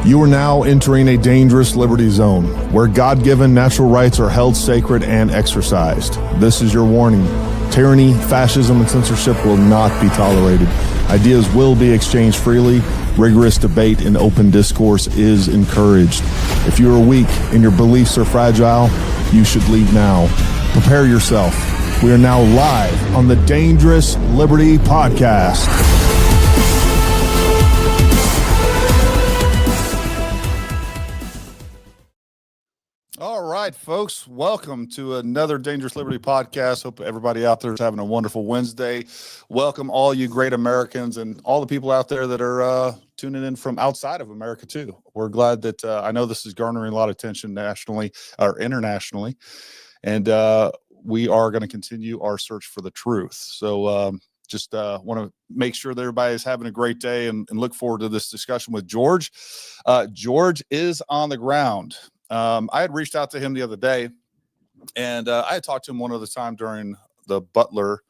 You are now entering a dangerous liberty zone where God-given natural rights are held sacred and exercised. This is your warning. Tyranny, fascism, and censorship will not be tolerated. Ideas will be exchanged freely. Rigorous debate and open discourse is encouraged. If you are weak and your beliefs are fragile, you should leave now. Prepare yourself. We are now live on the Dangerous Liberty Podcast. All right, folks, welcome to another Dangerous Liberty Podcast. Hope everybody out there is having a wonderful Wednesday. Welcome all you great Americans and all the people out there that are tuning in from outside of America too. We're glad that I know this is garnering a lot of attention nationally or internationally, and we are going to continue our search for the truth. So just want to make sure that everybody is having a great day and look forward to this discussion with George. George is on the ground. I had reached out to him the other day, and I had talked to him one other time during the Butler,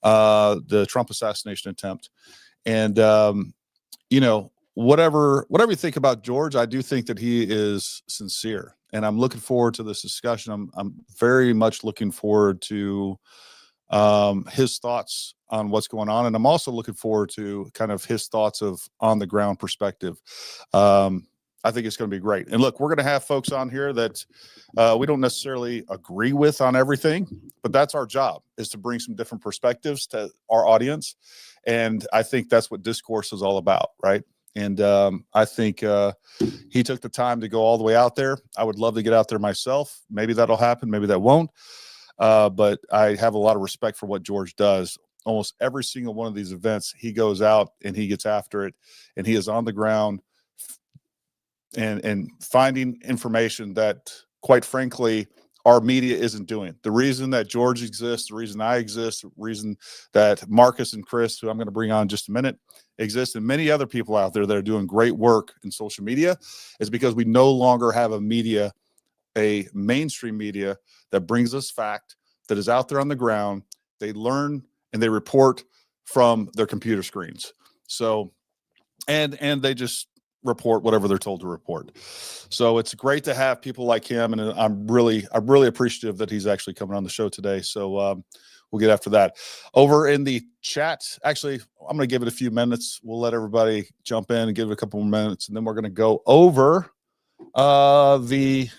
the Trump assassination attempt. And, you know, whatever you think about George, I do think that he is sincere, and I'm looking forward to this discussion. I'm very much looking forward to his thoughts on what's going on. And I'm also looking forward to kind of his thoughts of on the ground perspective. I think it's going to be great. And look, we're going to have folks on here that we don't necessarily agree with on everything, but that's our job, is to bring some different perspectives to our audience. And I think that's what discourse is all about, right? And I think he took the time to go all the way out there. I would love to get out there myself. Maybe that'll happen. Maybe that won't. But I have a lot of respect for what George does. Almost every single one of these events, he goes out and he gets after it, and he is on the ground and finding information that, quite frankly, our media isn't doing. The reason that George exists, the reason I exist, the reason that Marcus and Chris, who I'm going to bring on in just a minute, exist, and many other people out there that are doing great work in social media, is because we no longer have a mainstream media that brings us fact, that is out there on the ground. They learn and they report from their computer screens. So, and they just report whatever they're told to report. So it's great to have people like him, and I'm really appreciative that he's actually coming on the show today. So we'll get after that. Over in the chat, actually, I'm going to give it a few minutes. We'll let everybody jump in and give it a couple more minutes, and then we're going to go over the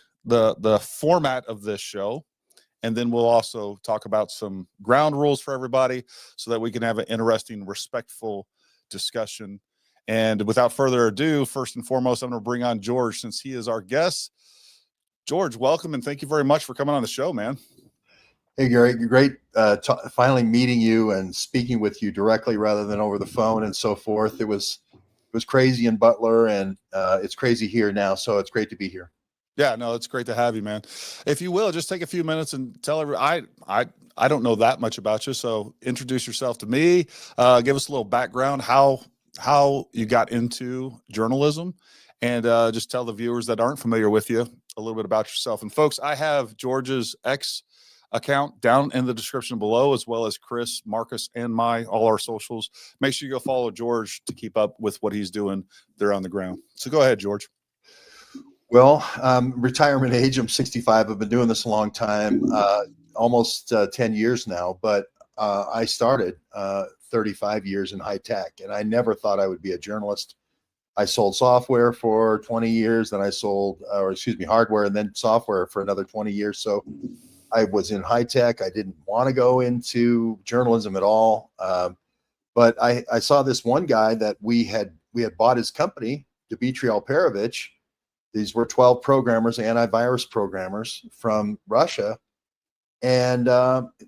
format of this show, and then we'll also talk about some ground rules for everybody so that we can have an interesting, respectful discussion. And without further ado, first and foremost, I'm going to bring on George, since he is our guest. George, welcome, and thank you very much for coming on the show, man. Hey, Gary, great finally meeting you and speaking with you directly rather than over the phone and so forth. It was crazy in Butler, and it's crazy here now, so it's great to be here. Yeah, no, it's great to have you, man. If you will, just take a few minutes and tell everybody. I don't know that much about you, so introduce yourself to me. Give us a little background, how you got into journalism, and just tell the viewers that aren't familiar with you a little bit about yourself. And folks, I have George's X account down in the description below, as well as Chris, Marcus, and all our socials. Make sure you go follow George to keep up with what he's doing there on the ground. So go ahead, George. Well, retirement age, I'm 65. I've been doing this a long time, almost 10 years now, but I started 35 years in high tech, and I never thought I would be a journalist. I sold software for 20 years, then I sold, hardware, and then software for another 20 years. So I was in high tech. I didn't want to go into journalism at all. But I saw this one guy that we had bought his company, Dmitry Alperovich. These were 12 programmers, antivirus programmers from Russia. And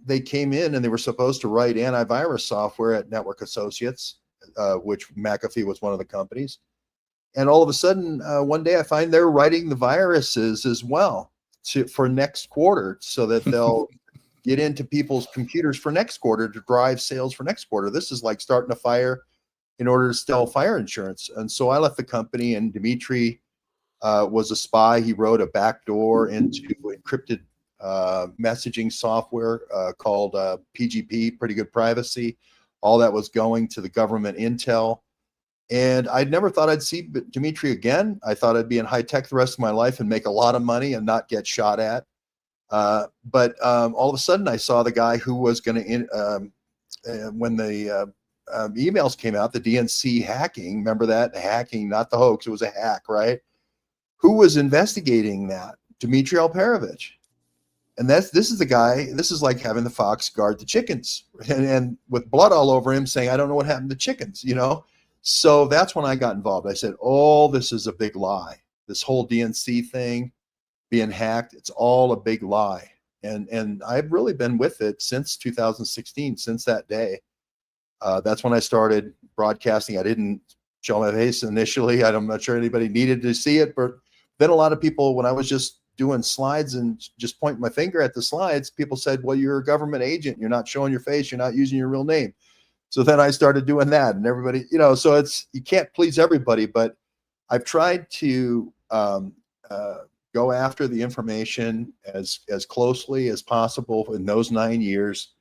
they came in and they were supposed to write antivirus software at Network Associates, which McAfee was one of the companies. And all of a sudden, one day I find they're writing the viruses as well for next quarter, so that they'll get into people's computers for next quarter to drive sales for next quarter. This is like starting a fire in order to sell fire insurance. And so I left the company, and Dmitry was a spy. He wrote a backdoor into encrypted messaging software called PGP, Pretty Good Privacy. All that was going to the government intel. And I'd never thought I'd see Dimitri again. I thought I'd be in high tech the rest of my life and make a lot of money and not get shot at. But all of a sudden, I saw the guy who was going to, when the emails came out, the DNC hacking, remember that? Hacking, not the hoax, it was a hack, right? Who was investigating that? Dmitry Alperovich. And this is the guy, this is like having the fox guard the chickens and with blood all over him saying, I don't know what happened to chickens, you know? So that's when I got involved. I said, oh, this is a big lie. This whole DNC thing being hacked, it's all a big lie. And I've really been with it since 2016, since that day. That's when I started broadcasting. I didn't show my face initially. I'm not sure anybody needed to see it, but then a lot of people, when I was just doing slides and just pointing my finger at the slides, people said, well, you're a government agent. You're not showing your face. You're not using your real name. So then I started doing that, and everybody, you know, so you can't please everybody, but I've tried to go after the information as closely as possible in those 9 years.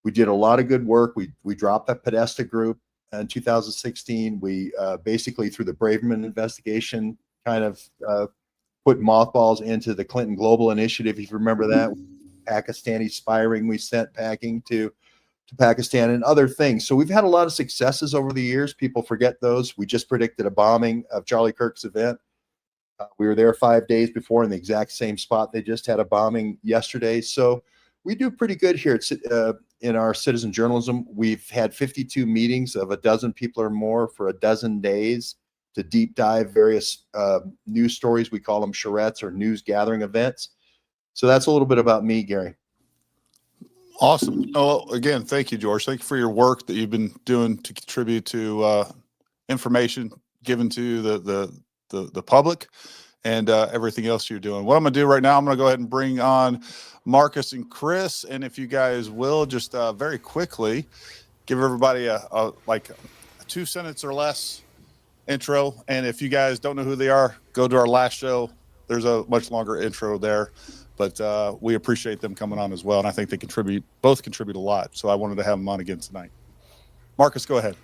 We did a lot of good work. We dropped that Podesta group in 2016. We basically, through the Braverman investigation, kind of put mothballs into the Clinton Global Initiative, if you remember that. Pakistani spy ring we sent packing to Pakistan and other things. So we've had a lot of successes over the years. People forget those. We just predicted a bombing of Charlie Kirk's event. We were there 5 days before in the exact same spot. They just had a bombing yesterday. So we do pretty good here in our citizen journalism. We've had 52 meetings of a dozen people or more for a dozen days to deep dive various news stories. We call them charrettes or news gathering events. So that's a little bit about me, Gary. Awesome. Oh, again, thank you, George. Thank you for your work that you've been doing to contribute to information given to the public and everything else you're doing. What I'm going to do right now, I'm going to go ahead and bring on Marcus and Chris. And if you guys will, just very quickly give everybody a 2-sentence or less intro. And if you guys don't know who they are, go to our last show. There's a much longer intro there. But we appreciate them coming on as well. And I think they both contribute a lot. So I wanted to have them on again tonight. Marcus, go ahead.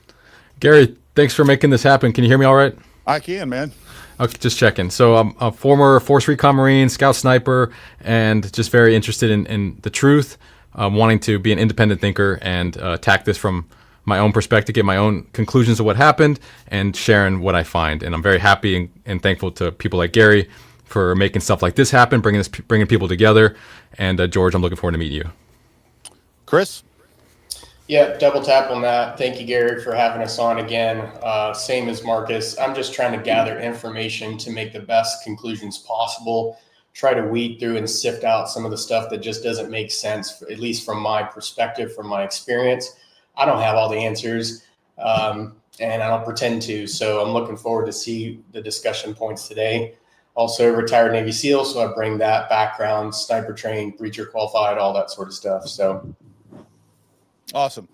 Gary, thanks for making this happen. Can you hear me all right? I can, man. Okay, just checking. So I'm a former Force Recon Marine, Scout Sniper, and just very interested in the truth, wanting to be an independent thinker and attack this from my own perspective, get my own conclusions of what happened, and sharing what I find. And I'm very happy and thankful to people like Gary for making stuff like this happen, bringing people together. And George, I'm looking forward to meeting you. Chris? Yeah, double tap on that. Thank you, Gary, for having us on again. Same as Marcus. I'm just trying to gather information to make the best conclusions possible, try to weed through and sift out some of the stuff that just doesn't make sense, at least from my perspective, from my experience. I don't have all the answers, and I don't pretend to. So I'm looking forward to see the discussion points today. Also retired Navy SEAL, so I bring that background, sniper trained, breacher qualified, all that sort of stuff. So awesome.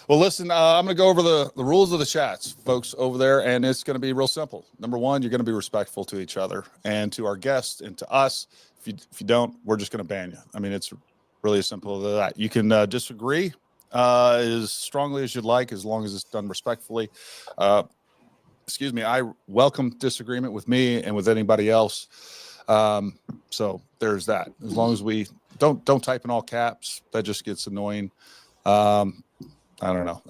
Well, listen, I'm going to go over the rules of the chats, folks, over there, and it's going to be real simple. Number one, you're going to be respectful to each other and to our guests and to us. If you don't, we're just going to ban you. I mean, it's really as simple as that. You can disagree as strongly as you'd like, as long as it's done respectfully. Excuse me, I welcome disagreement with me and with anybody else. So there's that. As long as we don't type in all caps, that just gets annoying. I don't know.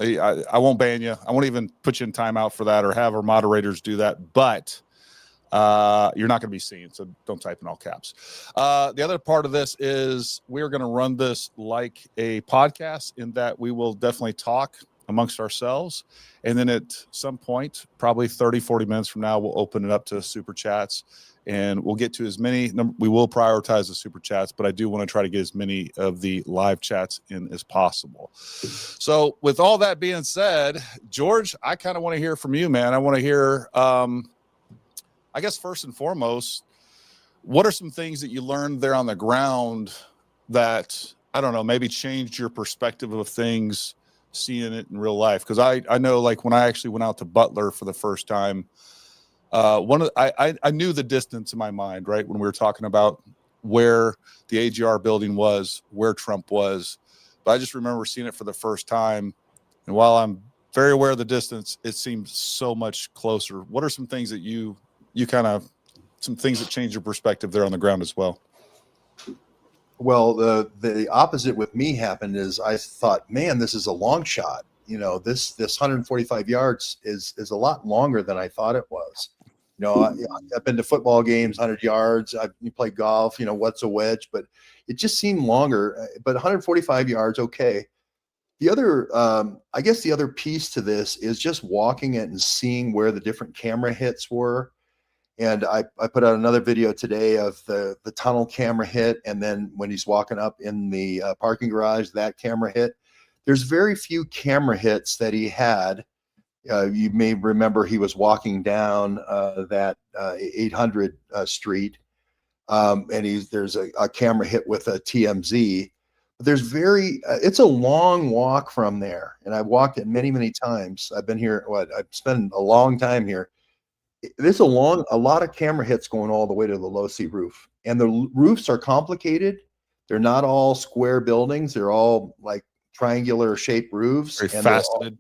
I won't ban you. I won't even put you in timeout for that or have our moderators do that. But you're not going to be seen, so don't type in all caps. The other part of this is we're going to run this like a podcast in that we will definitely talk amongst ourselves. And then at some point, probably 30, 40 minutes from now, we'll open it up to super chats and we'll get to as many. We will prioritize the super chats, but I do want to try to get as many of the live chats in as possible. So with all that being said, George, I kind of want to hear from you, man. I want to hear, I guess, first and foremost, what are some things that you learned there on the ground that, I don't know, maybe changed your perspective of things, seeing it in real life? Because I know, like, when I actually went out to Butler for the first time, I knew the distance in my mind, right, when we were talking about where the AGR building was, where Trump was. But I just remember seeing it for the first time. And while I'm very aware of the distance. It seems so much closer. What are some things that you kind of, some things that change your perspective there on the ground as well? Well, the opposite with me happened is I thought, man, this is a long shot. You know, this 145 yards is a lot longer than I thought it was. You know, I've been to football games, 100 yards. You play golf, you know, what's a wedge? But it just seemed longer. But 145 yards, okay. The other, I guess the other piece to this is just walking it and seeing where the different camera hits were. And I put out another video today of the tunnel camera hit. And then when he's walking up in the parking garage, that camera hit. There's very few camera hits that he had. You may remember he was walking down that 800 street. And there's a camera hit with a TMZ. There's it's a long walk from there. And I've walked it many, many times. I've been here, I've spent a long time here. There's a lot of camera hits going all the way to the low C roof. And the roofs are complicated. They're not all square buildings. They're all like triangular shaped roofs. Very faceted.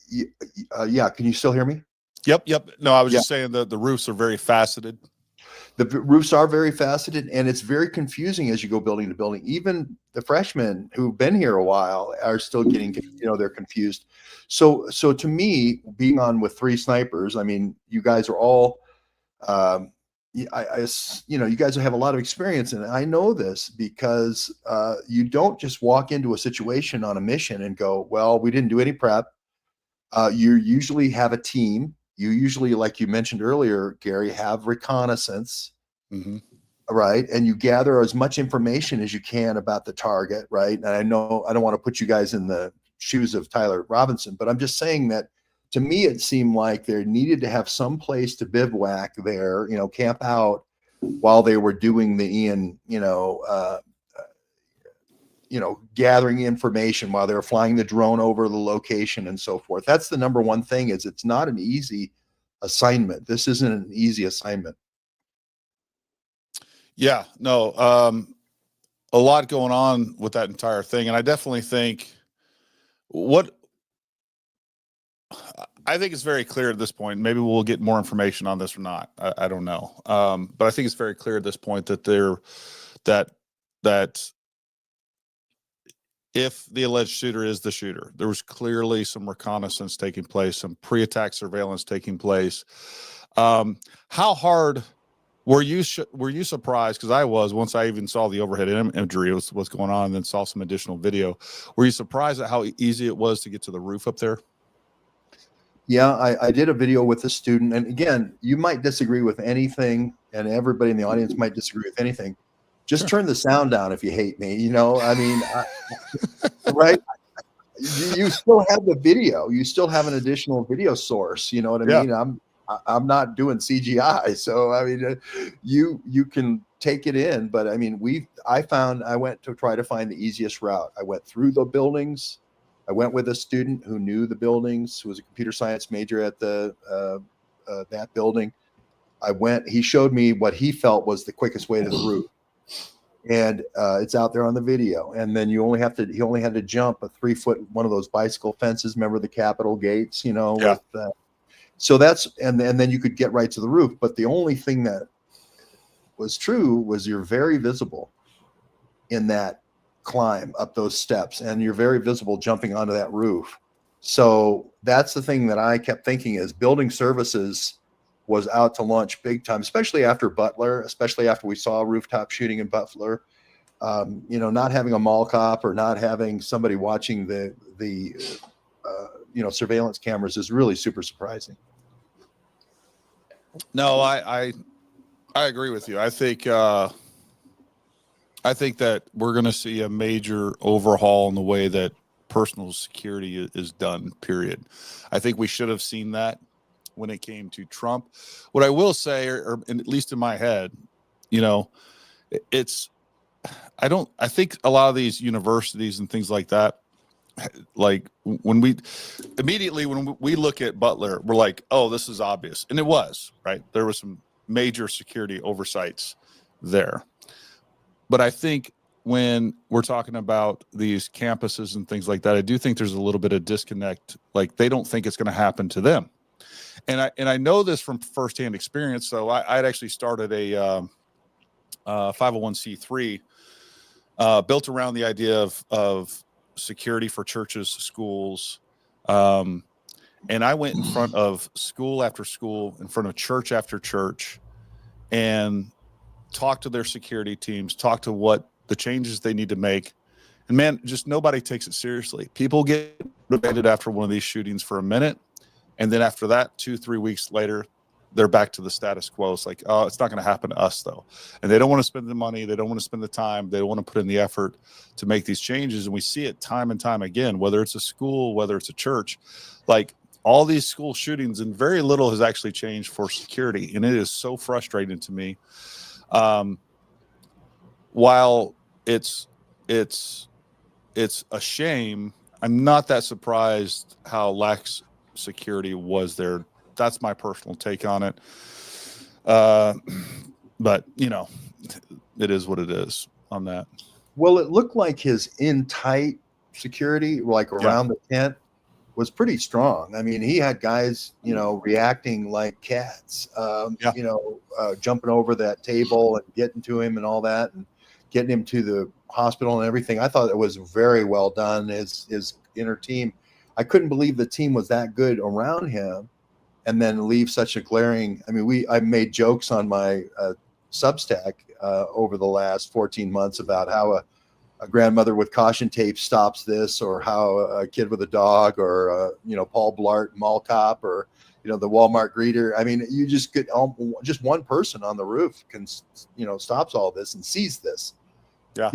Yeah. Can you still hear me? Yep. No, I was just saying that the roofs are very faceted. The roofs are very faceted, and it's very confusing as you go building to building. Even the freshmen who've been here a while are still getting, they're confused. So to me, being on with 3 snipers, I mean, you guys are all, you guys have a lot of experience, and I know this because you don't just walk into a situation on a mission and go, well, we didn't do any prep. You usually have a team. You usually, like you mentioned earlier, Gary, have reconnaissance, right? And you gather as much information as you can about the target, right? And I know I don't want to put you guys in the shoes of Tyler Robinson, but I'm just saying that to me, it seemed like there needed to have some place to bivouac there, camp out while they were doing the Ian, gathering information while they were flying the drone over the location and so forth. That's the number one thing, is it's not an easy assignment. This isn't an easy assignment. Yeah, no, a lot going on with that entire thing. And I definitely think I think it's very clear at this point, maybe we'll get more information on this or not. I don't know. But I think it's very clear at this point that that if the alleged shooter is the shooter, there was clearly some reconnaissance taking place, some pre-attack surveillance taking place. How hard were you surprised? Because I was, once I even saw the overhead imagery, what's going on, and then saw some additional video. Were you surprised at how easy it was to get to the roof up there? Yeah, I did a video with a student, and again, you might disagree with anything, and everybody in the audience might disagree with anything. Just turn the sound down if you hate me. I mean, right? You still have the video. You still have an additional video source. You know what I mean? I'm not doing CGI, so I mean, you can take it in. But I mean, I went to try to find the easiest route. I went through the buildings. I went with a student who knew the buildings, who was a computer science major at that building. He showed me what he felt was the quickest way to the roof. And it's out there on the video. And then he only had to jump a 3-foot, one of those bicycle fences. Remember the Capitol gates, Yeah. So and then you could get right to the roof. But the only thing that was true was you're very visible in that climb up those steps, and you're very visible jumping onto that roof. So that's the thing that I kept thinking, is building services was out to lunch big time, especially after Butler, especially after we saw a rooftop shooting in Butler. Not having a mall cop or not having somebody watching the surveillance cameras is really super surprising. No, I agree with you. I think that we're going to see a major overhaul in the way that personal security is done, period. I think we should have seen that when it came to Trump. What I will say, or at least in my head, I think a lot of these universities and things like that, like when we look at Butler, we're like, oh, this is obvious. And it was, right? There was some major security oversights there. But I think when we're talking about these campuses and things like that, I do think there's a little bit of disconnect. Like they don't think it's going to happen to them. And I know this from firsthand experience. So I'd actually started a 501c3 built around the idea of security for churches, schools. And I went in front of school after school, in front of church after church, and talked to their security teams, talked to what the changes they need to make. And man, just nobody takes it seriously. People get motivated after one of these shootings for a minute. And then after that, 2-3 weeks later, they're back to the status quo. It's like, oh, it's not going to happen to us though. And they don't want to spend the money. They don't want to spend the time. They don't want to put in the effort to make these changes. And we see it time and time again, whether it's a school, whether it's a church, like all these school shootings, and very little has actually changed for security. And it is so frustrating to me. While it's a shame, I'm not that surprised how lax security was there. That's my personal take on it. But you know, it is what it is on that. Well, it looked like his in tight security, like around the tent, was pretty strong. I mean, he had guys, you know, reacting like cats, you know, jumping over that table and getting to him and all that, and getting him to the hospital and everything. I thought it was very well done. His inner team, I couldn't believe the team was that good around him, and then leave such a glaring. I mean, I made jokes on my Substack over the last 14 months about how a grandmother with caution tape stops this, or how a kid with a dog, or you know, Paul Blart mall cop, or you know, the Walmart greeter. I mean, you just get just one person on the roof can, you know, stops all this and sees this. Yeah.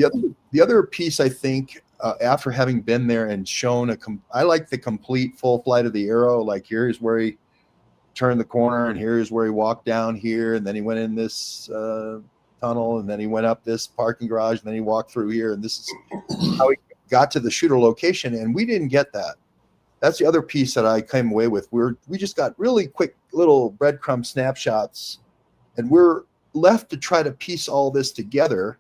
The other piece, I think, after having been there and shown I like the complete full flight of the arrow. Like, here's where he turned the corner, and here's where he walked down here, and then he went in this tunnel, and then he went up this parking garage, and then he walked through here, and this is how he got to the shooter location. And we didn't get that. That's the other piece that I came away with. We just got really quick little breadcrumb snapshots, and we're left to try to piece all this together.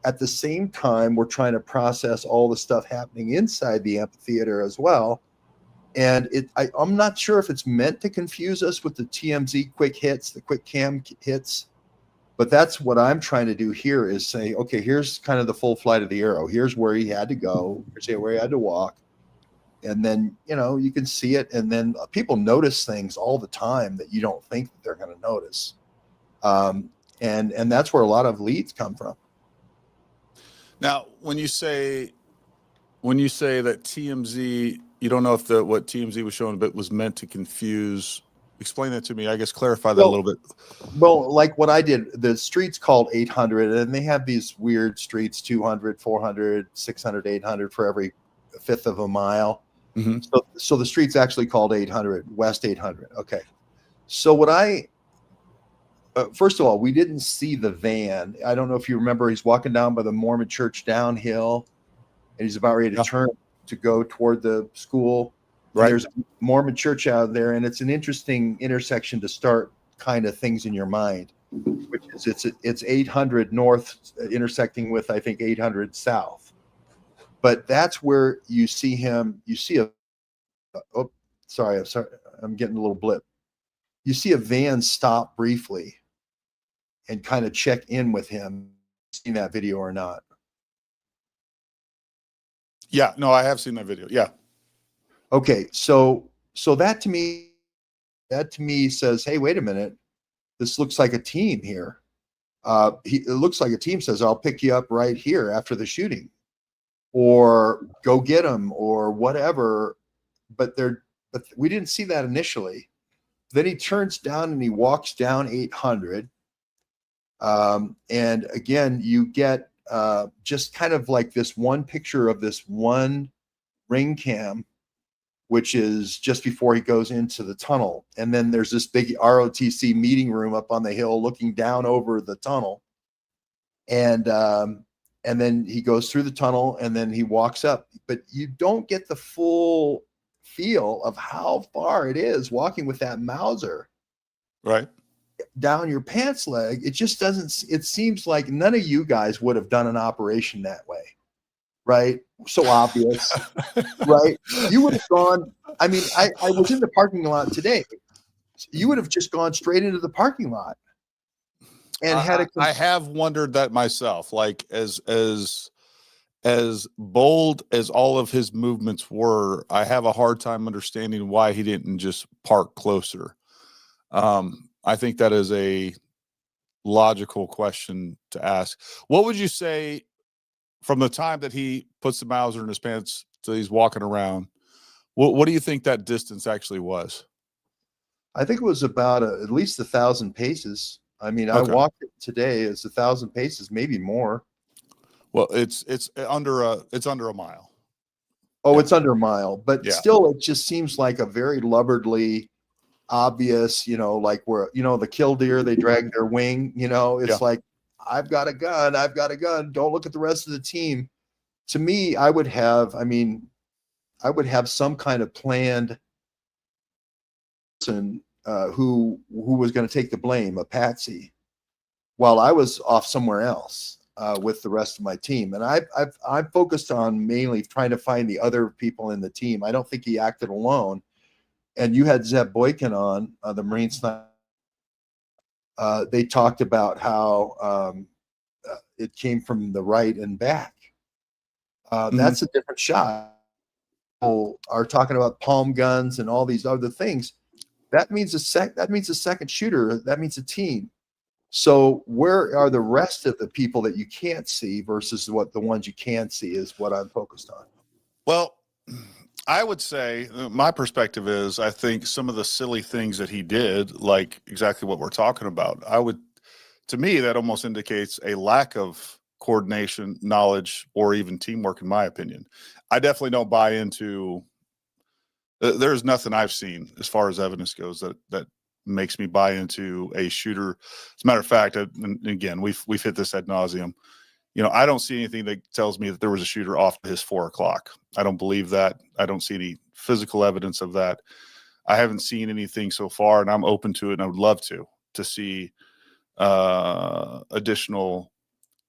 At the same time, we're trying to process all the stuff happening inside the amphitheater as well. And I'm not sure if it's meant to confuse us with the TMZ quick hits, the quick cam hits, but that's what I'm trying to do here, is say, okay, here's kind of the full flight of the arrow. Here's where he had to go. Here's where he had to walk. And then, you know, you can see it. And then people notice things all the time that you don't think that they're going to notice. And that's where a lot of leads come from. Now, when you say that TMZ, you don't know if what TMZ was showing, but was meant to confuse. Explain that to me. I guess clarify that a little bit. Well, like what I did, the street's called 800, and they have these weird streets, 200, 400, 600, 800 for every fifth of a mile. Mm-hmm. So the street's actually called 800, West 800. Okay. So first of all, we didn't see the van. I don't know if you remember, he's walking down by the Mormon church downhill, and he's about ready to turn to go toward the school. Right. There's a Mormon church out there, and it's an interesting intersection to start kind of things in your mind, which is it's 800 north intersecting with, I think, 800 south. But that's where you see him. You see sorry, I'm getting a little blip. You see a van stop briefly and kind of check in with him. Seen that video or not? Yeah, no, I have seen that video. Yeah. Okay, so that to me says, hey, wait a minute, this looks like a team here. It looks like a team says, I'll pick you up right here after the shooting, or go get them, or whatever. But we didn't see that initially. Then he turns down and he walks down 800. And again, you get just kind of like this one picture of this one ring cam, which is just before he goes into the tunnel. And then there's this big ROTC meeting room up on the hill looking down over the tunnel. And then he goes through the tunnel, and then he walks up. But you don't get the full feel of how far it is walking with that Mauser. Right. down your pants leg, it just doesn't, it seems like none of you guys would have done an operation that way, right? So obvious, right? You would have gone, I mean, I was in the parking lot today. You would have just gone straight into the parking lot and had I have wondered that myself, like as bold as all of his movements were, I have a hard time understanding why he didn't just park closer. I think that is a logical question to ask. What would you say from the time that he puts the Mauser in his pants till he's walking around? What do you think that distance actually was? I think it was about at least 1,000 paces. I mean, I Okay. walked it today. It's 1,000 paces, maybe more. Well, it's under a mile. Oh, Yeah. it's under a mile, but Yeah. still, it just seems like a very lubberly, obvious, like where, the killdeer, they drag their wing, it's like, I've got a gun. Don't look at the rest of the team. To me, I would have some kind of planned person who was going to take the blame, a patsy, while I was off somewhere else with the rest of my team. And I'm focused on mainly trying to find the other people in the team. I don't think he acted alone. And you had Zeb Boykin on the Marine Sniper. They talked about how it came from the right and back. That's a different shot. People are talking about palm guns and all these other things. That means a second shooter. That means a team. So where are the rest of the people that you can't see versus what the ones you can see is what I'm focused on. Well, I would say my perspective is I think some of the silly things that he did, like exactly what we're talking about, to me, that almost indicates a lack of coordination, knowledge, or even teamwork, in my opinion. I definitely don't buy into, there's nothing I've seen as far as evidence goes that makes me buy into a shooter. As a matter of fact, and again, we've hit this ad nauseum. I don't see anything that tells me that there was a shooter off his 4 o'clock. I don't believe that. I don't see any physical evidence of that. I haven't seen anything so far, and I'm open to it, and I would love to see additional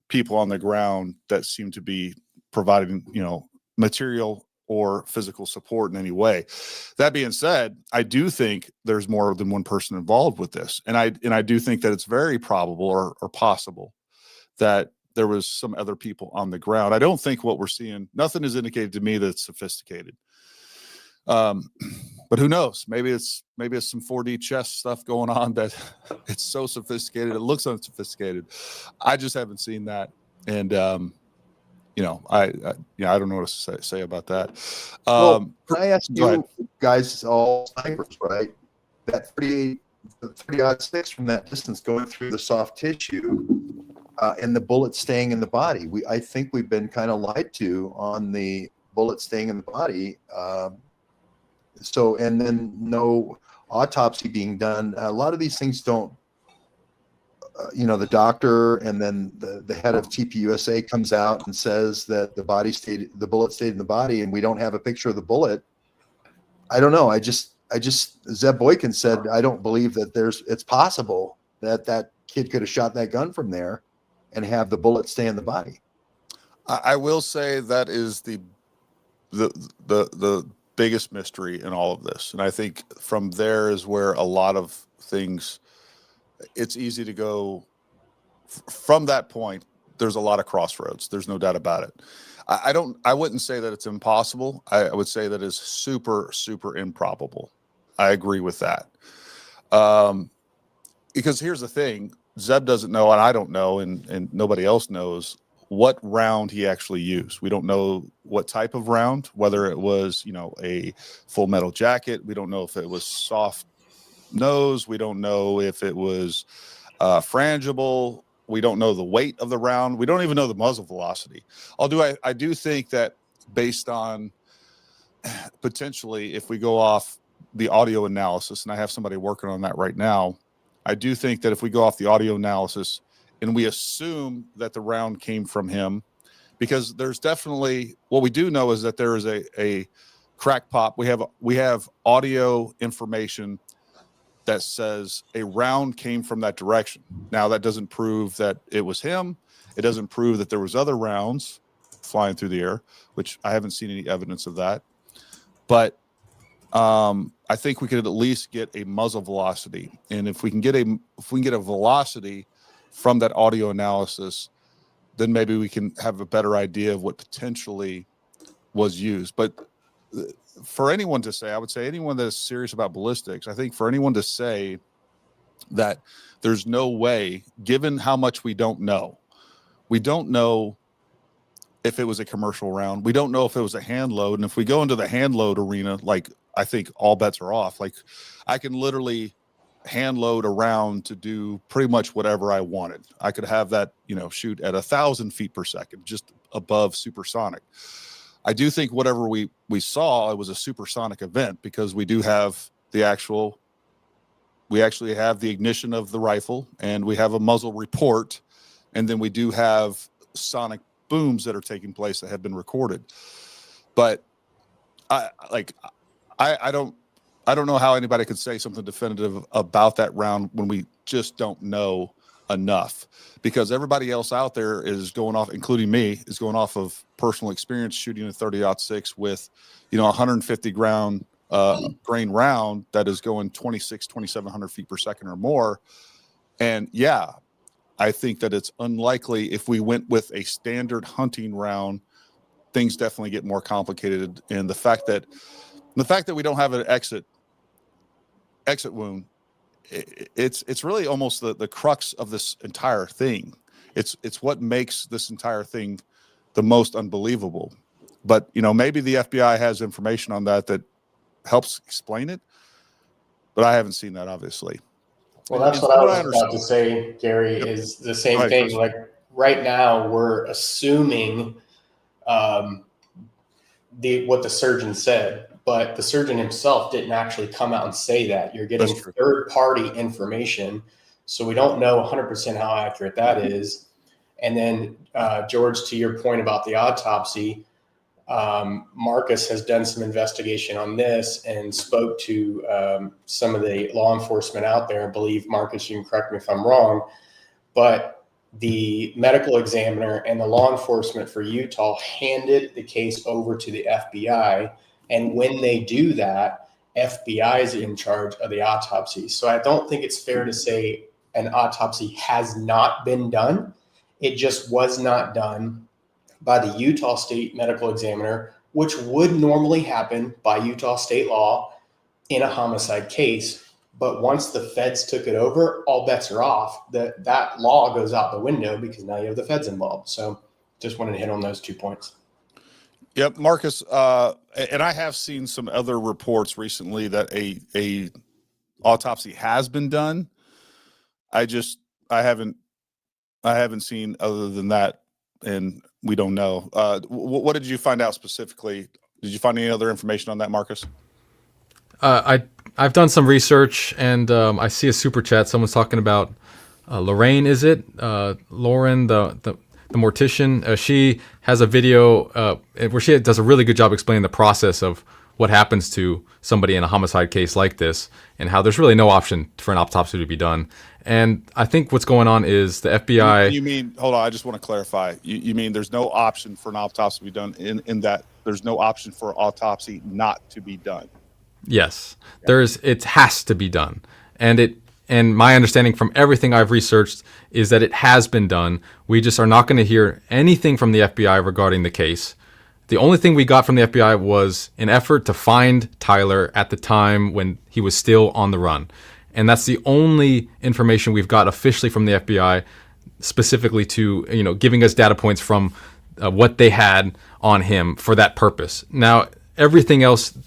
people on the ground that seem to be providing, material or physical support in any way. That being said, I do think there's more than one person involved with this. And I do think that it's very probable or possible that there was some other people on the ground. I don't think what we're seeing, nothing has indicated to me that it's sophisticated. But who knows? Maybe it's some 4D chess stuff going on that it's so sophisticated. It looks unsophisticated. I just haven't seen that. And, I don't know what to say about that. Can I ask you guys, all snipers, right? That 30-06 from that distance going through the soft tissue and the bullet staying in the body. I think we've been kind of lied to on the bullet staying in the body. And then no autopsy being done. A lot of these things don't, the doctor and then the head of TPUSA comes out and says that the bullet stayed in the body, and we don't have a picture of the bullet. I don't know. Zeb Boykin said, I don't believe that it's possible that kid could have shot that gun from there and have the bullet stay in the body. I will say that is the biggest mystery in all of this. And I think from there is where a lot of things, it's easy to go from that point. There's a lot of crossroads. There's no doubt about it. I wouldn't say that it's impossible. I would say that it's super, super improbable. I agree with that. Because here's the thing, Zeb doesn't know, and I don't know, and nobody else knows what round he actually used. We don't know what type of round, whether it was, a full metal jacket. We don't know if it was soft nose. We don't know if it was frangible. We don't know the weight of the round. We don't even know the muzzle velocity. I do think that based on potentially, if we go off the audio analysis, and I have somebody working on that right now, I do think that if we go off the audio analysis and we assume that the round came from him, because there's definitely, what we do know is that there is a crack pop. We have audio information that says a round came from that direction. Now, that doesn't prove that it was him. It doesn't prove that there was other rounds flying through the air, which I haven't seen any evidence of that. But I think we could at least get a muzzle velocity, and if we can get a velocity from that audio analysis, then maybe we can have a better idea of what potentially was used. But for anyone to say, I would say anyone that is serious about ballistics, I think for anyone to say that there's no way, given how much we don't know if it was a commercial round. We don't know if it was a hand load. And if we go into the hand load arena, like, I think all bets are off. Like, I can literally hand load a round to do pretty much whatever I wanted. I could have that, shoot at 1,000 feet per second, just above supersonic. I do think whatever we saw, it was a supersonic event, because we do have we actually have the ignition of the rifle, and we have a muzzle report, and then we do have sonic booms that are taking place that have been recorded. But I don't know how anybody could say something definitive about that round when we just don't know enough, because everybody else out there is going off, including me, is going off of personal experience shooting a 30-06 with, 150 grain round that is going 2,700 feet per second or more. And yeah, I think that it's unlikely if we went with a standard hunting round, things definitely get more complicated. And the fact that we don't have an exit wound, it's really almost the crux of this entire thing. It's what makes this entire thing the most unbelievable. But maybe the FBI has information on that helps explain it, but I haven't seen that, obviously. Well, that's what I was about to say, Gary, is the same thing. Chris. Like, right now, we're assuming what the surgeon said, but the surgeon himself didn't actually come out and say that. You're getting third-party information, so we don't know 100% how accurate that is. And then, George, to your point about the autopsy, Marcus has done some investigation on this and spoke to some of the law enforcement out there. I believe, Marcus, you can correct me if I'm wrong, but the medical examiner and the law enforcement for Utah handed the case over to the FBI. And when they do that, FBI is in charge of the autopsy. So I don't think it's fair to say an autopsy has not been done. It just was not done by the Utah State Medical Examiner, which would normally happen by Utah state law in a homicide case. But once the feds took it over, all bets are off. That law goes out the window because now you have the feds involved. So just wanted to hit on those 2 points. Yep, Marcus, and I have seen some other reports recently that a autopsy has been done. I haven't seen other than that, and we don't know. What did you find out specifically? Did you find any other information on that, Marcus? I've done some research, and I see a super chat. Someone's talking about Lorraine. Is it Lauren, the mortician? She has a video where she does a really good job explaining the process of what happens to somebody in a homicide case like this, and how there's really no option for an autopsy to be done. And I think what's going on is the FBI. You mean, hold on, I just want to clarify. You mean there's no option for an autopsy to be done in that there's no option for autopsy not to be done? Yes, it has to be done. And my understanding from everything I've researched is that it has been done. We just are not going to hear anything from the FBI regarding the case. The only thing we got from the FBI was an effort to find Tyler at the time when he was still on the run. And that's the only information we've got officially from the FBI, specifically to, giving us data points from what they had on him for that purpose. Now, everything else,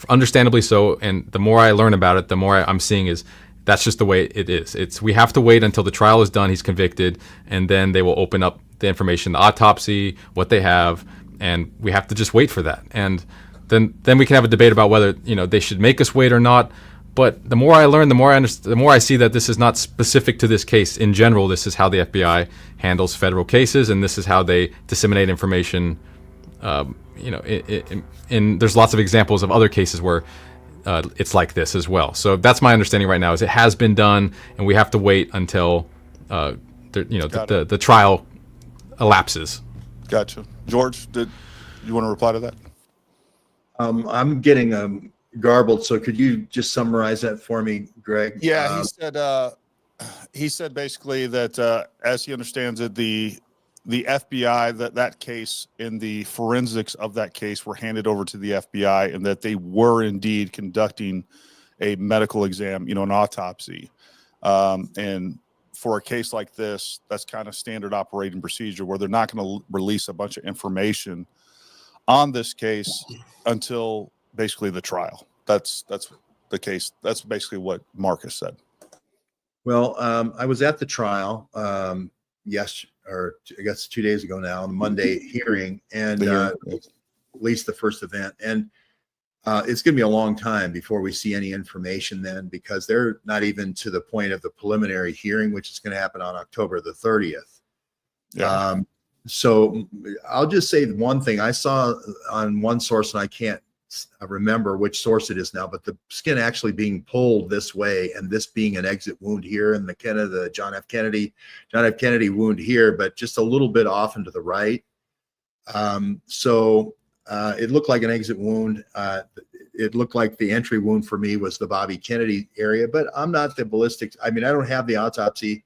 understandably so, and the more I learn about it, the more I'm seeing is that's just the way it is. We have to wait until the trial is done, he's convicted, and then they will open up the information, the autopsy, what they have, and we have to just wait for that. And then we can have a debate about whether they should make us wait or not. But the more I learn, the more I understand, the more I see that this is not specific to this case. In general, this is how the FBI handles federal cases, and this is how they disseminate information. And there's lots of examples of other cases where it's like this as well. So that's my understanding right now, is it has been done, and we have to wait until the trial elapses. Gotcha. George, did you want to reply to that? I'm getting garbled, so could you just summarize that for me, Greg? Yeah, he said basically that as he understands it, the FBI, that case and the forensics of that case were handed over to the FBI, and that they were indeed conducting a medical exam, an autopsy. And for a case like this, that's kind of standard operating procedure, where they're not going to release a bunch of information on this case until basically the trial. That's the case. That's basically what Marcus said. Well, I was at the trial or I guess 2 days ago now, on the Monday hearing, and at least the first event. And it's going to be a long time before we see any information then, because they're not even to the point of the preliminary hearing, which is going to happen on October the 30th. Yeah. So I'll just say one thing I saw on one source, and I can't remember which source it is now, but the skin actually being pulled this way, and this being an exit wound here, and the John F. Kennedy wound here, but just a little bit off and to the right. So it looked like an exit wound. It looked like the entry wound for me was the Bobby Kennedy area, but I'm not the ballistics. I mean, I don't have the autopsy.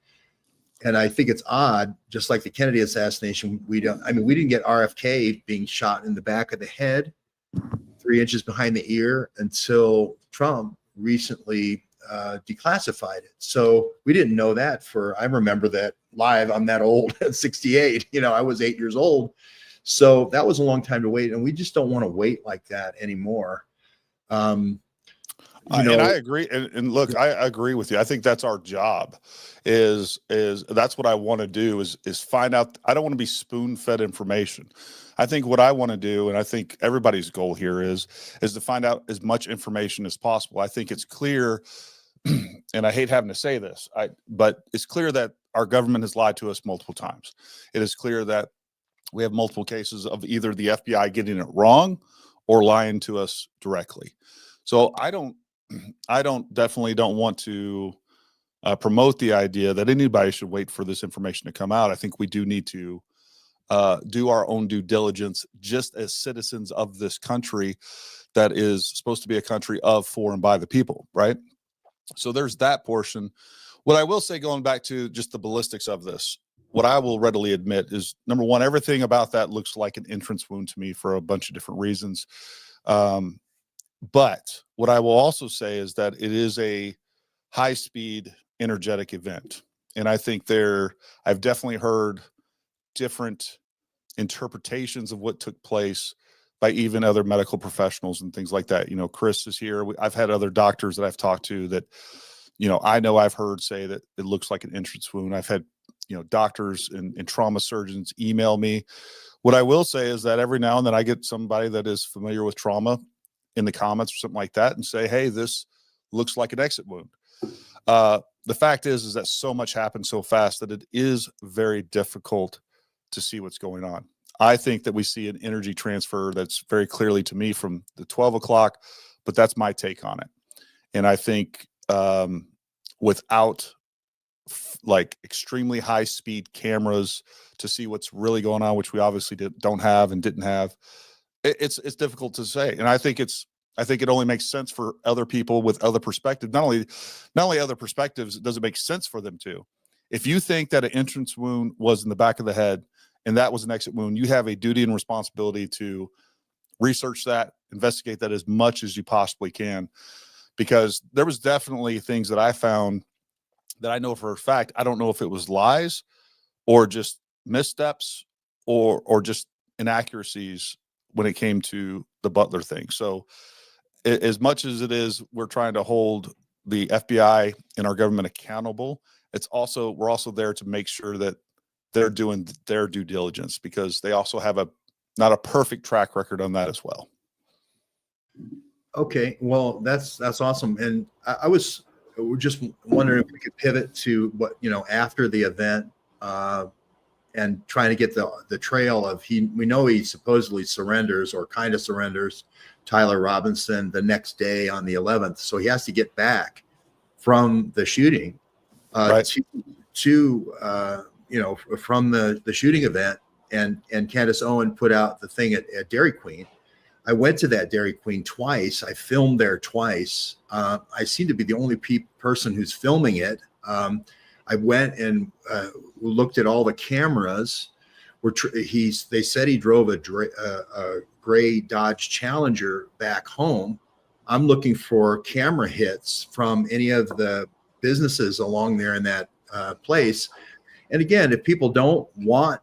And I think it's odd, just like the Kennedy assassination, we didn't get RFK being shot in the back of the head, 3 inches behind the ear, until Trump recently declassified it. So we didn't know that I remember that live. I'm that old at 68, I was 8 years old. So that was a long time to wait. And we just don't want to wait like that anymore. And I agree. And look, I agree with you. I think that's our job is that's what I want to do is find out. I don't want to be spoon fed information. I think what I want to do, and I think everybody's goal here is to find out as much information as possible. I think it's clear, and I hate having to say this, but it's clear that our government has lied to us multiple times. It is clear that we have multiple cases of either the FBI getting it wrong or lying to us directly. So I definitely don't want to promote the idea that anybody should wait for this information to come out. I think we do need to do our own due diligence, just as citizens of this country that is supposed to be a country of, for, and by the people, right? So there's that portion. What I will say, going back to just the ballistics of this, what I will readily admit is, number one, everything about that looks like an entrance wound to me for a bunch of different reasons. But what I will also say is that it is a high-speed, energetic event. And I think I've definitely heard different interpretations of what took place by even other medical professionals and things like that. Chris is here. I've had other doctors that I've talked to that, I know I've heard say that it looks like an entrance wound. I've had, doctors and trauma surgeons email me. What I will say is that every now and then I get somebody that is familiar with trauma in the comments or something like that and say, hey, this looks like an exit wound. The fact is that so much happens so fast that it is very difficult to see what's going on. I think that we see an energy transfer that's very clearly to me from the 12 o'clock, but that's my take on it. And I think without like extremely high speed cameras to see what's really going on, which we obviously don't have and didn't have, it's difficult to say. And I think it only makes sense for other people with other perspectives. Not only other perspectives, it doesn't make sense for them to. If you think that an entrance wound was in the back of the head and that was an exit wound, you have a duty and responsibility to research that, investigate that as much as you possibly can, because there was definitely things that I found that I know for a fact. I don't know if it was lies or just missteps or just inaccuracies when it came to the Butler thing. So as much as it is, we're trying to hold the FBI and our government accountable, we're also there to make sure that they're doing their due diligence, because they also have not a perfect track record on that as well. Okay, well, that's awesome. And I was just wondering if we could pivot to what, after the event, and trying to get the trail of we know he supposedly surrenders or kind of surrenders Tyler Robinson the next day on the 11th. So he has to get back from the shooting Right. to from the shooting event. And Candace Owens put out the thing at Dairy Queen. I went to that Dairy Queen twice. I filmed there twice. I seem to be the only person who's filming it. I went and looked at all the cameras. They said he drove a gray Dodge Challenger back home. I'm looking for camera hits from any of the businesses along there in that place. And again, if people don't want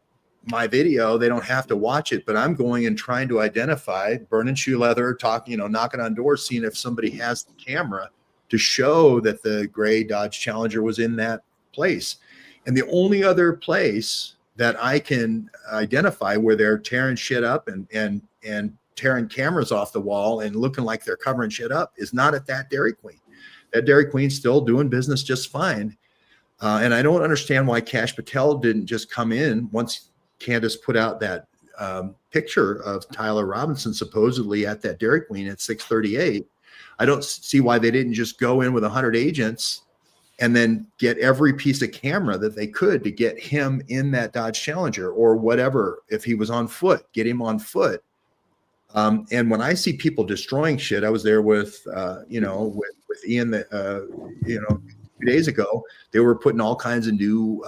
my video, they don't have to watch it, but I'm going and trying to identify, burning shoe leather, talking, knocking on doors, seeing if somebody has the camera to show that the gray Dodge Challenger was in that place. And the only other place that I can identify where they're tearing shit up and tearing cameras off the wall and looking like they're covering shit up is not at that Dairy Queen. That Dairy Queen's still doing business just fine. And I don't understand why Kash Patel didn't just come in once Candace put out that picture of Tyler Robinson supposedly at that Dairy Queen at 6:38. I don't see why they didn't just go in with 100 agents and then get every piece of camera that they could to get him in that Dodge Challenger or whatever. If he was on foot, get him on foot. And when I see people destroying shit, I was there with Ian, 2 days ago. They were putting all kinds of new,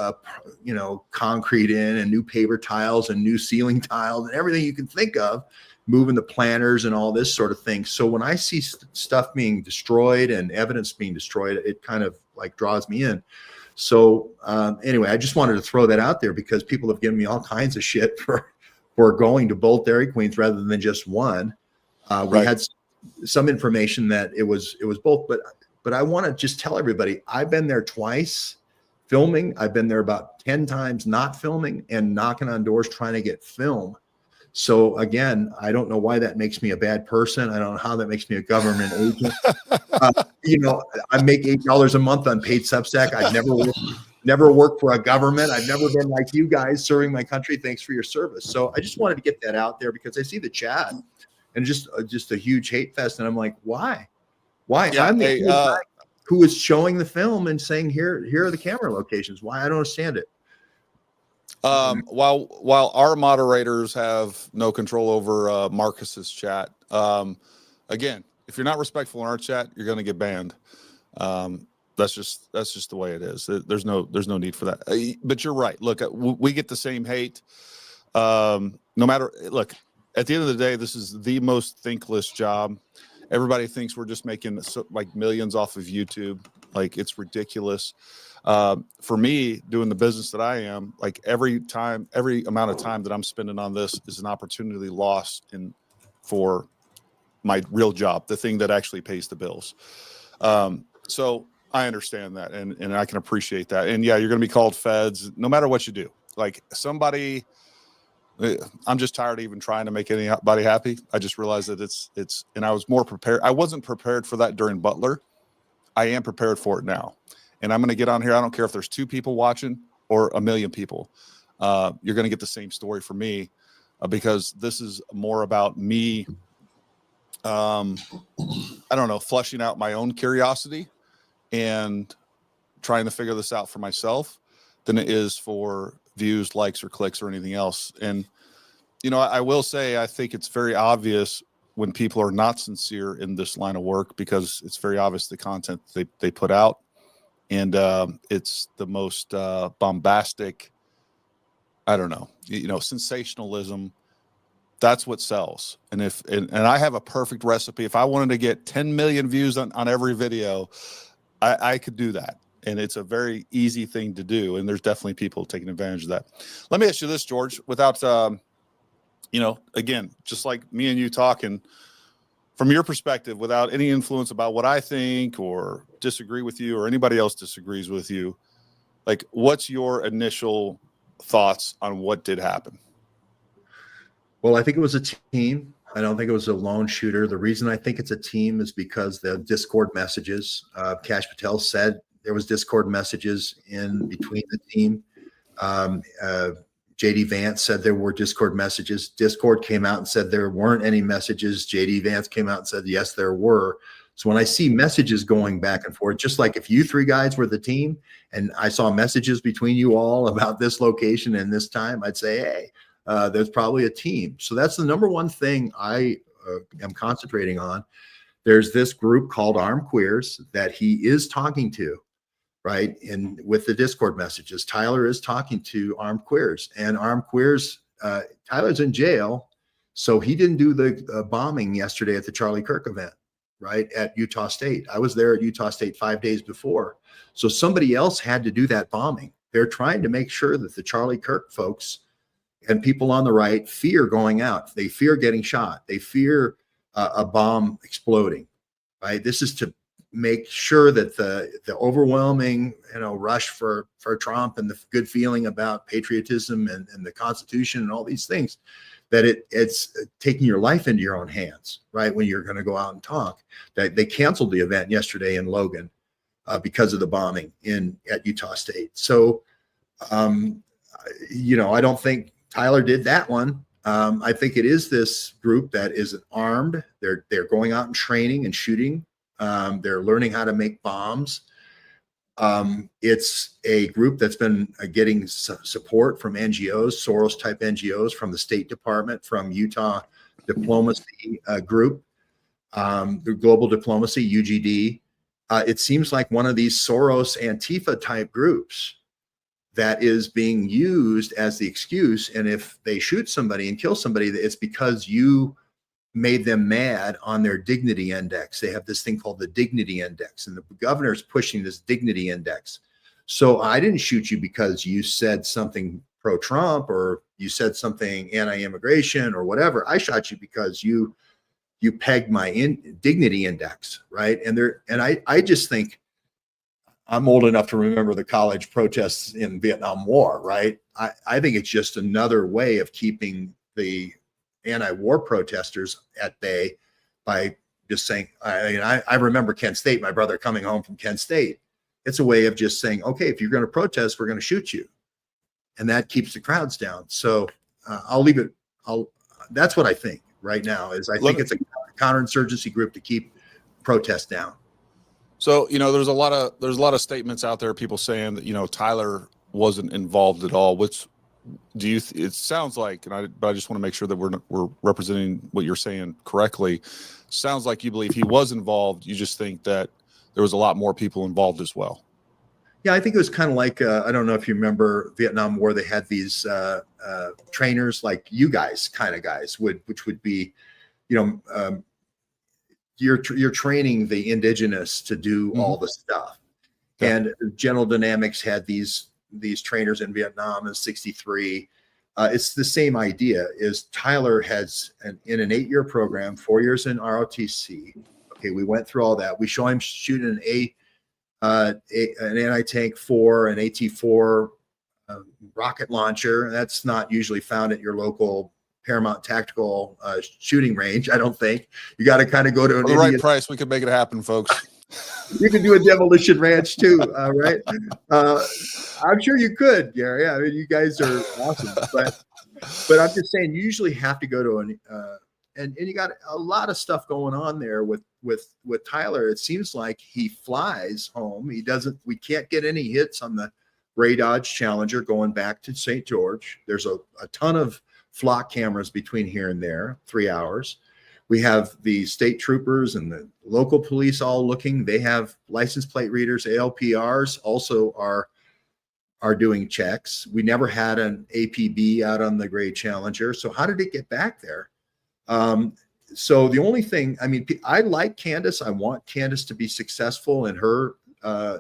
concrete in and new paver tiles and new ceiling tiles and everything you can think of, moving the planters and all this sort of thing. So when I see stuff being destroyed and evidence being destroyed, it kind of like draws me in. So anyway, I just wanted to throw that out there because people have given me all kinds of shit for going to both Dairy Queens rather than just one. We had some information that it was both, but I want to just tell everybody, I've been there twice filming. I've been there about 10 times not filming and knocking on doors trying to get film. So again, I don't know why that makes me a bad person. I don't know how that makes me a government agent. I make $8 a month on paid Substack. I've never worked for a government. I've never been like you guys serving my country. Thanks for your service. So I just wanted to get that out there because I see the chat and just a huge hate fest. And I'm like, why? Yeah, I'm the guy who is showing the film and saying, here are the camera locations. Why? I don't understand it. While our moderators have no control over Marcus's chat, again, if you're not respectful in our chat, you're going to get banned. That's just the way it is. There's no need for that. But you're right. Look, we get the same hate. No matter, look, at the end of the day, this is the most thankless job. Everybody thinks we're just making like millions off of YouTube. Like it's ridiculous. For me, doing the business that I am, like every amount of time that I'm spending on this is an opportunity lost for my real job, the thing that actually pays the bills. So I understand that, and I can appreciate that. And yeah, you're going to be called feds no matter what you do. Like somebody, I'm just tired of even trying to make anybody happy. I just realized that it's, and I was more prepared. I wasn't prepared for that during Butler. I am prepared for it now. And I'm going to get on here. I don't care if there's 2 people watching or 1 million people. You're going to get the same story from me because this is more about me. I don't know, flushing out my own curiosity and trying to figure this out for myself than it is for views, likes, or clicks or anything else. And, I will say, I think it's very obvious when people are not sincere in this line of work because it's very obvious the content they put out. And it's the most bombastic, I don't know, sensationalism. That's what sells. And and I have a perfect recipe. If I wanted to get 10 million views on every video, I could do that. And it's a very easy thing to do. And there's definitely people taking advantage of that. Let me ask you this, George, without, again, just like me and you talking from your perspective, without any influence about what I think or disagree with you or anybody else disagrees with you, like what's your initial thoughts on what did happen? Well, I think it was a team. I don't think it was a lone shooter. The reason I think it's a team is because the Discord messages, Kash Patel said there was Discord messages in between the team. JD Vance said there were Discord messages. Discord came out and said there weren't any messages. JD Vance came out and said, yes, there were. So when I see messages going back and forth, just like if you three guys were the team and I saw messages between you all about this location and this time, I'd say, hey, there's probably a team. So that's the number one thing I am concentrating on. There's this group called Armed Queers that he is talking to, right? And with the Discord messages, Tyler is talking to Armed Queers, and Armed Queers, Tyler's in jail. So he didn't do the bombing yesterday at the Charlie Kirk event, right? At Utah State. I was there at Utah State 5 days before. So somebody else had to do that bombing. They're trying to make sure that the Charlie Kirk folks and people on the right fear going out. They fear getting shot. They fear a bomb exploding, right? This is to make sure that the overwhelming, rush for Trump and the good feeling about patriotism and the Constitution and all these things, that it's taking your life into your own hands, right? When you're going to go out and talk. That they canceled the event yesterday in Logan because of the bombing at Utah State. So, I don't think Tyler did that one. I think it is this group that is armed. They're going out and training and shooting. They're learning how to make bombs. It's a group that's been getting support from NGOs, Soros type NGOs, from the State Department, from Utah Diplomacy Group, the Global Diplomacy, UGD. It seems like one of these Soros Antifa type groups that is being used as the excuse. And if they shoot somebody and kill somebody, it's because you made them mad on their dignity index. They have this thing called the dignity index, and the governor's pushing this dignity index. So I didn't shoot you because you said something pro-Trump or you said something anti-immigration or whatever. I shot you because you pegged my dignity index, right? And I just think, I'm old enough to remember the college protests in Vietnam War, right? I think it's just another way of keeping the anti-war protesters at bay by just saying, I remember Kent State, my brother coming home from Kent State. It's a way of just saying, okay, if you're going to protest, we're going to shoot you. And that keeps the crowds down. So I'll leave it. That's what I think right now is I think it's a counterinsurgency group to keep protests down. So, there's a lot of statements out there, people saying that, Tyler wasn't involved at all, which it sounds like, but I just want to make sure that we're representing what you're saying correctly. Sounds like you believe he was involved. You just think that there was a lot more people involved as well. Yeah, I think it was kind of like, I don't know if you remember Vietnam War, they had these trainers like you guys, kind of guys, which would be, you're training the indigenous to do all the stuff. Yeah. And General Dynamics had these trainers in Vietnam in '63. It's the same idea. Is Tyler has in an 8-year program, 4 years in ROTC. Okay, we went through all that. We show him shooting an anti-tank 4, an AT-4 rocket launcher. That's not usually found at your local Paramount Tactical shooting range. I don't think. You got to kind of go to the right price. We can make it happen, folks. You can do a demolition ranch too, right? I'm sure you could, Gary. I mean, you guys are awesome, but I'm just saying, you usually have to go to and you got a lot of stuff going on there with Tyler. It seems like he flies home. We can't get any hits on the Ray Dodge Challenger going back to St. George. There's a ton of flock cameras between here and there, 3 hours. We have the state troopers and the local police all looking. They have license plate readers. ALPRs also are doing checks. We never had an APB out on the Gray Challenger. So how did it get back there? So the only thing, I like Candace. I want Candace to be successful in her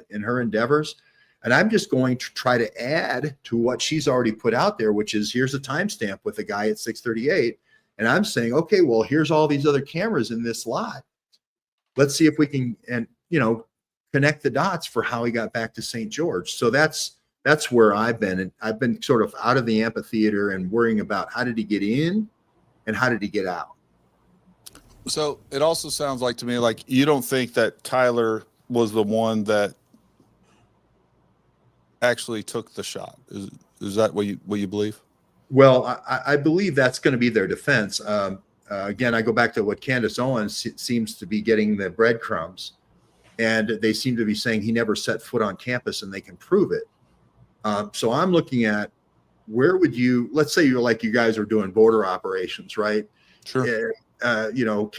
endeavors. And I'm just going to try to add to what she's already put out there, which is here's a timestamp with a guy at 6:38. And I'm saying, okay, well, here's all these other cameras in this lot. Let's see if we can, connect the dots for how he got back to St. George. So that's where I've been. And I've been sort of out of the amphitheater and worrying about how did he get in and how did he get out? So it also sounds like to me, like you don't think that Tyler was the one that actually took the shot. Is that what you believe? Well, I believe that's going to be their defense. Again, I go back to what Candace Owens seems to be getting the breadcrumbs, and they seem to be saying he never set foot on campus, and they can prove it. So I'm looking at where would you, let's say you're like you guys are doing border operations, right? Sure. You know,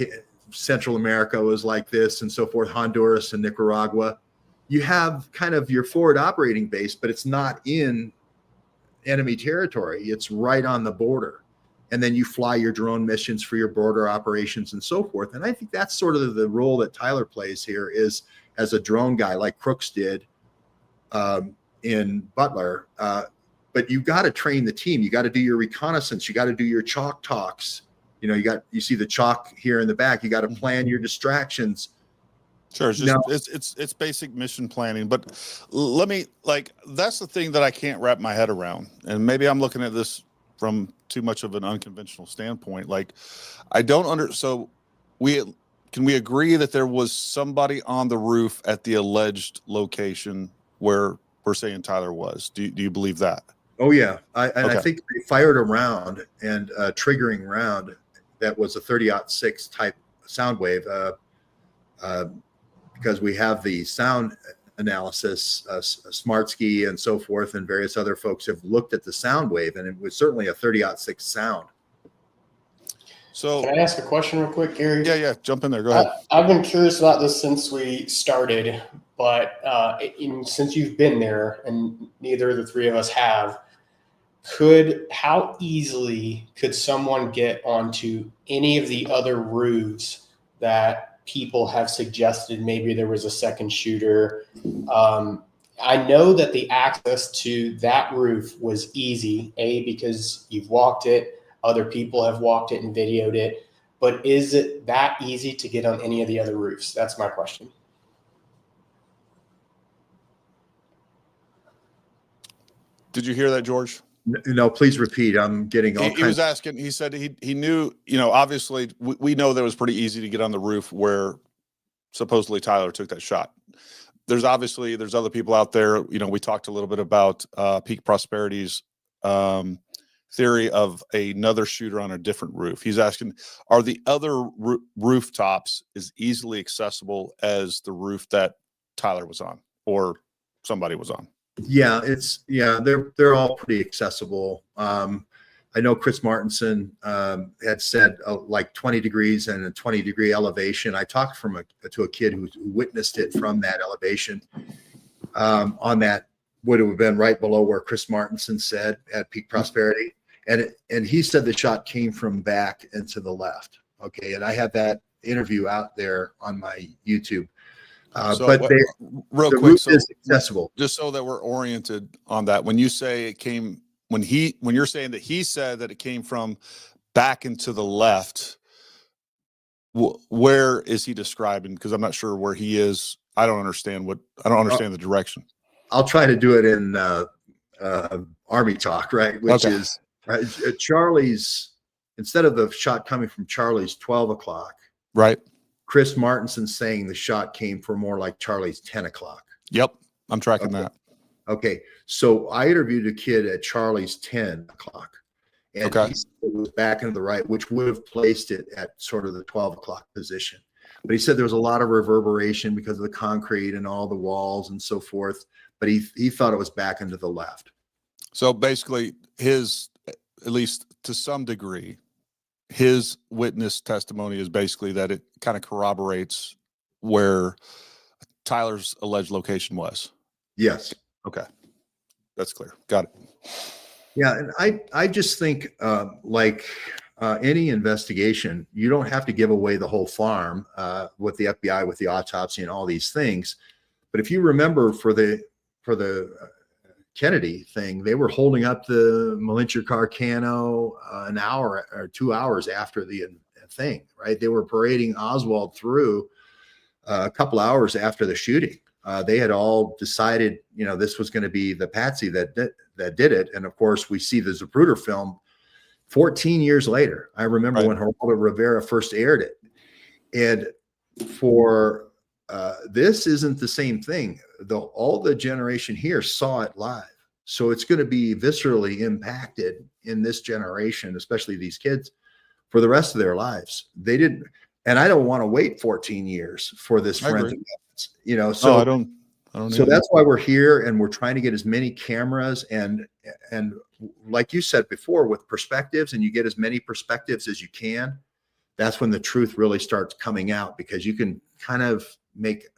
Central America was like this and so forth, Honduras and Nicaragua. You have kind of your forward operating base, but it's not in enemy territory. It's right on the border. And then you fly your drone missions for your border operations and so forth. And I think that's sort of the role that Tyler plays here, is as a drone guy like Crooks did in Butler. But you got to train the team. You got to do your reconnaissance. You got to do your chalk talks. You know, you see the chalk here in the back. You got to plan your distractions. Sure. It's just, it's basic mission planning, but let me, like, that's the thing that I can't wrap my head around. And maybe I'm looking at this from too much of an unconventional standpoint. Like, I don't so can we agree that there was somebody on the roof at the alleged location where we're saying Tyler was? Do you believe that? Oh yeah. Okay. I think they fired a round, and triggering round that was a 30-06 type sound wave, because we have the sound analysis, Smartsky and so forth, and various other folks have looked at the sound wave, and it was certainly a 30-06 sound. So can I ask a question real quick, Gary? Yeah. Jump in there. Go ahead. I've been curious about this since we started, but since you've been there, and neither of the three of us have, how easily could someone get onto any of the other roofs that people have suggested maybe there was a second shooter? I know that the access to that roof was easy, because you've walked it, other people have walked it and videoed it, but is it that easy to get on any of the other roofs? That's my question. Did you hear that, George? No, please repeat. I'm getting all kinds. He was asking, he said he knew, obviously we know that it was pretty easy to get on the roof where supposedly Tyler took that shot. There's other people out there. We talked a little bit about Peak Prosperity's theory of another shooter on a different roof. He's asking, are the other rooftops as easily accessible as the roof that Tyler was on or somebody was on? Yeah, they're all pretty accessible. I know Chris Martinson had said like 20 degrees and a 20-degree elevation. I talked to a kid who witnessed it from that elevation on that would have been right below where Chris Martinson said at Peak Prosperity. And he said the shot came from back and to the left. Okay. And I have that interview out there on my YouTube. Real quick, so is accessible. Just so that we're oriented on that. When you say it came, when you're saying that he said that it came from back and to the left, where is he describing? Because I'm not sure where he is. I don't understand the direction. I'll try to do it in Army talk, right? Which okay. is Charlie's, instead of the shot coming from Charlie's 12 o'clock, right? Chris Martinson saying the shot came from more like Charlie's 10 o'clock. Yep. I'm tracking that. Okay. So I interviewed a kid at Charlie's 10 o'clock, and he said it was back into the right, which would have placed it at sort of the 12 o'clock position. But he said there was a lot of reverberation because of the concrete and all the walls and so forth. But he thought it was back into the left. So basically at least to some degree, his witness testimony is basically that it kind of corroborates where Tyler's alleged location was. Yes. Okay. That's clear. Got it. Yeah. And I just think like any investigation, you don't have to give away the whole farm with the FBI, with the autopsy and all these things. But if you remember for the Kennedy thing, they were holding up the Malincher Carcano an hour or 2 hours after the thing, right? They were parading Oswald through a couple hours after the shooting. They had all decided, this was going to be the patsy that did it. And of course, we see the Zapruder film 14 years later. I remember when Geraldo Rivera first aired it. And for this isn't the same thing. All the generation here saw it live. So it's going to be viscerally impacted in this generation, especially these kids, for the rest of their lives. They didn't, and I don't want to wait 14 years for this forensic evidence, you know. So I don't so either. that's why we're here, and we're trying to get as many cameras and like you said before, with perspectives, and you get as many perspectives as you can. That's when the truth really starts coming out, because you can kind of make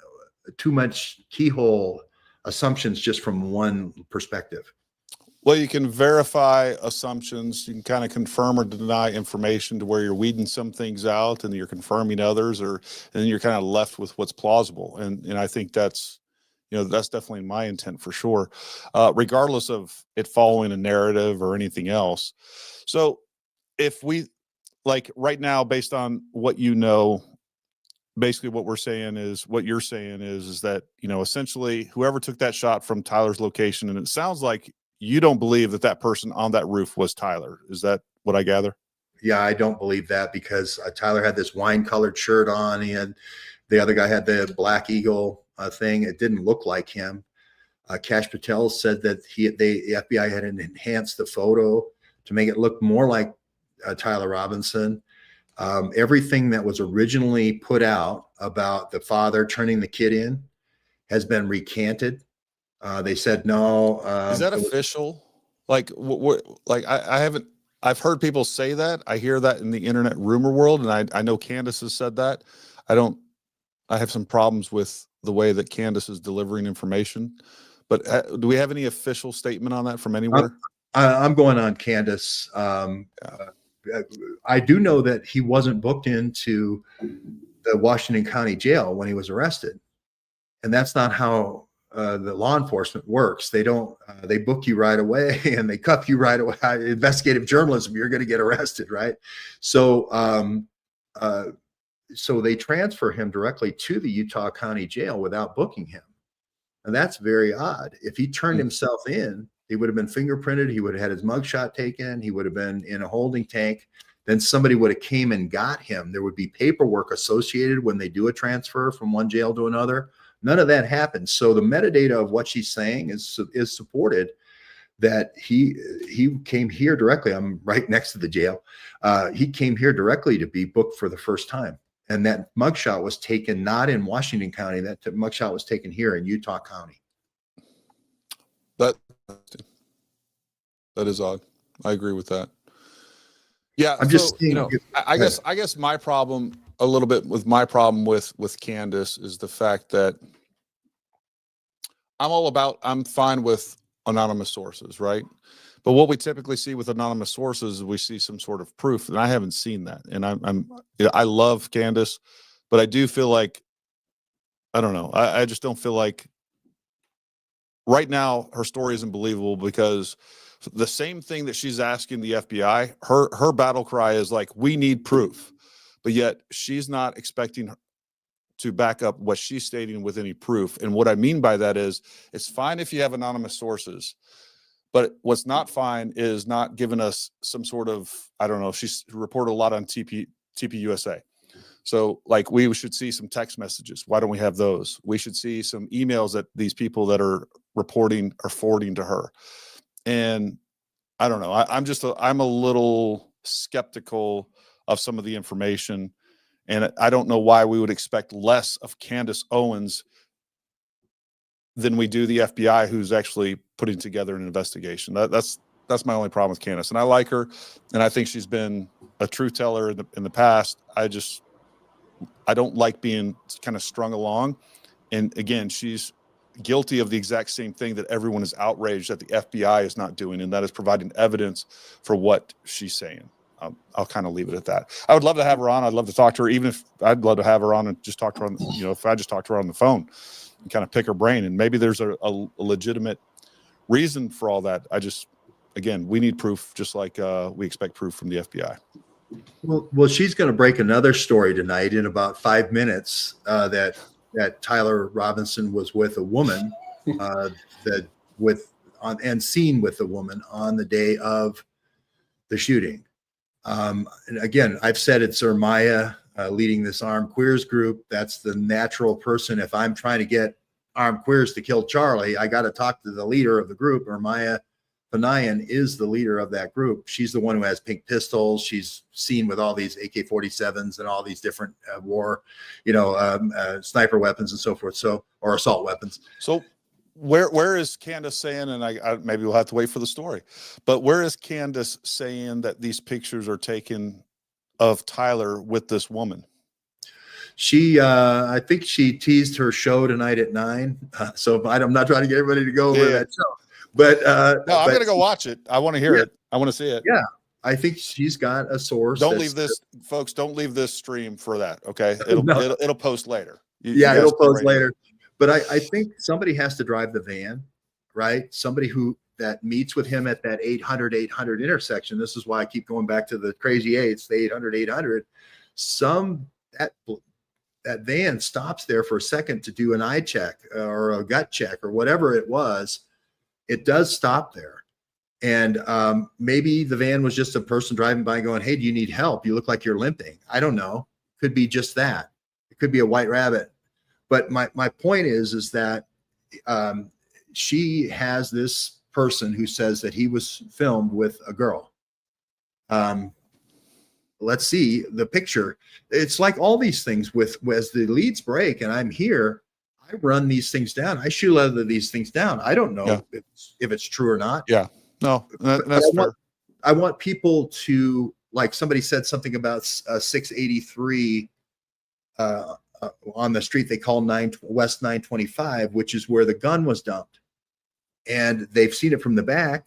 too much keyhole assumptions just from one perspective. Well, you can verify assumptions. You can kind of confirm or deny information to where you're weeding some things out and you're confirming others, and then you're kind of left with what's plausible. And I think that's, you know, that's definitely my intent for sure, regardless of it following a narrative or anything else. So if we, like right now, based on what you know, basically what you're saying is that, you know, essentially whoever took that shot from Tyler's location, and it sounds like you don't believe that person on that roof was Tyler. Is that what I gather? Yeah, I don't believe that, because Tyler had this wine colored shirt on, and the other guy had the Black Eagle thing. It didn't look like him. Cash Patel said that the FBI had enhanced the photo to make it look more like Tyler Robinson. Everything that was originally put out about the father turning the kid in has been recanted. They said no. Is that official? Like, what? Like, I haven't. I've heard people say that. I hear that in the internet rumor world, and I know Candace has said that. I have some problems with the way that Candace is delivering information. But do we have any official statement on that from anywhere? I'm going on Candace. I do know that he wasn't booked into the Washington County Jail when he was arrested, and that's not how the law enforcement works. They don't. They book you right away and they cuff you right away. Investigative journalism, you're going to get arrested, right? So, so they transfer him directly to the Utah County Jail without booking him, and that's very odd. If he turned himself in, he would have been fingerprinted. He would have had his mugshot taken. He would have been in a holding tank. Then somebody would have came and got him. There would be paperwork associated when they do a transfer from one jail to another. None of that happened. So the metadata of what she's saying is supported, that he came here directly. I'm right next to the jail. He came here directly to be booked for the first time. And that mugshot was taken not in Washington County. That mugshot was taken here in Utah County. That is odd. I agree with that. Yeah, I'm just you know, I guess my problem a little bit with Candace is the fact that I'm fine with anonymous sources, right? But what we typically see with anonymous sources is we see some sort of proof, and I haven't seen that. And I love Candace, but I do feel like, I don't know. I just don't feel like right now her story isn't believable, because the same thing that she's asking the FBI, her battle cry is like, we need proof, but yet she's not expecting to back up what she's stating with any proof. And what I mean by that is, it's fine if you have anonymous sources, but what's not fine is not giving us some sort of, I don't know, she's reported a lot on TPUSA. So like, we should see some text messages. Why don't we have those? We should see some emails that these people that are reporting are forwarding to her. And I don't know. I'm a little skeptical of some of the information, and I don't know why we would expect less of Candace Owens than we do the FBI, who's actually putting together an investigation. That's my only problem with Candace, and I like her, and I think she's been a truth teller in the past. I don't like being kind of strung along, and again, she's guilty of the exact same thing that everyone is outraged that the FBI is not doing, and that is providing evidence for what she's saying. I'll kind of leave it at that. I would love to have her on. I'd love to talk to her, even if I'd love to have her on and just talk to her on, you know, if I just talk to her on the phone and kind of pick her brain, and maybe there's a legitimate reason for all that. Again, we need proof, just like we expect proof from the FBI. Well, she's going to break another story tonight in about 5 minutes, that Tyler Robinson was with a woman, and seen with a woman on the day of the shooting. And again, I've said it's Ermaya leading this armed queers group. That's the natural person. If I'm trying to get armed queers to kill Charlie. I got to talk to the leader of the group, or Maya Panayan is the leader of that group. She's the one who has pink pistols. She's seen with all these AK-47s and all these different sniper weapons and so forth. So, or assault weapons. So where is Candace saying, and I maybe we'll have to wait for the story, but where is Candace saying that these pictures are taken of Tyler with this woman? She, I think she teased her show tonight at 9. So I'm not trying to get everybody to go over that show. But no, I'm gonna go watch it. I want to hear it. I want to see it. Yeah, I think she's got a source. Don't leave this, folks. Don't leave this stream for that. Okay, it'll post later. It'll post later. But I think somebody has to drive the van, right? Somebody that meets with him at that 800 intersection. This is why I keep going back to the crazy eights, the 800. That van stops there for a second to do an eye check or a gut check or whatever it was. It does stop there. And maybe the van was just a person driving by going, hey, do you need help? You look like you're limping. I don't know. Could be just that. It could be a white rabbit. But my point is that she has this person who says that he was filmed with a girl. Let's see the picture. It's like all these things as the leads break and I'm here, I run these things down. I shoot these things down. I don't know if it's true or not. Yeah, no, that's fair. I want people to, like somebody said something about 683 on the street they call West 925, which is where the gun was dumped. And they've seen it from the back,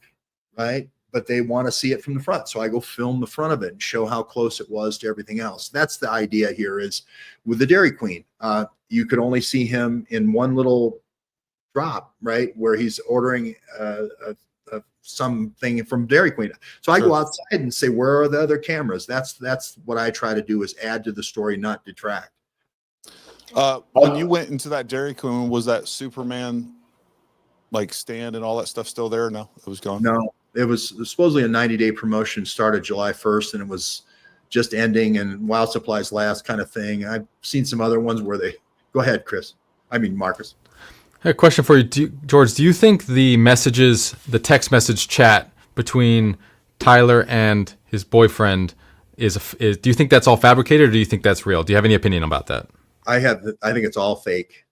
right? But they want to see it from the front. So I go film the front of it and show how close it was to everything else. That's the idea here is with the Dairy Queen. You could only see him in one little drop, right? Where he's ordering something from Dairy Queen. So I go outside and say, where are the other cameras? That's what I try to do is add to the story, not detract. When you went into that Dairy Queen, was that Superman like stand and all that stuff still there? No, it was gone. No, it was supposedly a 90-day promotion, started July 1st, and it was just ending and while supplies last kind of thing. I've seen some other ones where they go ahead, Marcus. A question for you, George. Do you think the text message chat between Tyler and his boyfriend is do you think that's all fabricated or do you think that's real? Do you have any opinion about that? I think it's all fake.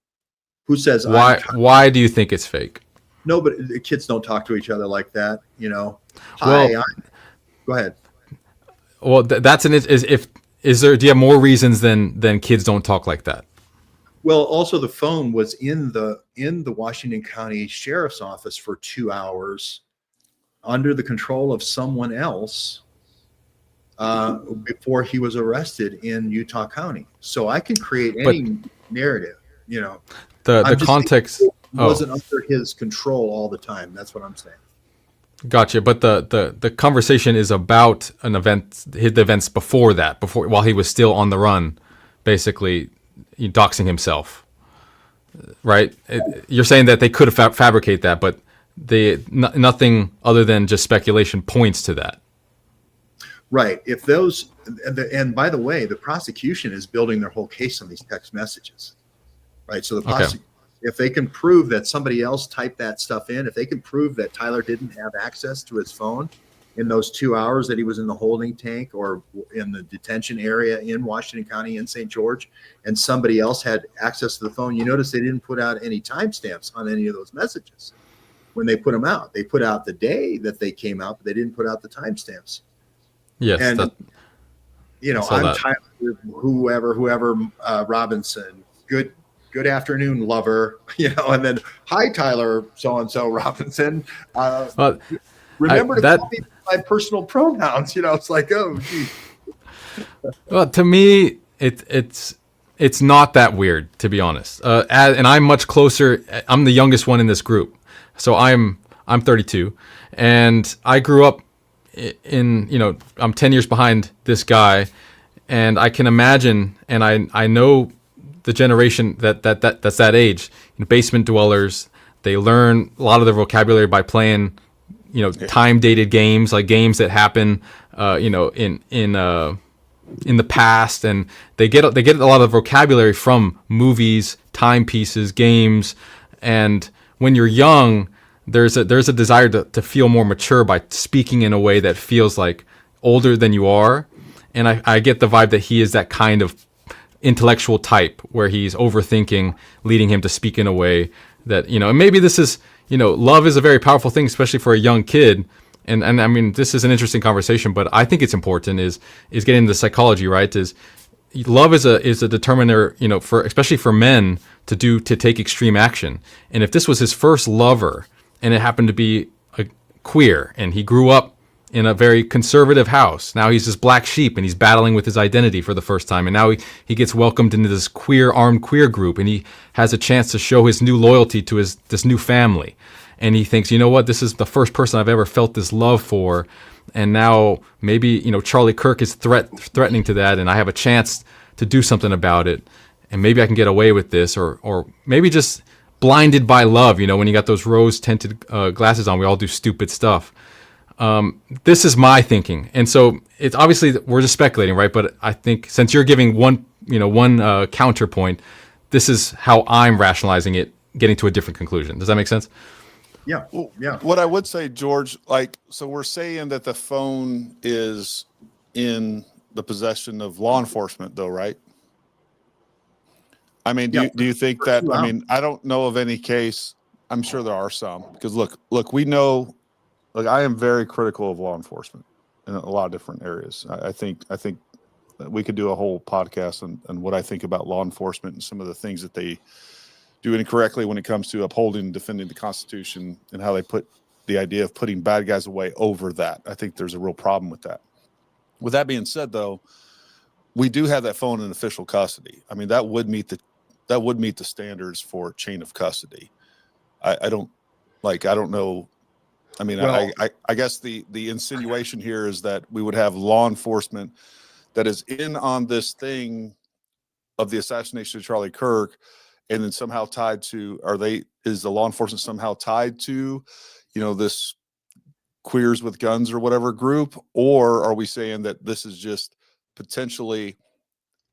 Who says why do you think it's fake? No, but the kids don't talk to each other like that, you know. Go ahead. Well, do you have more reasons than kids don't talk like that? Well, also the phone was in the Washington County Sheriff's Office for 2 hours under the control of someone else before he was arrested in Utah County. So I can create any narrative, you know. The context wasn't under his control all the time. That's what I'm saying. Gotcha. But the conversation is about an event, the events before while he was still on the run, basically doxing himself, right? You're saying that they could have fabricate that, but nothing other than just speculation points to that. Right. If those, and by the way, the prosecution is building their whole case on these text messages, right? So if they can prove that somebody else typed that stuff in, if they can prove that Tyler didn't have access to his phone in those 2 hours that he was in the holding tank or in the detention area in Washington County in St. George, and somebody else had access to the phone, you notice they didn't put out any timestamps on any of those messages when they put them out. They put out the day that they came out, but they didn't put out the timestamps. Yes. And, I'm Tyler, whoever, Robinson, good afternoon, lover, and then, hi, Tyler, so-and-so Robinson. Remember to call me by my personal pronouns. It's like, oh, geez. Well, to me, it's not that weird, to be honest. And I'm much closer. I'm the youngest one in this group, so I'm 32, and I grew up I'm 10 years behind this guy, and I can imagine, and I know the generation that's that age, basement dwellers. They learn a lot of their vocabulary by playing, time dated games, like games that happen, in the past, and they get a lot of vocabulary from movies, timepieces, games, And when you're young, there's a desire to feel more mature by speaking in a way that feels like older than you are. And I get the vibe that he is that kind of intellectual type where he's overthinking, leading him to speak in a way that, and maybe this is, love is a very powerful thing, especially for a young kid. And I mean, this is an interesting conversation, but I think it's important is getting into the psychology, right? Is love is a determiner, especially for men to take extreme action. And if this was his first lover and it happened to be a queer and he grew up in a very conservative house, now he's this black sheep and he's battling with his identity for the first time. And now he gets welcomed into this armed queer group and he has a chance to show his new loyalty to this new family. And he thinks, you know what, this is the first person I've ever felt this love for. And now maybe, Charlie Kirk is threatening to that and I have a chance to do something about it. And maybe I can get away with this or maybe just blinded by love. When you got those rose tinted glasses on, we all do stupid stuff. This is my thinking. And so it's obviously we're just speculating, right? But I think since you're giving one counterpoint, this is how I'm rationalizing it, getting to a different conclusion. Does that make sense? Yeah. Yeah. What I would say, George, so we're saying that the phone is in the possession of law enforcement though, right? I mean, do you think that, I mean, I don't know of any case, I'm sure there are some, because look, we know, I am very critical of law enforcement in a lot of different areas. I think that we could do a whole podcast on what I think about law enforcement and some of the things that they do incorrectly when it comes to upholding and defending the Constitution and how they put the idea of putting bad guys away over that. I think there's a real problem with that. With that being said, though, we do have that phone in official custody. I mean, that would meet the standards for chain of custody. I don't know. I mean, well, I guess the insinuation here is that we would have law enforcement that is in on this thing of the assassination of Charlie Kirk, and then somehow tied to, is the law enforcement somehow tied to, this queers with guns or whatever group? Or are we saying that this is just potentially,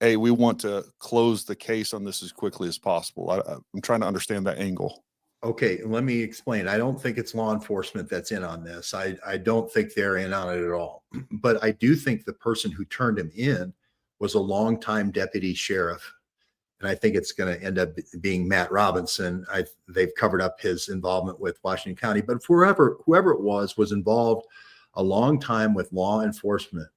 hey, we want to close the case on this as quickly as possible? I'm trying to understand that angle. Okay, let me explain. I don't think it's law enforcement that's in on this. I don't think they're in on it at all. But I do think the person who turned him in was a longtime deputy sheriff. And I think it's going to end up being Matt Robinson. They've covered up his involvement with Washington County. But whoever it was involved a long time with law enforcement.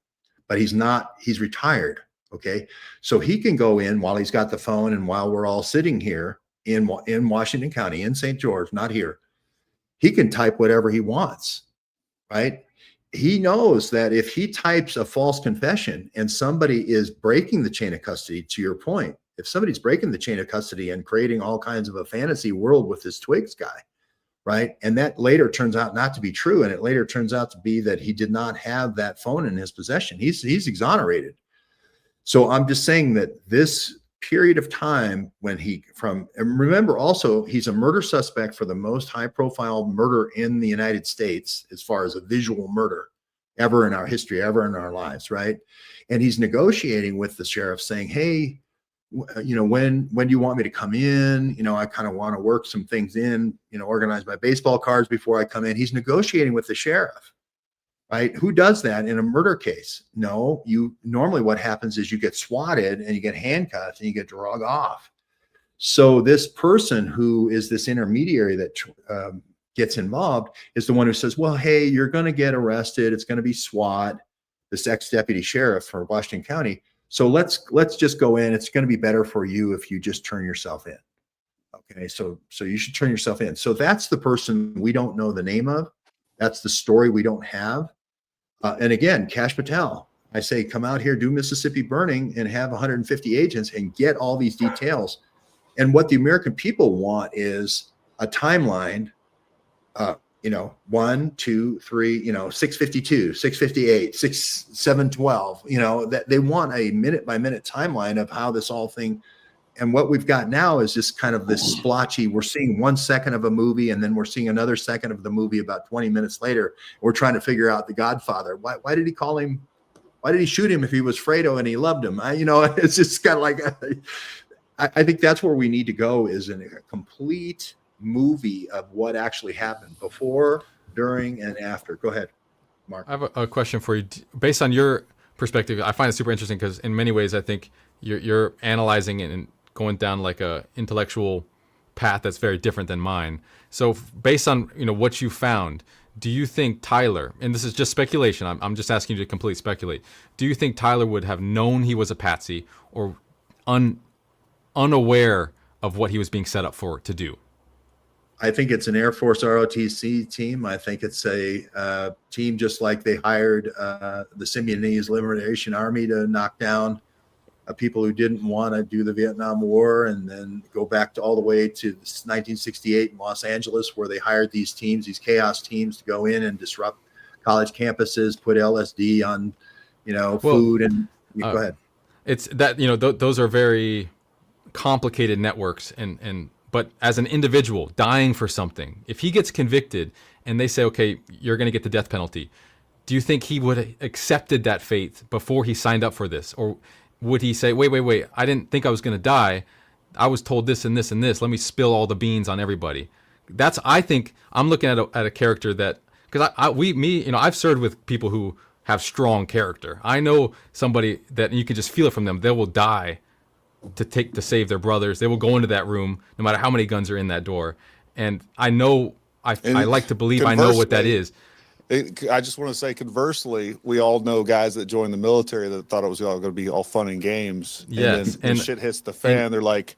But he's retired. Okay, so he can go in while he's got the phone and while we're all sitting here in Washington County, in St. George, not here, he can type whatever he wants, right? He knows that if he types a false confession and somebody is breaking the chain of custody, to your point, if somebody's breaking the chain of custody and creating all kinds of a fantasy world with this Twigs guy, right? And that later turns out not to be true. And it later turns out to be that he did not have that phone in his possession. He's exonerated. So I'm just saying that this period of time when and remember also, he's a murder suspect for the most high profile murder in the United States, as far as a visual murder ever in our history, ever in our lives, right? And he's negotiating with the sheriff saying, hey, when do you want me to come in? I kind of want to work some things in, organize my baseball cards before I come in. He's negotiating with the sheriff. Right? Who does that in a murder case? No, normally what happens is you get swatted and you get handcuffed and you get dragged off. So this person who is this intermediary that gets involved is the one who says, well, hey, you're going to get arrested. It's going to be SWAT, this ex-deputy sheriff for Washington County. So let's just go in. It's going to be better for you if you just turn yourself in. Okay, so you should turn yourself in. So that's the person we don't know the name of. That's the story we don't have. And again, Kash Patel, I say, come out here, do Mississippi Burning and have 150 agents and get all these details. And what the American people want is a timeline, 1, 2, 3, 652, 658, 712, that they want a minute by minute timeline of how this all thing. And what we've got now is just kind of this splotchy, we're seeing 1 second of a movie and then we're seeing another second of the movie about 20 minutes later. We're trying to figure out the Godfather. Why did he call him? Why did he shoot him if he was Fredo and he loved him? It's just kind of like, I think that's where we need to go, is in a complete movie of what actually happened before, during, and after. Go ahead, Mark. I have a question for you. Based on your perspective, I find it super interesting because in many ways, I think you're analyzing it and going down like a intellectual path that's very different than mine. So based on what you found, do you think Tyler, and this is just speculation, I'm just asking you to completely speculate, do you think Tyler would have known he was a patsy or unaware of what he was being set up for to do? I think it's an Air Force ROTC team. I think it's a team just like they hired the Symbionese Liberation Army to knock down people who didn't want to do the Vietnam War, and then go back to all the way to 1968 in Los Angeles, where they hired these teams, these chaos teams, to go in and disrupt college campuses, put LSD on, food, and go ahead. It's that those are very complicated networks, but as an individual dying for something, if he gets convicted and they say, okay, you're going to get the death penalty, do you think he would have accepted that fate before he signed up for this? Or would he say, wait, I didn't think I was going to die. I was told this and this and this. Let me spill all the beans on everybody. I think I'm looking at a character that, because I've served with people who have strong character. I know somebody that you can just feel it from them. They will die to save their brothers. They will go into that room no matter how many guns are in that door. And I know, I like to believe I know what that is. I just want to say, conversely, we all know guys that joined the military that thought it was all going to be all fun and games. Yes, and then when shit hits the fan, they're like,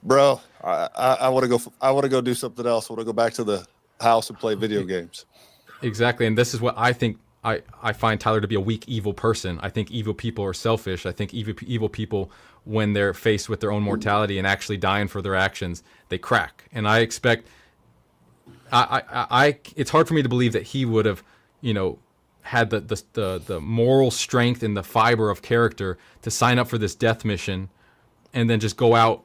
"Bro, I want to go. I want to go do something else. I want to go back to the house and play video games." Exactly, and this is what I think. I find Tyler to be a weak, evil person. I think evil people are selfish. I think evil people, when they're faced with their own mortality and actually dying for their actions, they crack. And I expect. It's hard for me to believe that he would have, had the moral strength and the fiber of character to sign up for this death mission, and then just go out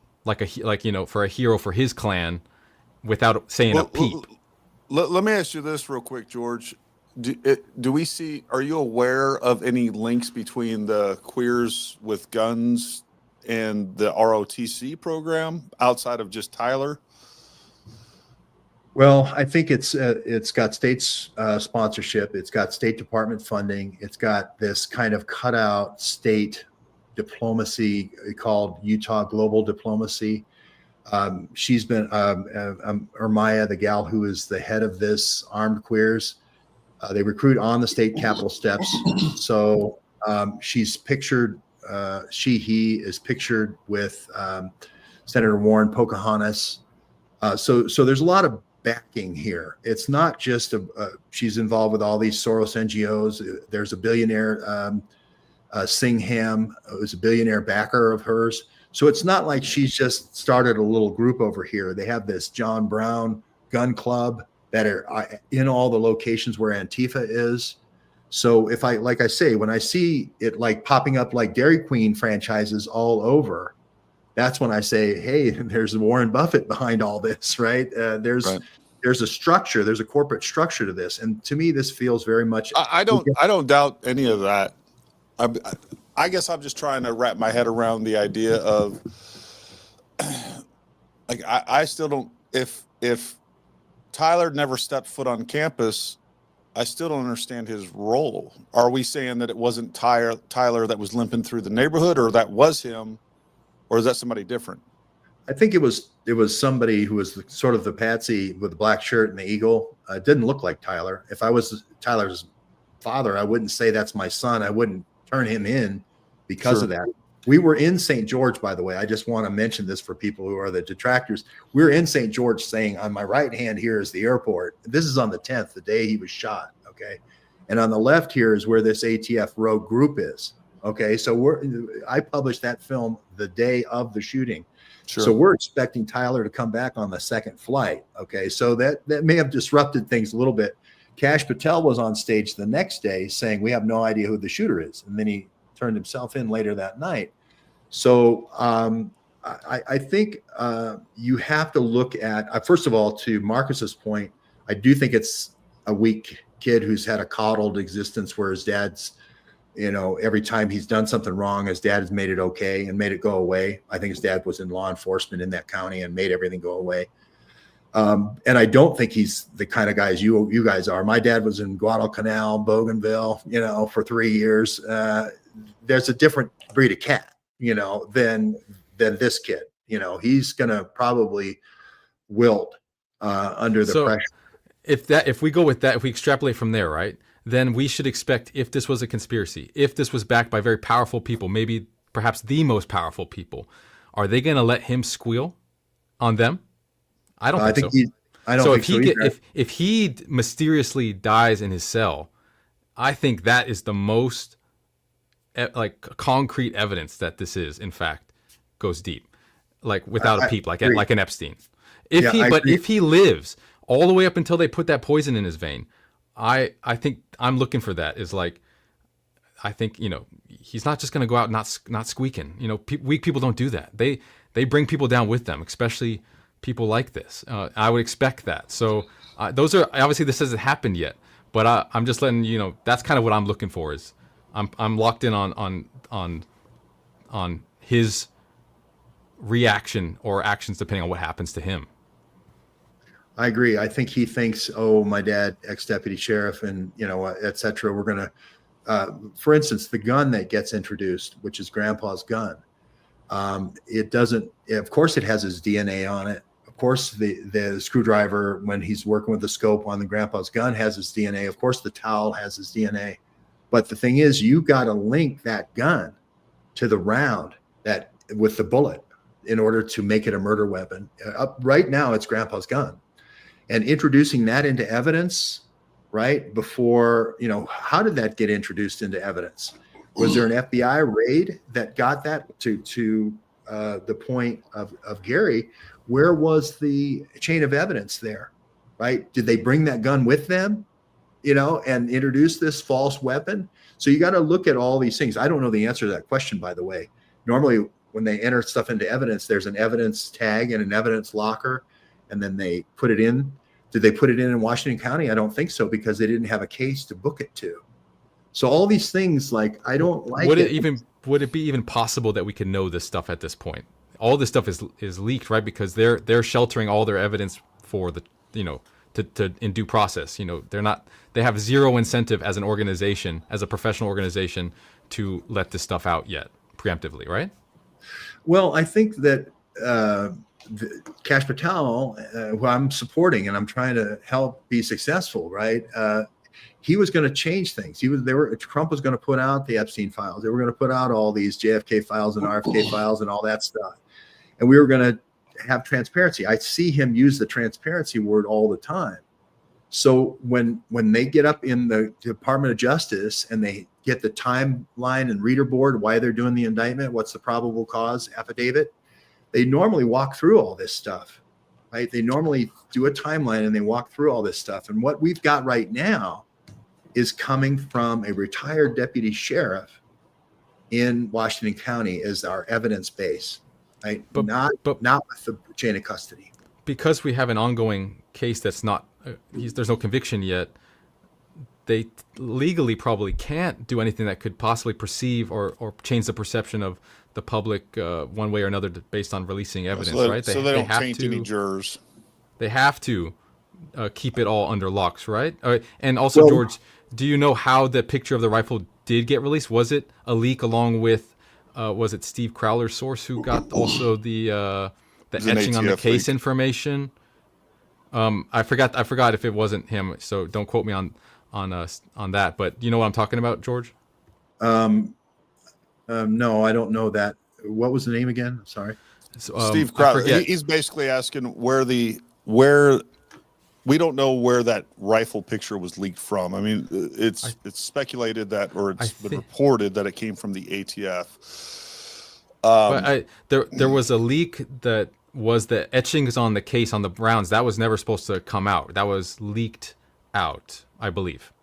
for a hero for his clan, without saying a peep. Let me ask you this real quick, George. Are you aware of any links between the queers with guns and the ROTC program outside of just Tyler? Well, I think it's got state's sponsorship. It's got State Department funding. It's got this kind of cutout state diplomacy called Utah Global Diplomacy. She's been Ermaya, the gal who is the head of this Armed Queers. They recruit on the state capitol steps. So she's pictured. He is pictured with Senator Warren Pocahontas. So there's a lot of backing here. It's not just she's involved with all these Soros NGOs. There's a billionaire, Singham, who's a billionaire backer of hers. So it's not like she's just started a little group over here. They have this John Brown gun club that are in all the locations where Antifa is. So like I say, when I see it like popping up like Dairy Queen franchises all over, that's when I say, hey, there's Warren Buffett behind all this, right? There's a structure, there's a corporate structure to this. And to me, this feels very much. I don't doubt any of that. I guess I'm just trying to wrap my head around the idea of, like, I still don't, if Tyler never stepped foot on campus, I still don't understand his role. Are we saying that it wasn't Tyler that was limping through the neighborhood, or that was him? Or is that somebody different? I think it was somebody who was sort of the patsy with the black shirt and the eagle. It didn't look like Tyler. If I was Tyler's father, I wouldn't say that's my son. I wouldn't turn him in because of that. We were in St. George, by the way. I just want to mention this for people who are the detractors. We were in St. George saying, on my right hand here is the airport. This is on the 10th, the day he was shot, okay? And on the left here is where this ATF rogue group is. Okay, so I published that film the day of the shooting. Sure. So we're expecting Tyler to come back on the second flight. Okay, so that may have disrupted things a little bit. Kash Patel was on stage the next day saying, we have no idea who the shooter is. And then he turned himself in later that night. So I think you have to look at, first of all, to Marcus's point, I do think it's a weak kid who's had a coddled existence where his dad's, every time he's done something wrong, his dad has made it okay and made it go away. I think his dad was in law enforcement in that county and made everything go away. And I don't think he's the kind of guys you guys are. My dad was in Guadalcanal, Bougainville, for 3 years. There's a different breed of cat, than this kid. He's gonna probably wilt under the pressure. If we go with that, if we extrapolate from there, right, then we should expect, if this was a conspiracy, if this was backed by very powerful people, maybe perhaps the most powerful people, are they going to let him squeal on them? I don't think so. I don't think so either. If he mysteriously dies in his cell, I think that is the most concrete evidence that this is, in fact, goes deep, like without a peep, like an Epstein. If he lives all the way up until they put that poison in his vein, I think I'm looking for that. Is like, I think he's not just going to go out not squeaking. Weak people don't do that. They bring people down with them, especially people like this. I would expect that. So those are obviously, this hasn't happened yet, but I'm just letting that's kind of what I'm looking for. Is I'm locked in on his reaction or actions depending on what happens to him. I agree. I think he thinks, oh, my dad, ex-deputy sheriff, and et cetera. We're gonna, for instance, the gun that gets introduced, which is Grandpa's gun. It doesn't. Of course, it has his DNA on it. Of course, the screwdriver, when he's working with the scope on the Grandpa's gun, has his DNA. Of course, the towel has his DNA. But the thing is, you got to link that gun to the round that with the bullet in order to make it a murder weapon. Right now, it's Grandpa's gun. And introducing that into evidence, right before, how did that get introduced into evidence? Was there an FBI raid that got that to the point of Gary? Where was the chain of evidence there, right? Did they bring that gun with them, and introduce this false weapon? So you got to look at all these things. I don't know the answer to that question, by the way. Normally, when they enter stuff into evidence, there's an evidence tag and an evidence locker, and then they put it in. Did they put it in Washington County? I don't think so, because they didn't have a case to book it to. So all these things, like, I don't like would it be even possible that we could know this stuff at this point? All this stuff is leaked, right? Because they're sheltering all their evidence for the to in due process. They have zero incentive as an organization, as a professional organization, to let this stuff out yet preemptively, right? Well, I think that Kash Patel, who I'm supporting and I'm trying to help be successful, right? He was going to change things. Trump was going to put out the Epstein files. They were going to put out all these JFK files and RFK files and all that stuff. And we were going to have transparency. I see him use the transparency word all the time. So when they get up in the Department of Justice and they get the timeline and reader board, why they're doing the indictment, what's the probable cause affidavit, they normally walk through all this stuff, right? They normally do a timeline and they walk through all this stuff. And what we've got right now is coming from a retired deputy sheriff in Washington County as our evidence base, right? But not with the chain of custody. Because we have an ongoing case that's not, there's no conviction yet, they legally probably can't do anything that could possibly perceive or change the perception of the public one way or another based on releasing evidence, right? So they don't taint any jurors. They have to keep it all under locks, right? And also, George, do you know how the picture of the rifle did get released? Was it a leak along with, was it Steve Crowler's source who got also the etching on the case leak information? I forgot if it wasn't him, so don't quote me on that. But you know what I'm talking about, George? No, I don't know that. What was the name again? I'm sorry. So, Steve Crowder. He's basically asking where we don't know where that rifle picture was leaked from. I mean, it's speculated that, or it's been reported that it came from the ATF. But there was a leak that was the etchings on the case on the rounds. That was never supposed to come out. That was leaked out, I believe,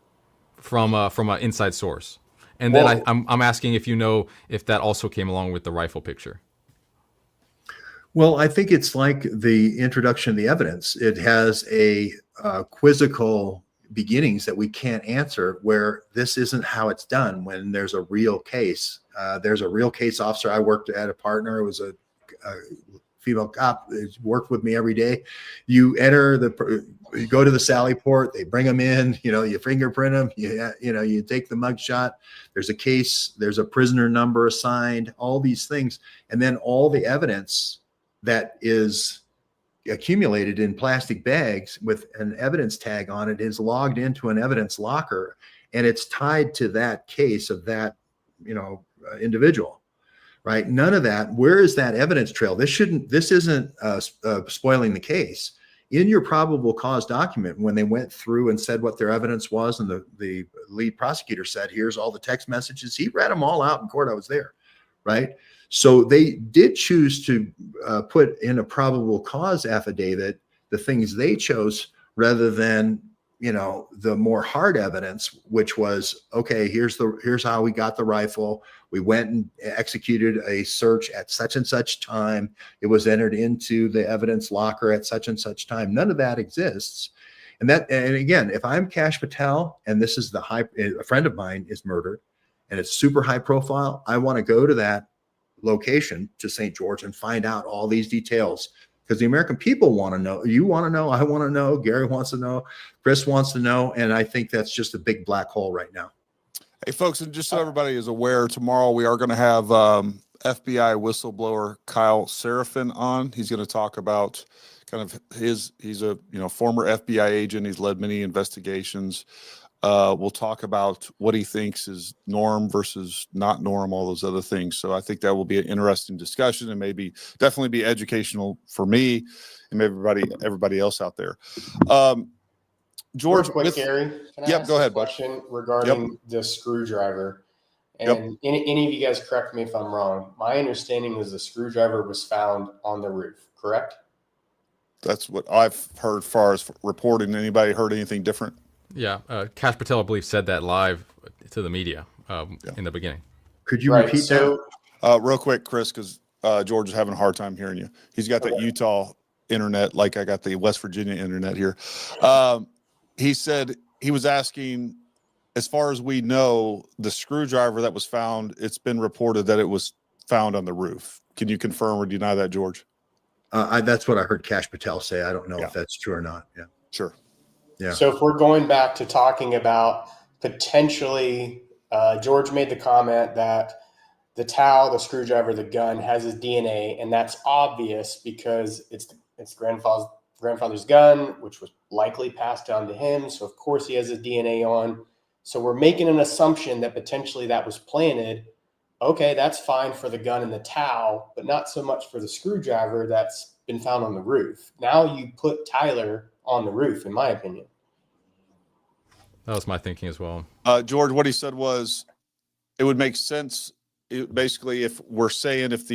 from an inside source. And then I'm asking if you know if that also came along with the rifle picture. Well, I think it's like the introduction of the evidence. It has a quizzical beginnings that we can't answer, where this isn't how it's done when there's a real case. There's a real case officer. I worked at a partner. It was a female cop who's worked with me every day. You you go to the Sally Port, they bring them in, you fingerprint them, you take the mug shot. There's a case, there's a prisoner number assigned, all these things. And then all the evidence that is accumulated in plastic bags with an evidence tag on it is logged into an evidence locker, and it's tied to that case of that, individual, right? None of that. Where is that evidence trail? This isn't spoiling the case. In your probable cause document, when they went through and said what their evidence was, and the lead prosecutor said, here's all the text messages, he read them all out in court. I was there, right? So they did choose to put in a probable cause affidavit the things they chose rather than, the more hard evidence, which was, okay, here's how we got the rifle. We went and executed a search at such and such time. It was entered into the evidence locker at such and such time. None of that exists. And again, if I'm Kash Patel and this is a friend of mine is murdered and it's super high profile, I want to go to that location to St. George and find out all these details, because the American people want to know. You want to know. I want to know. Gary wants to know. Chris wants to know. And I think that's just a big black hole right now. Hey, folks, and just so everybody is aware, tomorrow we are going to have FBI whistleblower Kyle Seraphin on. He's going to talk about kind of he's a former FBI agent. He's led many investigations. We'll talk about what he thinks is norm versus not norm, all those other things. So I think that will be an interesting discussion and definitely be educational for me and everybody else out there. George, real quick, Gary, can I ask go ahead, a question regarding the screwdriver? And any of you guys correct me if I'm wrong. My understanding was the screwdriver was found on the roof, correct? That's what I've heard as far as reporting. Anybody heard anything different? Yeah, Kash Patel, I believe, said that live to the media in the beginning. Could you repeat that? Real quick, Chris, because George is having a hard time hearing you. He's got that Utah internet, like I got the West Virginia internet here. He said he was asking, as far as we know, the screwdriver that was found, it's been reported that it was found on the roof. Can you confirm or deny that, George? That's what I heard Kash Patel say. I don't know if that's true or not. Yeah. Sure. Yeah. So if we're going back to talking about potentially, George made the comment that the towel, the screwdriver, the gun has his DNA, and that's obvious because it's grandfather's gun, which was likely passed down to him. So of course he has his DNA on. So we're making an assumption that potentially that was planted. Okay, that's fine for the gun and the towel, but not so much for the screwdriver that's been found on the roof. Now you put Tyler on the roof, in my opinion. That was my thinking as well. George, what he said was it would make sense. Basically, if we're saying if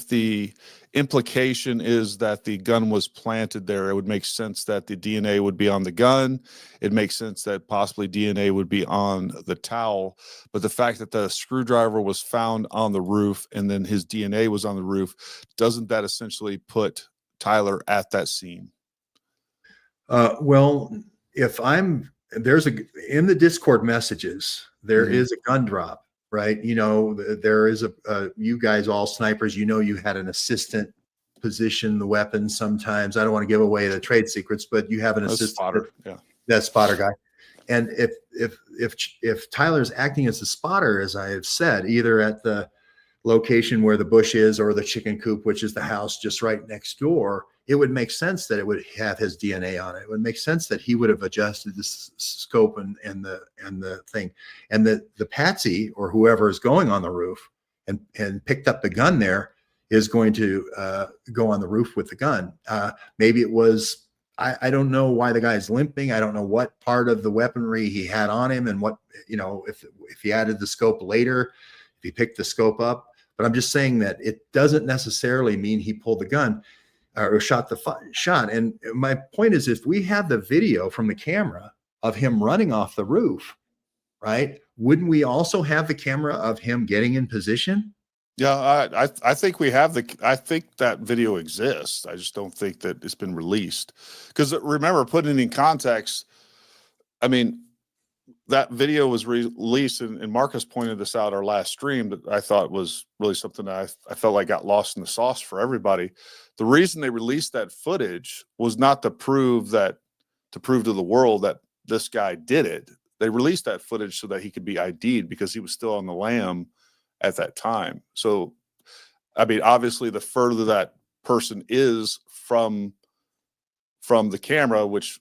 the implication is that the gun was planted there, it would make sense that the DNA would be on the gun. It makes sense that possibly DNA would be on the towel. But the fact that the screwdriver was found on the roof and then his DNA was on the roof, doesn't that essentially put Tyler at that scene? Well, in the Discord messages, there is a gun drop, right? There is you guys all snipers, you had an assistant position the weapon sometimes. I don't want to give away the trade secrets, but you have an assistant spotter, that spotter guy. And if Tyler's acting as a spotter, as I have said, either at the location where the bush is or the chicken coop, which is the house just right next door, it would make sense that it would have his DNA on it. It would make sense that he would have adjusted the scope and the thing, and the patsy or whoever is going on the roof and picked up the gun there is going to go on the roof with the gun. Maybe it was, I don't know why the guy's limping. I don't know what part of the weaponry he had on him and what, if he added the scope later, if he picked the scope up. But I'm just saying that it doesn't necessarily mean he pulled the gun or shot the shot. And my point is, if we have the video from the camera of him running off the roof, right, wouldn't we also have the camera of him getting in position? Yeah, I think we have I think that video exists. I just don't think that it's been released. Because remember, putting it in context, I mean, that video was released, and Marcus pointed this out our last stream that I thought was really something that I felt like got lost in the sauce for everybody. The reason they released that footage was not to prove to the world that this guy did it. They released that footage so that he could be ID'd because he was still on the lam at that time. So, I mean, obviously, the further that person is from the camera, which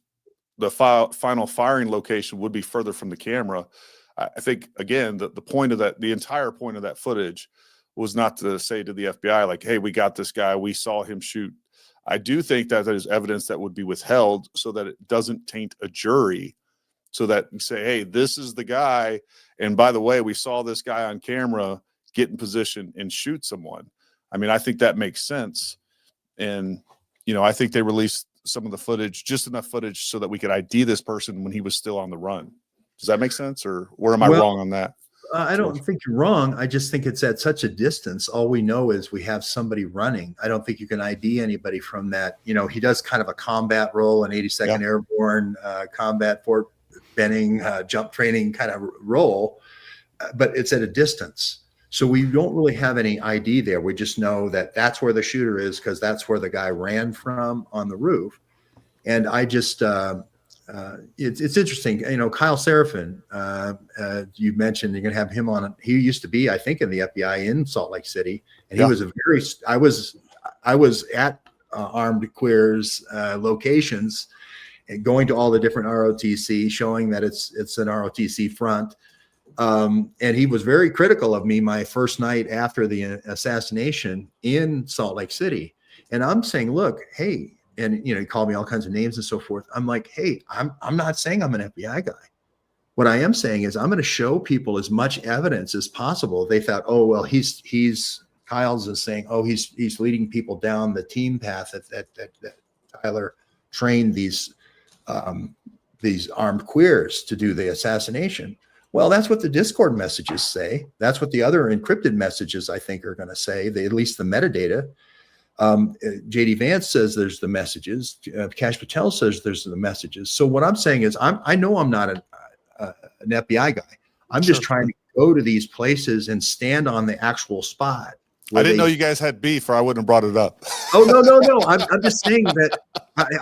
the final firing location would be further from the camera. I think, again, the point of that, the entire point of that footage was not to say to the FBI, like, hey, we got this guy, we saw him shoot. I do think that there's evidence that would be withheld so that it doesn't taint a jury, so that you say, hey, this is the guy. And by the way, we saw this guy on camera get in position and shoot someone. I mean, I think that makes sense. And, you know, I think they released some of the footage, just enough footage so that we could ID this person when he was still on the run. Does that make sense? Or where am I wrong on that? I don't think you're wrong. I just think it's at such a distance. All we know is we have somebody running. I don't think you can ID anybody from that. You know, he does kind of a combat role, an 82nd Airborne combat Fort Benning jump training kind of role, but it's at a distance. So we don't really have any ID there. We just know that that's where the shooter is because that's where the guy ran from on the roof. And I just, it's interesting. You know, Kyle Seraphin, you mentioned you're going to have him on. He used to be, I think, in the FBI in Salt Lake City. And he was I was at Armed Queers locations and going to all the different ROTC, showing that it's an ROTC front. And he was very critical of me my first night after the assassination in Salt Lake City. And I'm saying, look, hey, and, you know, he called me all kinds of names and so forth. I'm like, hey, I'm not saying I'm an FBI guy. What I am saying is I'm going to show people as much evidence as possible. They thought, oh, well, Kyle's is saying, oh, he's leading people down the team path that Tyler trained these armed queers to do the assassination. Well, that's what the Discord messages say. That's what the other encrypted messages, I think, are going to say, at least the metadata. JD Vance says there's the messages. Kash Patel says there's the messages. So what I'm saying is I know I'm not an FBI guy. I'm just trying to go to these places and stand on the actual spot. I didn't know you guys had beef, or I wouldn't have brought it up. Oh, no. I'm just saying that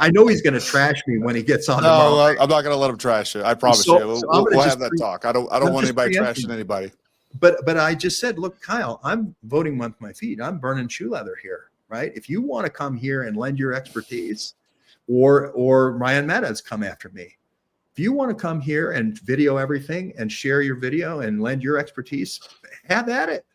I know he's going to trash me when he gets on. No, I'm not going to let him trash it. I promise you. We'll have that talk. I don't want anybody trashing anybody. But I just said, look, Kyle, I'm voting with my feet. I'm burning shoe leather here, right? If you want to come here and lend your expertise, or Ryan Meadows come after me. If you want to come here and video everything and share your video and lend your expertise, have at it.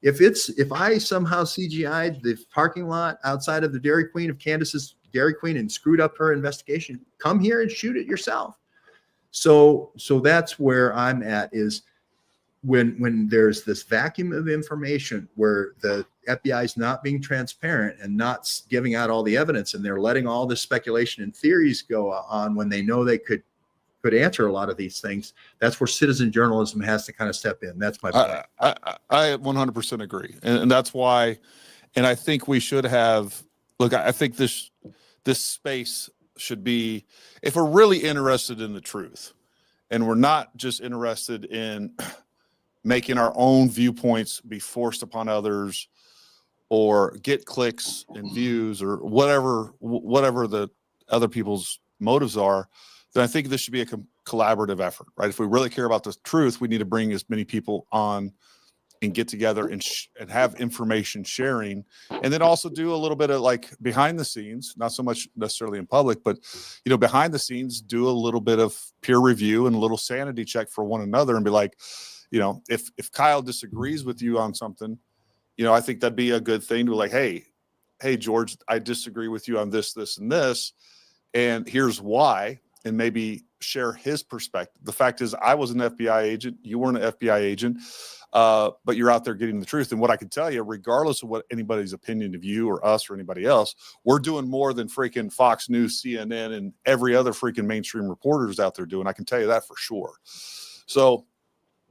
If I somehow CGI'd the parking lot outside of the Dairy Queen of Candace's Dairy Queen and screwed up her investigation, come here and shoot it yourself. So that's where I'm at, is when there's this vacuum of information where the FBI is not being transparent and not giving out all the evidence, and they're letting all this speculation and theories go on when they know they could answer a lot of these things. That's where citizen journalism has to kind of step in. That's my point. I 100% agree. And that's why, and I think we should have, look, I think this space should be, if we're really interested in the truth and we're not just interested in making our own viewpoints be forced upon others or get clicks and views or whatever the other people's motives are, then I think this should be a collaborative effort, right? If we really care about the truth, we need to bring as many people on and get together and have information sharing, and then also do a little bit of like behind the scenes, not so much necessarily in public, but, you know, behind the scenes, do a little bit of peer review and a little sanity check for one another and be like, you know, if Kyle disagrees with you on something, you know, I think that'd be a good thing to be like, hey, George, I disagree with you on this, and this, and here's why. And maybe share his perspective. The fact is, I was an FBI agent. You weren't an FBI agent, but you're out there getting the truth. And what I can tell you, regardless of what anybody's opinion of you or us or anybody else, we're doing more than freaking Fox News, CNN, and every other freaking mainstream reporters out there doing. I can tell you that for sure. So,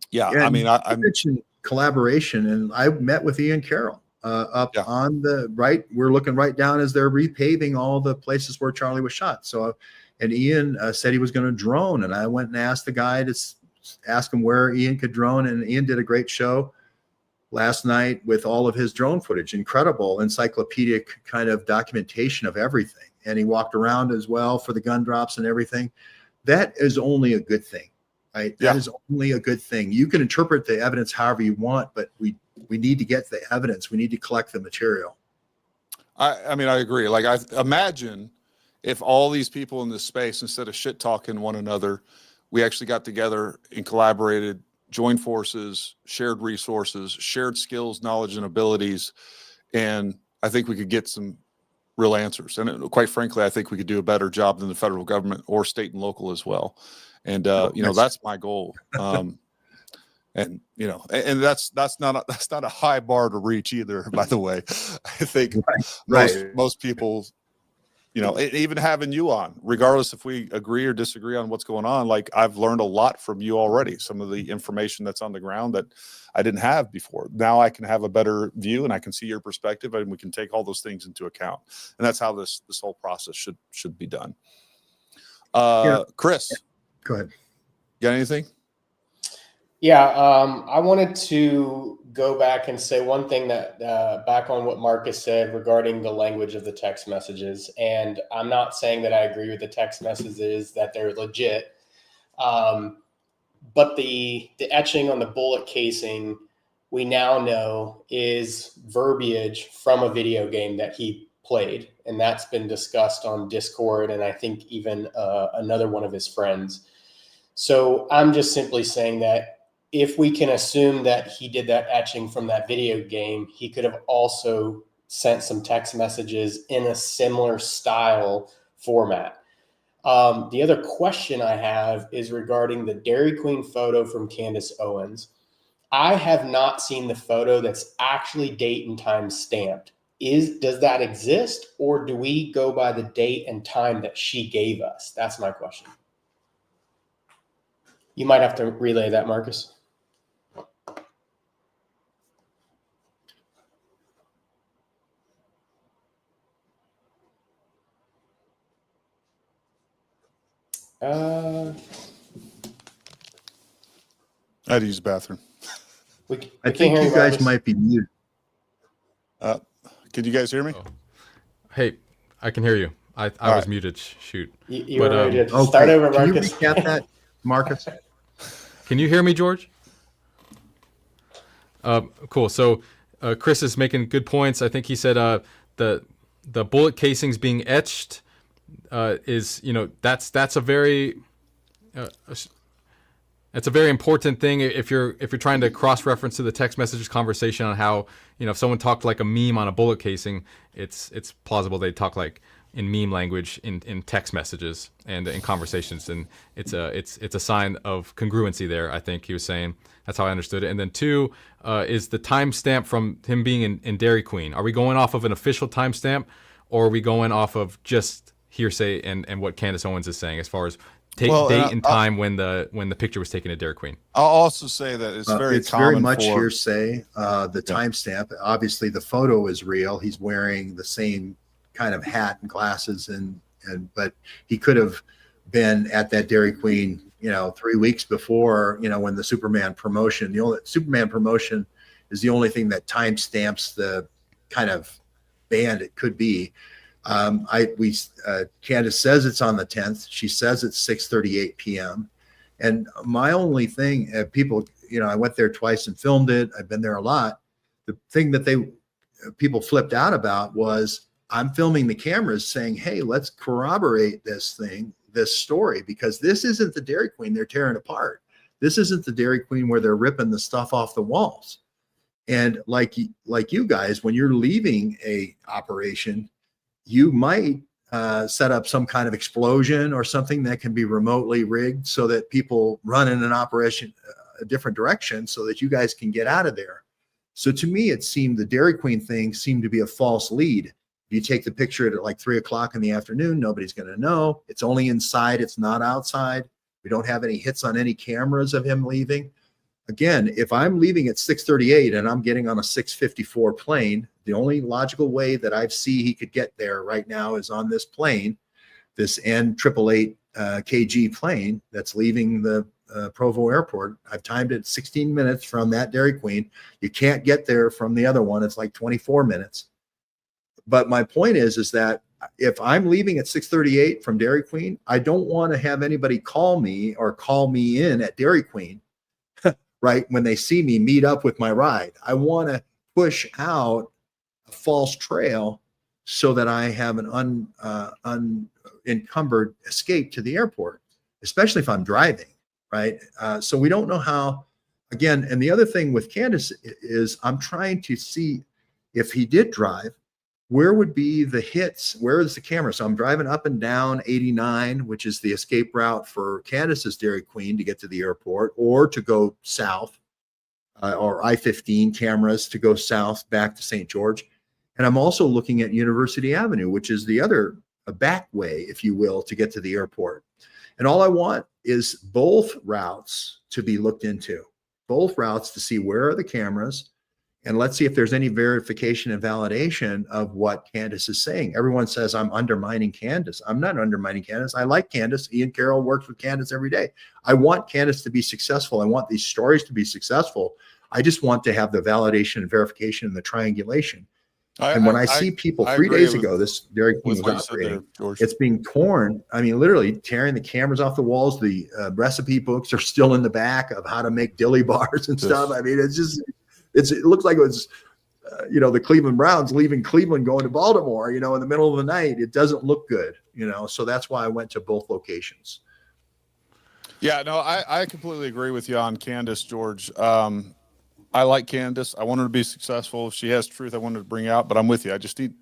yeah, I mean, I mentioned collaboration, and I met with Ian Carroll up on the right. We're looking right down as they're repaving all the places where Charlie was shot. So. And Ian said he was going to drone, and I went and asked the guy to ask him where Ian could drone, and Ian did a great show last night with all of his drone footage. Incredible encyclopedic kind of documentation of everything. And he walked around as well for the gun drops and everything. That is only a good thing, right? That is only a good thing. You can interpret the evidence however you want, but we need to get the evidence. We need to collect the material. I mean, I agree. Like, I imagine if all these people in this space, instead of shit talking one another, we actually got together and collaborated, joined forces, shared resources, shared skills, knowledge, and abilities. And I think we could get some real answers. And quite frankly, I think we could do a better job than the federal government or state and local as well. And, you know, that's my goal. And, you know, and that's not a high bar to reach either, by the way. I think most people, you know, even having you on, regardless if we agree or disagree on what's going on, like, I've learned a lot from you already. Some of the information that's on the ground that I didn't have before. Now I can have a better view and I can see your perspective, and we can take all those things into account. And that's how this whole process should be done. Chris, go ahead. Got anything? Yeah, I wanted to go back and say one thing that back on what Marcus said regarding the language of the text messages. And I'm not saying that I agree with the text messages, that they're legit. But the etching on the bullet casing, we now know is verbiage from a video game that he played. And that's been discussed on Discord, and I think even another one of his friends. So I'm just simply saying that if we can assume that he did that etching from that video game, he could have also sent some text messages in a similar style format. The other question I have is regarding the Dairy Queen photo from Candace Owens. I have not seen the photo that's actually date and time stamped. Does that exist, or do we go by the date and time that she gave us? That's my question. You might have to relay that, Marcus. I had to use the bathroom. I think you guys might be muted. Can you guys hear me? Oh. Hey, I can hear you. I was muted. Shoot. You were ready to start over, Marcus. Can you recap that, Marcus? Can you hear me, George? Cool. So Chris is making good points. I think he said the bullet casings being etched is, you know, that's a very it's a very important thing if you're trying to cross-reference to the text messages conversation on how, you know, if someone talked like a meme on a bullet casing, it's plausible they talk like in meme language in text messages and in conversations, and it's a sign of congruency there. I think he was saying. That's how I understood it. And then two is the timestamp from him being in Dairy Queen. Are we going off of an official timestamp, or are we going off of just hearsay and what Candace Owens is saying as far as date and time when the picture was taken at Dairy Queen? I'll also say that it's very much hearsay. The timestamp, obviously, the photo is real. He's wearing the same kind of hat and glasses, but he could have been at that Dairy Queen, 3 weeks before, when the Superman promotion. The only Superman promotion is the only thing that timestamps the kind of band it could be. Candace says it's on the 10th. She says it's 6:38 p.m. And my only thing, people, I went there twice and filmed it. I've been there a lot. The thing that people flipped out about was I'm filming the cameras saying, hey, let's corroborate this story, because this isn't the Dairy Queen they're tearing apart. This isn't the Dairy Queen where they're ripping the stuff off the walls. And like you guys, when you're leaving a operation, you might set up some kind of explosion or something that can be remotely rigged so that people run in an operation a different direction so that you guys can get out of there. So to me, it seemed the Dairy Queen thing seemed to be a false lead. If you take the picture at like 3 o'clock in the afternoon, nobody's going to know. It's only inside. It's not outside. We don't have any hits on any cameras of him leaving. Again, if I'm leaving at 6:38 and I'm getting on a 6:54 plane, the only logical way that I see he could get there right now is on this plane, this N888 KG plane that's leaving the Provo Airport. I've timed it 16 minutes from that Dairy Queen. You can't get there from the other one. It's like 24 minutes. But my point is that if I'm leaving at 6:38 from Dairy Queen, I don't want to have anybody call me or call me in at Dairy Queen, right? When they see me meet up with my ride, I want to push out a false trail so that I have an unencumbered escape to the airport, especially if I'm driving, right? So we don't know how, again, and the other thing with Candace is I'm trying to see if he did drive, where would be the hits? Where is the camera? So I'm driving up and down 89, which is the escape route for Candace's Dairy Queen to get to the airport or to go south, or I-15 cameras to go south back to St. George. And I'm also looking at University Avenue, which is the other back way, if you will, to get to the airport. And all I want is both routes to be looked into, both routes to see where are the cameras. And let's see if there's any verification and validation of what Candace is saying. Everyone says I'm undermining Candace. I'm not undermining Candace. I like Candace. Ian Carroll works with Candace every day. I want Candace to be successful. I want these stories to be successful. I just want to have the validation and verification and the triangulation. And when I see people 3 days ago, this Dairy Queen was operating, it's being torn. I mean, literally tearing the cameras off the walls. The recipe books are still in the back of how to make dilly bars and stuff. I mean, it's just, it looks like it was, the Cleveland Browns leaving Cleveland going to Baltimore, in the middle of the night. It doesn't look good, so that's why I went to both locations. Yeah, no, I completely agree with you on Candace, George. I like Candace. I want her to be successful. If she has truth I wanted to bring out, but I'm with you. I just need,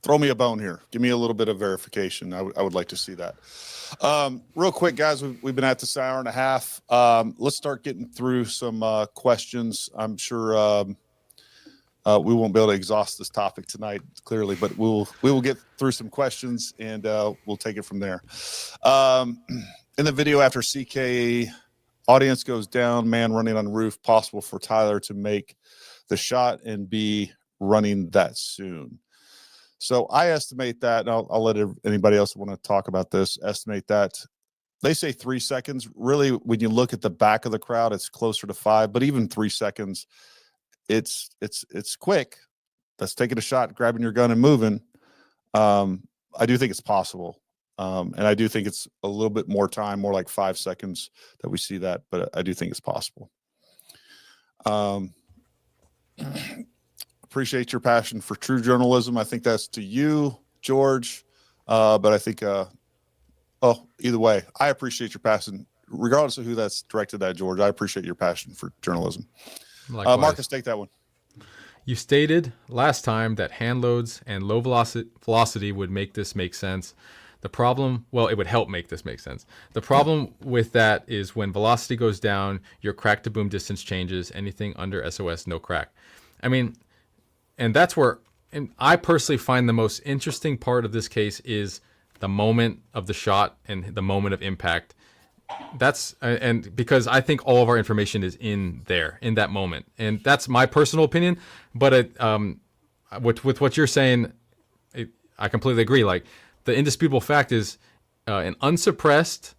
throw me a bone here. Give me a little bit of verification. I would like to see that. Real quick, guys, we've been at this hour and a half. Let's start getting through some questions. I'm sure we won't be able to exhaust this topic tonight, clearly, but we will get through some questions and we'll take it from there. In the video after CK, audience goes down, man running on roof, possible for Tyler to make the shot and be running that soon. So I estimate that, and I'll let anybody else want to talk about this, estimate that they say 3 seconds. Really, when you look at the back of the crowd, it's closer to 5, but even 3 seconds, it's quick. That's taking a shot, grabbing your gun and moving. I do think it's possible. And I do think it's a little bit more time, more like 5 seconds that we see that, but I do think it's possible. Appreciate your passion for true journalism. I think that's to you, George. But I think, either way, I appreciate your passion, regardless of who that's directed at, George. I appreciate your passion for journalism. Marcus, take that one. You stated last time that hand loads and low velocity would make this make sense. The problem, it would help make this make sense. The problem with that is when velocity goes down, your crack to boom distance changes. Anything under SOS, no crack. I mean, and that's where, and I personally find the most interesting part of this case is the moment of the shot and the moment of impact. That's, and because I think all of our information is in there, in that moment. And that's my personal opinion. But with what you're saying, I completely agree. The indisputable fact is an unsuppressed,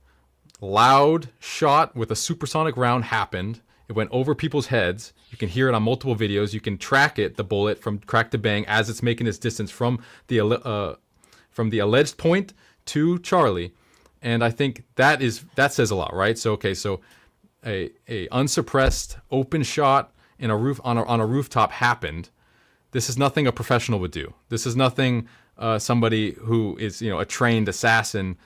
loud shot with a supersonic round happened. It went over people's heads. You can hear it on multiple videos. You can track it, the bullet, from crack to bang as it's making its distance from the alleged point to Charlie. And I think that says a lot, right? So a unsuppressed open shot in a roof on a rooftop happened. This is nothing a professional would do. This is nothing somebody who is, a trained assassin,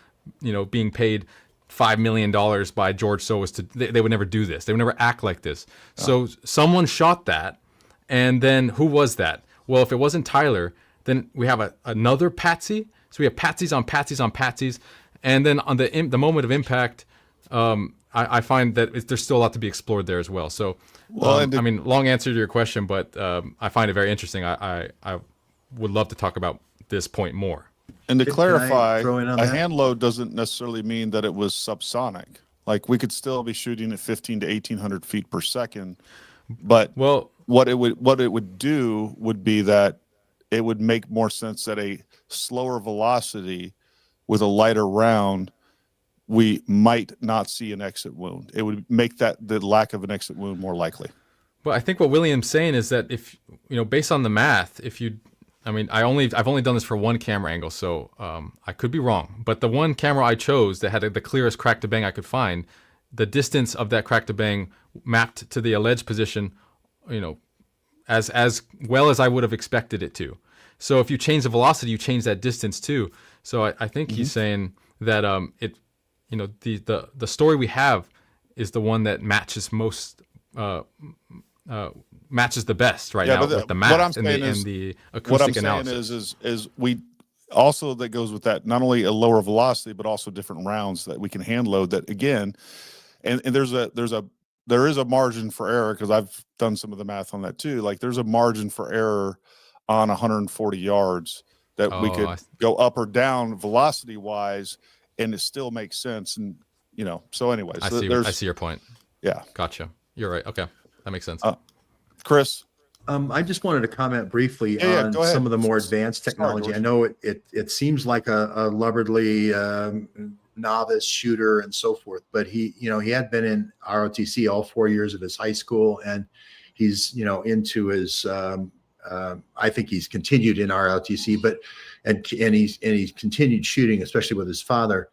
being paid $5 million by George Soros they would never do this. They would never act like this. So someone shot that. And then who was that? Well, if it wasn't Tyler, then we have another patsy. So we have patsies on patsies on patsies. And then on the moment of impact, I find that there's still a lot to be explored there as well. So, long answer to your question, but I find it very interesting. I would love to talk about this point more. And to clarify, a hand load doesn't necessarily mean that it was subsonic. We could still be shooting at 15 to 1800 feet per second. But what it would do would be that it would make more sense at a slower velocity with a lighter round we might not see an exit wound. It would make the lack of an exit wound more likely. But I think what William's saying is that if, based on the math, I've only done this for one camera angle, so I could be wrong. But the one camera I chose that had the clearest crack to bang I could find, the distance of that crack to bang mapped to the alleged position, as well as I would have expected it to. So if you change the velocity, you change that distance too. So I think he's saying that the story we have is the one that matches most. Matches the best right now with the math and the acoustic analysis. Is we also, that goes with that, not only a lower velocity but also different rounds that we can hand load. That again, and there is a margin for error, because I've done some of the math on that too. Like there's a margin for error on 140 yards that we could go up or down velocity wise, and it still makes sense. And so anyways, I see your point. Yeah, gotcha. You're right. Okay, that makes sense. Chris, I just wanted to comment briefly on go ahead. Some of the more advanced technology. Sorry, I know it seems like a lubberly novice shooter and so forth, but he had been in ROTC all 4 years of his high school, and he's into his. I think he's continued in ROTC, but and he's continued shooting, especially with his father.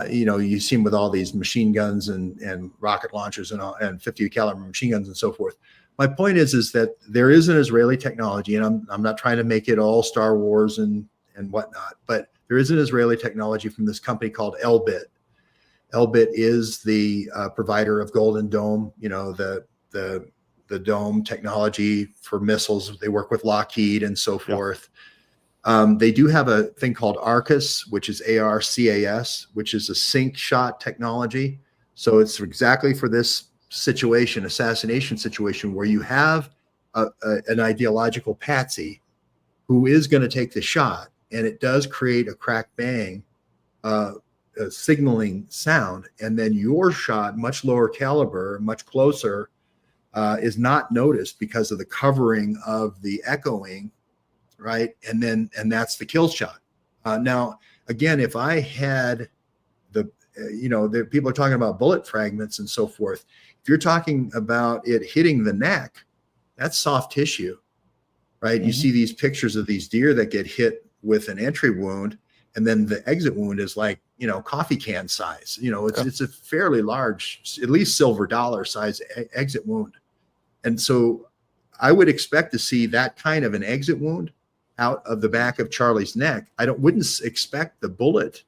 You see him with all these machine guns and rocket launchers and 50 caliber machine guns and so forth. My point is that there is an Israeli technology, and I'm not trying to make it all Star Wars and whatnot, but there is an Israeli technology from this company called Elbit. Elbit is the provider of Golden Dome, the dome technology for missiles. They work with Lockheed and so forth. They do have a thing called ARCAS, which is ARCAS, which is a sync shot technology. So it's exactly for this situation, assassination situation, where you have an ideological patsy who is going to take the shot, and it does create a crack bang, a signaling sound, and then your shot, much lower caliber, much closer, is not noticed because of the covering of the echoing, right? And that's the kill shot. Now, again, if I had the people are talking about bullet fragments and so forth. If you're talking about it hitting the neck, that's soft tissue, right? Mm-hmm. You see these pictures of these deer that get hit with an entry wound, and then the exit wound is like, coffee can size. It's a fairly large, at least silver dollar size exit wound. And so I would expect to see that kind of an exit wound out of the back of Charlie's neck. Wouldn't expect the bullet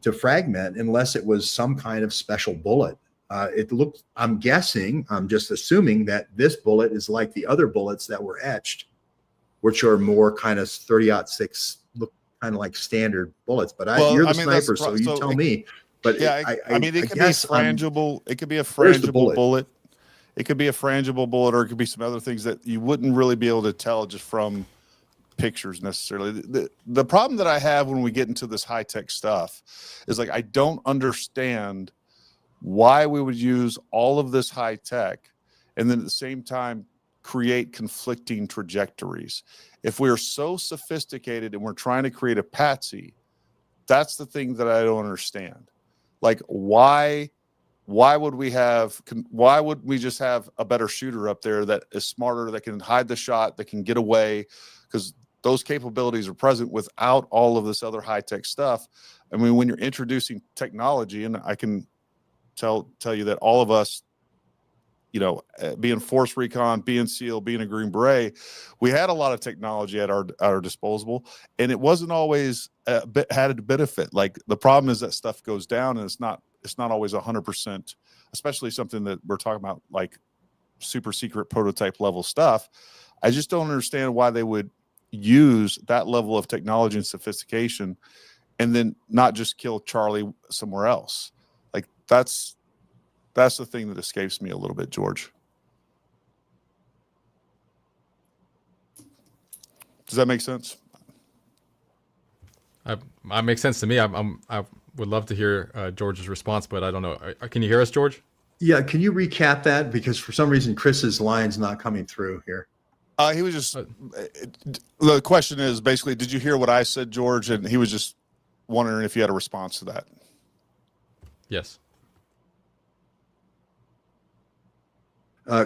to fragment unless it was some kind of special bullet. I'm just assuming that this bullet is like the other bullets that were etched, which are more kind of 30-06, look kind of like standard bullets. But you're the sniper, so you tell me. But yeah, it could be frangible. It could be a frangible bullet. It could be a frangible bullet, or it could be some other things that you wouldn't really be able to tell just from pictures necessarily. The problem that I have when we get into this high-tech stuff is, like, I don't understand why we would use all of this high tech and then at the same time create conflicting trajectories. If we're so sophisticated and we're trying to create a patsy, that's the thing that I don't understand. Like, why would we just have a better shooter up there that is smarter, that can hide the shot, that can get away? Because those capabilities are present without all of this other high-tech stuff. I mean, when you're introducing technology, and I can tell you that all of us, being Force Recon, being SEAL, being a Green Beret, we had a lot of technology at our disposal, and it wasn't always had a benefit. Like, the problem is that stuff goes down, and it's not always 100%, especially something that we're talking about, like super secret prototype level stuff. I just don't understand why they would use that level of technology and sophistication and then not just kill Charlie somewhere else. Like, that's the thing that escapes me a little bit, George. Does that make sense? It makes sense to me. I would love to hear George's response, but I don't know. Can you hear us, George? Yeah. Can you recap that? Because for some reason, Chris's line's not coming through here. He was just, the question is basically, did you hear what I said, George? And he was just wondering if you had a response to that. Yes.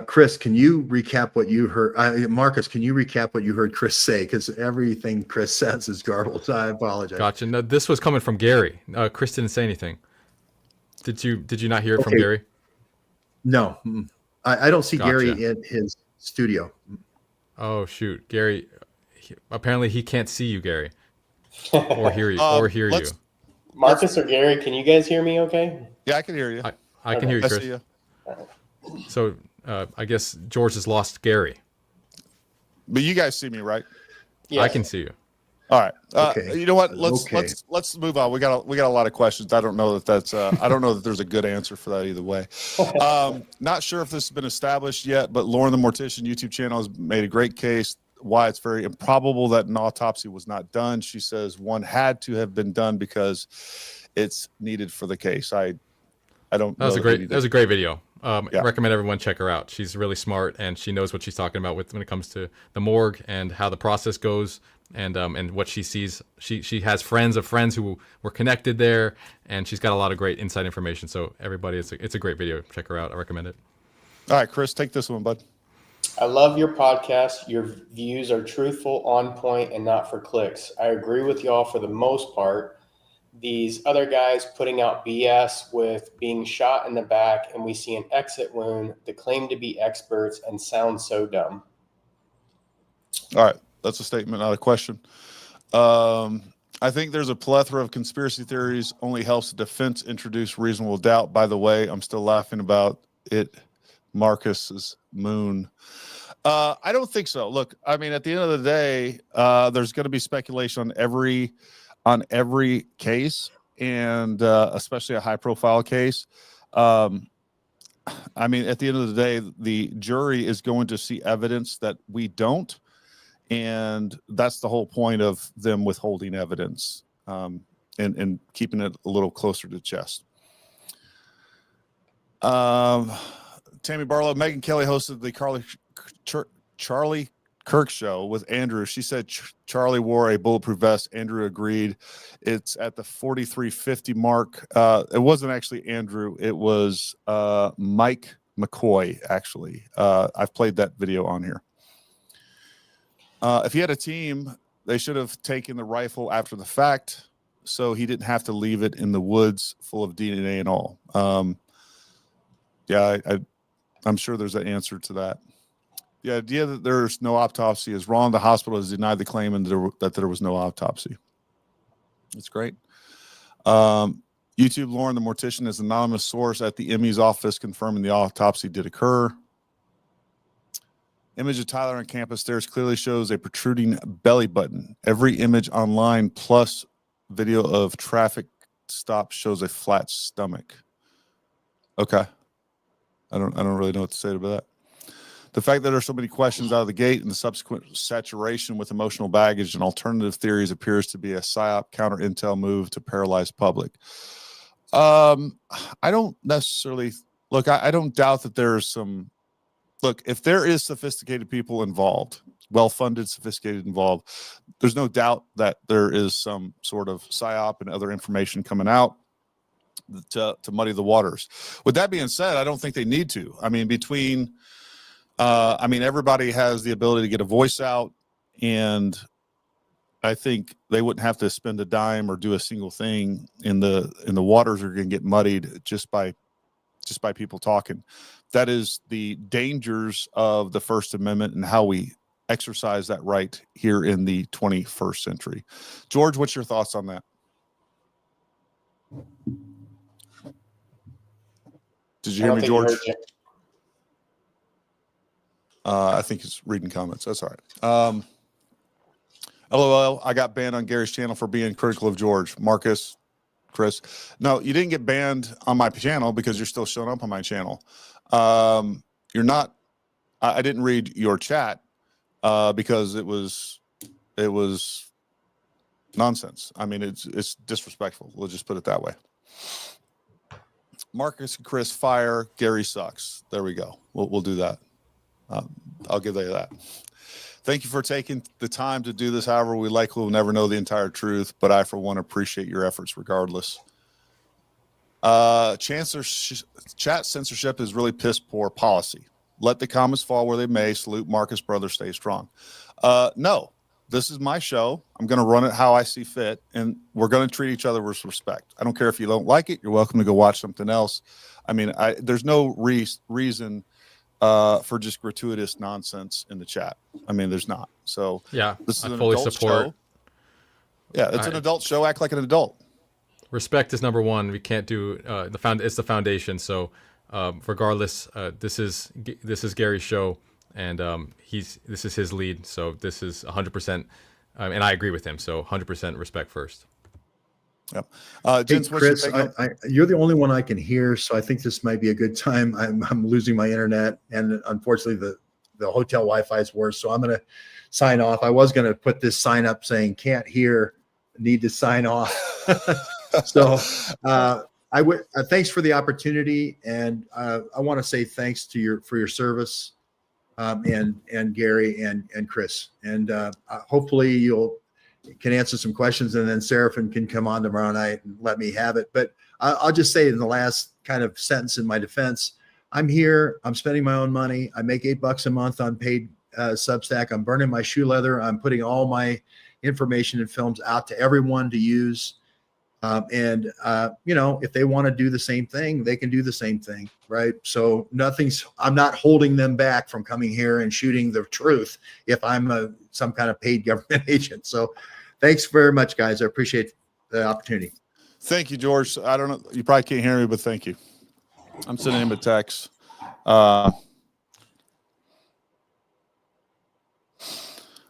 Chris, can you recap what you heard? Marcus, can you recap what you heard Chris say? Because everything Chris says is garbled. I apologize. Gotcha. No, this was coming from Gary. Chris didn't say anything. Did you not hear it from Okay. Gary? No, I don't see Gotcha. Gary in his studio. Oh shoot, Gary. Apparently he can't see you, Gary, or hear you, or hear you. Marcus or Gary, can you guys hear me? Okay. Yeah, I can hear you. I can hear you, I Chris. see you. So I guess George has lost Gary. But you guys see me, right? Yes. I can see you. All right. Okay. You know what? Let's Okay. let's move on. We got a lot of questions. I don't know that that's I don't know that there's a good answer for that either way. Not sure if this has been established yet, but Lauren the Mortician YouTube channel has made a great case why it's very improbable that an autopsy was not done. She says one had to have been done because it's needed for the case. I don't. That was a great video. Yeah. I recommend everyone check her out. She's really smart and she knows what she's talking about when it comes to the morgue and how the process goes and what she sees. She has friends of friends who were connected there, and she's got a lot of great inside information. So everybody, it's a great video. Check her out. I recommend it. All right, Chris, take this one, bud. I love your podcast. Your views are truthful, on point, and not for clicks. I agree with y'all for the most part. These other guys putting out BS with being shot in the back and we see an exit wound, they claim to be experts and sound so dumb. All right, that's a statement, not a question. I think there's a plethora of conspiracy theories. Only helps the defense introduce reasonable doubt. By the way, I'm still laughing about it. Marcus's moon. I don't think so. Look, I mean, at the end of the day, there's going to be speculation on every case, and especially a high-profile case. I mean, at the end of the day, the jury is going to see evidence that we don't, and that's the whole point of them withholding evidence and keeping it a little closer to the chest. Tammy Barlow, Megyn Kelly hosted the Charlie Kirk show with Andrew. She said Charlie wore a bulletproof vest. Andrew agreed. It's at the 4350 mark. It wasn't actually Andrew. It was Mike McCoy, actually. I've played that video on here. If he had a team, they should have taken the rifle after the fact, so he didn't have to leave it in the woods full of DNA and all. Yeah, I'm sure there's an answer to that. The idea that there's no autopsy is wrong. The hospital has denied the claim and that there was no autopsy. That's great. YouTube Lauren the Mortician is an anonymous source at the ME's office confirming the autopsy did occur. Image of Tyler on campus stairs clearly shows a protruding belly button. Every image online plus video of traffic stop shows a flat stomach. Okay. I don't really know what to say about that. The fact that there are so many questions out of the gate and the subsequent saturation with emotional baggage and alternative theories appears to be a PSYOP counter intel move to paralyze public. I don't necessarily look. I don't doubt that there's some. Look, if there is sophisticated people involved, well-funded, sophisticated involved, there's no doubt that there is some sort of PSYOP and other information coming out to muddy the waters. With that being said, I don't think they need to. I mean, everybody has the ability to get a voice out, and I think they wouldn't have to spend a dime or do a single thing, and the waters are going to get muddied just by people talking. That is the dangers of the First Amendment and how we exercise that right here in the 21st century. George, what's your thoughts on that? Did you hear me, George? I think he's reading comments. That's all right. LOL, I got banned on Gary's channel for being critical of George. Marcus, Chris. No, you didn't get banned on my channel because you're still showing up on my channel. You're not. I didn't read your chat because it was nonsense. I mean, it's disrespectful. We'll just put it that way. Marcus and Chris fire. Gary sucks. There we go. We'll do that. I'll give you that. Thank you for taking the time to do this. However, we likely will never know the entire truth, but I, for one, appreciate your efforts regardless. Chat censorship is really piss poor policy. Let the comments fall where they may. Salute Marcus, brother, stay strong. No, this is my show. I'm going to run it how I see fit, and we're going to treat each other with respect. I don't care if you don't like it. You're welcome to go watch something else. I mean, there's no reason for just gratuitous nonsense in the chat. I mean, there's not. So yeah, this is I an fully adult support. show. Yeah, it's an adult show. Act like an adult. Respect is number one. We can't do it's the foundation. So regardless, this is Gary's show, and this is his lead. So this is 100%, and I agree with him. So 100% respect first. Yep. Hey, Chris, you're the only one I can hear, so I think this might be a good time. I'm losing my internet, and unfortunately, the hotel Wi-Fi is worse. So I'm going to sign off. I was going to put this sign up saying "Can't hear, need to sign off." So thanks for the opportunity, and I want to say thanks to for your service, and Gary and Chris, and hopefully you can answer some questions, and then Seraphin can come on tomorrow night and let me have it. But I'll just say in the last kind of sentence in my defense, I'm here. I'm spending my own money. I make $8 a month on paid Substack. I'm burning my shoe leather. I'm putting all my information and films out to everyone to use. If they want to do the same thing, they can do the same thing, right? So I'm not holding them back from coming here and shooting the truth if I'm some kind of paid government agent. So thanks very much, guys. I appreciate the opportunity. Thank you, George. I don't know. You probably can't hear me, but thank you. I'm sending him a text. All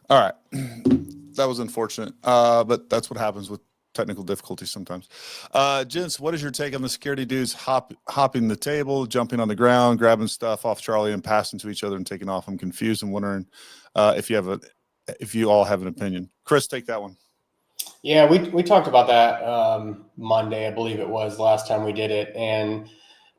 right. That was unfortunate. But that's what happens with technical difficulties sometimes. Gents, what is your take on the security dudes hopping the table, jumping on the ground, grabbing stuff off Charlie and passing to each other and taking off? I'm confused and wondering if you all have an opinion. Chris, take that one. Yeah, we talked about that Monday, I believe it was, last time we did it. And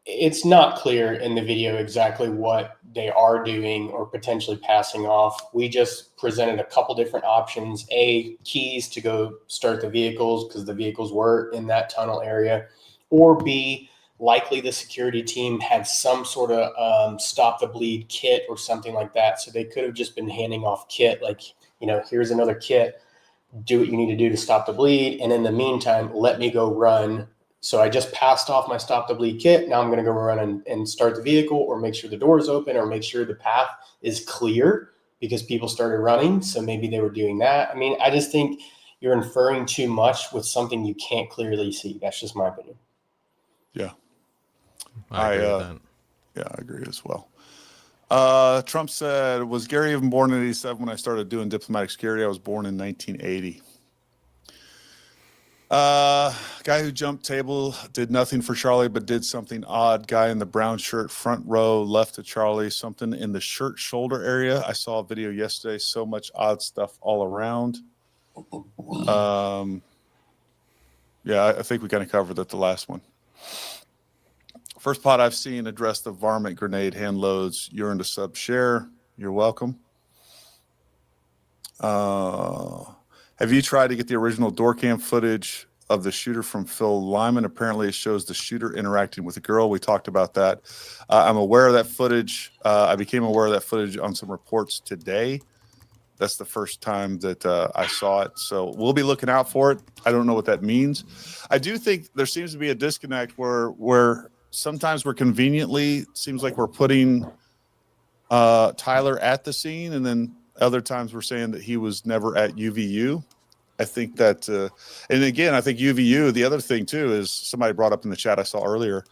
it's not clear in the video exactly what they are doing or potentially passing off. We just presented a couple different options. A, keys to go start the vehicles because the vehicles were in that tunnel area. Or B, likely the security team had some sort of stop the bleed kit or something like that. So they could have just been handing off kit, like, here's another kit. Do what you need to do to stop the bleed. And in the meantime, let me go run. So I just passed off my stop the bleed kit. Now I'm going to go run and start the vehicle, or make sure the door is open, or make sure the path is clear because people started running. So maybe they were doing that. I mean, I just think you're inferring too much with something you can't clearly see. That's just my opinion. Yeah. I agree with that. Yeah, I agree as well. Trump said, was Gary even born in 87 when I started doing diplomatic security? I was born in 1980. Guy who jumped table did nothing for Charlie, but did something odd. Guy in the brown shirt, front row, left to Charlie, something in the shirt shoulder area. I saw a video yesterday. So much odd stuff all around. Yeah, I think we kind of covered that the last one. First pod I've seen address the varmint grenade hand loads. You're into sub share. You're welcome. Have you tried to get the original door cam footage of the shooter from Phil Lyman? Apparently it shows the shooter interacting with a girl. We talked about that. I'm aware of that footage. I became aware of that footage on some reports today. That's the first time that I saw it. So we'll be looking out for it. I don't know what that means. I do think there seems to be a disconnect where sometimes we're conveniently, seems like we're putting Tyler at the scene, and then other times we're saying that he was never at UVU. I think that, and again, I think UVU, the other thing too, is somebody brought up in the chat I saw earlier,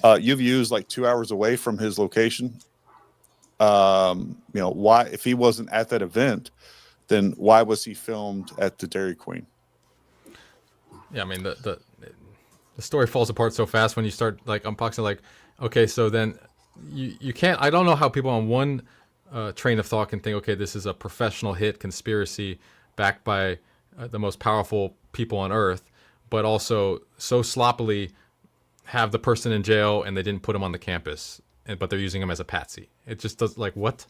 UVU is like 2 hours away from his location. Why, if he wasn't at that event, then why was he filmed at the Dairy Queen? Yeah, I mean, the story falls apart so fast when you start like unboxing, like, okay, so then you can't, I don't know how people on one train of thought can think, okay, this is a professional hit conspiracy backed by the most powerful people on earth, but also so sloppily have the person in jail and they didn't put him on the campus, but they're using him as a patsy. It just does, like, what?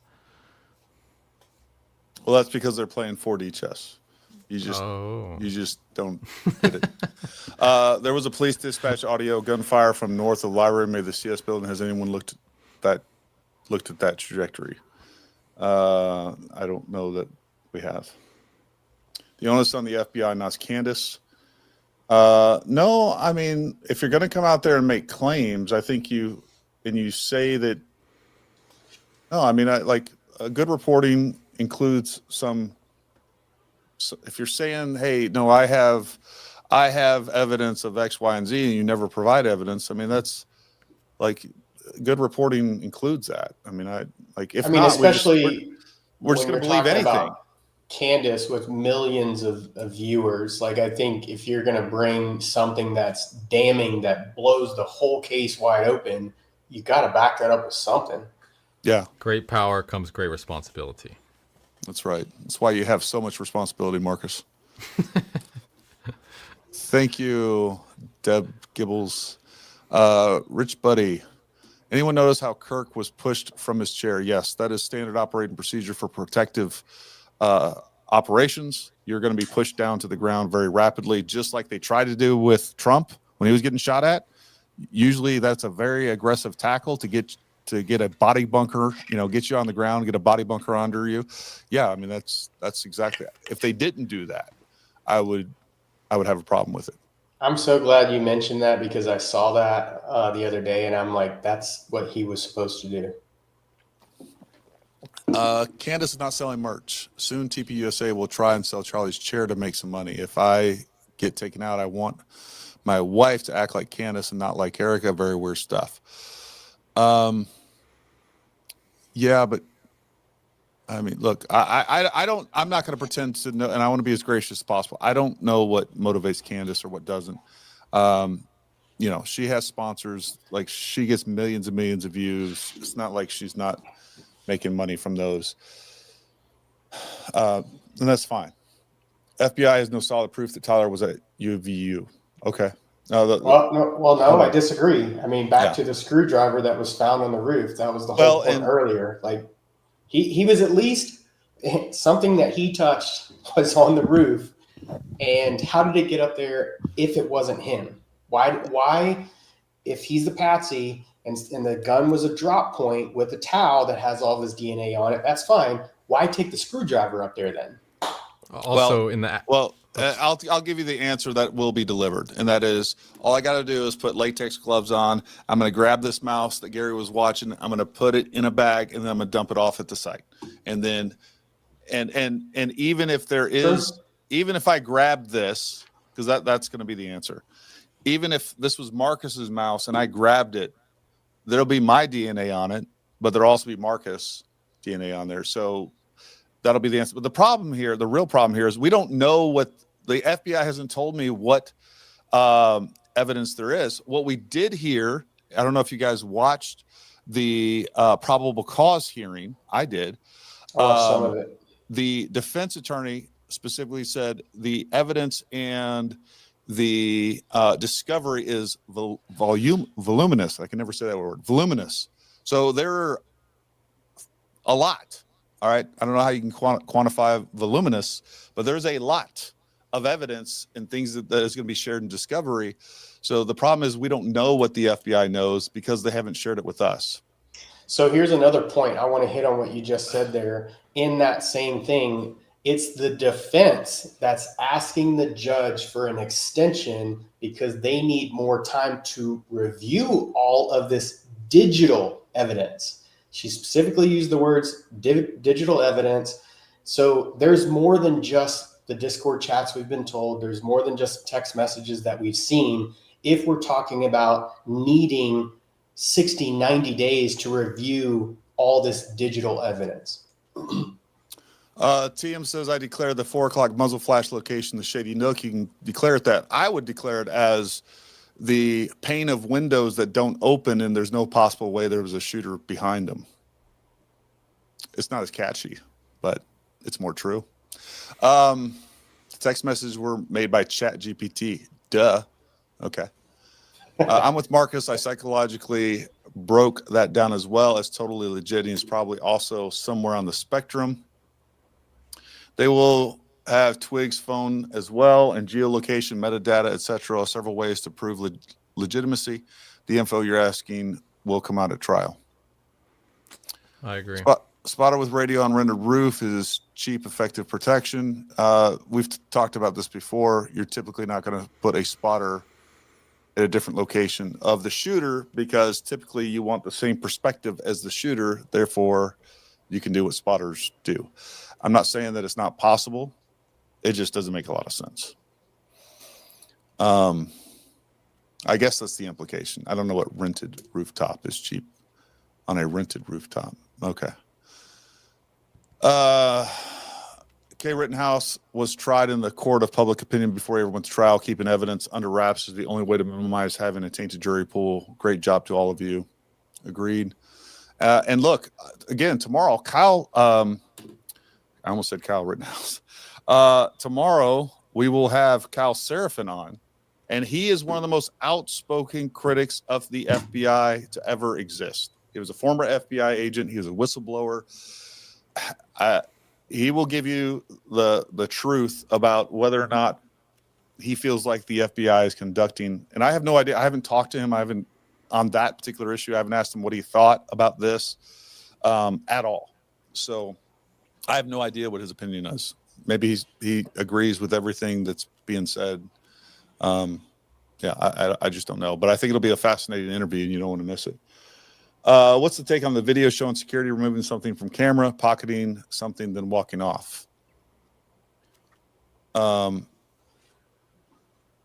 Well, that's because they're playing 4D chess. You just don't get it. There was a police dispatch audio gunfire from north of the library near the CS building. Has anyone looked at that trajectory? I don't know that we have. The onus on the FBI, not Candace. No, I mean, if you're going to come out there and make claims, I think you say that. No, I mean, good reporting includes some. So if you're saying, "Hey, no, I have evidence of X, Y, and Z," and you never provide evidence, I mean, that's like good reporting includes that. I mean, especially we're just going to believe anything. Candace with millions of viewers, like I think if you're going to bring something that's damning that blows the whole case wide open, you got to back that up with something. Yeah, great power comes great responsibility. That's right. That's why you have so much responsibility, Marcus. Thank you, Deb Gibbles. Rich Buddy. Anyone notice how Kirk was pushed from his chair? Yes, that is standard operating procedure for protective operations. You're going to be pushed down to the ground very rapidly, just like they tried to do with Trump when he was getting shot at. Usually that's a very aggressive tackle to get a body bunker, get you on the ground, get a body bunker under you. Yeah, I mean, that's exactly it. If they didn't do that, I would have a problem with it. I'm so glad you mentioned that because I saw that the other day and I'm like, that's what he was supposed to do. Candace is not selling merch. Soon TPUSA will try and sell Charlie's chair to make some money. If I get taken out, I want my wife to act like Candace and not like Erica. Very weird stuff. Yeah, but I mean, look, I'm not going to pretend to know, and I want to be as gracious as possible. I don't know what motivates Candace or what doesn't. She has sponsors, like she gets millions and millions of views. It's not like she's not making money from those. And that's fine. FBI has no solid proof that Tyler was at UVU. Okay. No, I disagree. I mean, back to the screwdriver that was found on the roof. That was the whole point earlier. Like he was at least something that he touched was on the roof. And how did it get up there if it wasn't him? Why if he's the patsy and the gun was a drop point with a towel that has all of his DNA on it, that's fine. Why take the screwdriver up there then? I'll give you the answer that will be delivered, and that is all I got to do is put latex gloves on. I'm going to grab this mouse that Gary was watching. I'm going to put it in a bag, and then I'm going to dump it off at the site. And then, and even if there is, even if I grab this, because that's going to be the answer. Even if this was Marcus's mouse and I grabbed it, there'll be my DNA on it, but there'll also be Marcus DNA on there. So that'll be the answer. But the real problem here is we don't know what the FBI hasn't told me what evidence there is. What we did hear, I don't know if you guys watched the probable cause hearing. I did. Some of it. The defense attorney specifically said the evidence and the discovery is voluminous. I can never say that word. Voluminous. So there are a lot. All right. I don't know how you can quantify voluminous, but there's a lot of evidence and things that is going to be shared in discovery. So the problem is we don't know what the FBI knows because they haven't shared it with us. So here's another point. I want to hit on what you just said there. In that same thing, it's the defense that's asking the judge for an extension because they need more time to review all of this digital evidence. She specifically used the words digital evidence. So there's more than just the Discord chats we've been told. There's more than just text messages that we've seen. If we're talking about needing 60, 90 days to review all this digital evidence. TM says, I declare the 4 o'clock muzzle flash location, the Shady Nook. You can declare it that. I would declare it as the pane of windows that don't open and there's no possible way there was a shooter behind them. It's not as catchy, but it's more true. Text messages were made by ChatGPT. Duh. Okay. I'm with Marcus. I psychologically broke that down as well as totally legit. He's probably also somewhere on the spectrum. They will have Twig's phone as well, and geolocation, metadata, etc. Several ways to prove legitimacy. The info you're asking will come out at trial. I agree. Spotter with radio on rendered roof is cheap, effective protection. We've talked about this before. You're typically not going to put a spotter at a different location of the shooter because typically you want the same perspective as the shooter. Therefore, you can do what spotters do. I'm not saying that it's not possible. It just doesn't make a lot of sense. I guess that's the implication. I don't know what rented rooftop is cheap on a rented rooftop. Okay. K. Rittenhouse was tried in the court of public opinion before he ever went to trial. Keeping evidence under wraps is the only way to minimize having a tainted jury pool. Great job to all of you. Agreed. And look, again, tomorrow, Kyle, I almost said Kyle Rittenhouse. Tomorrow, we will have Kyle Seraphin on, and he is one of the most outspoken critics of the FBI to ever exist. He was a former FBI agent. He was a whistleblower. He will give you the truth about whether or not he feels like the FBI is conducting. And I have no idea. I haven't talked to him. I haven't on that particular issue. I haven't asked him what he thought about this at all. So I have no idea what his opinion is. Maybe he agrees with everything that's being said. I just don't know. But I think it'll be a fascinating interview, and you don't want to miss it. What's the take on the video showing security removing something from camera, pocketing something, then walking off? Well,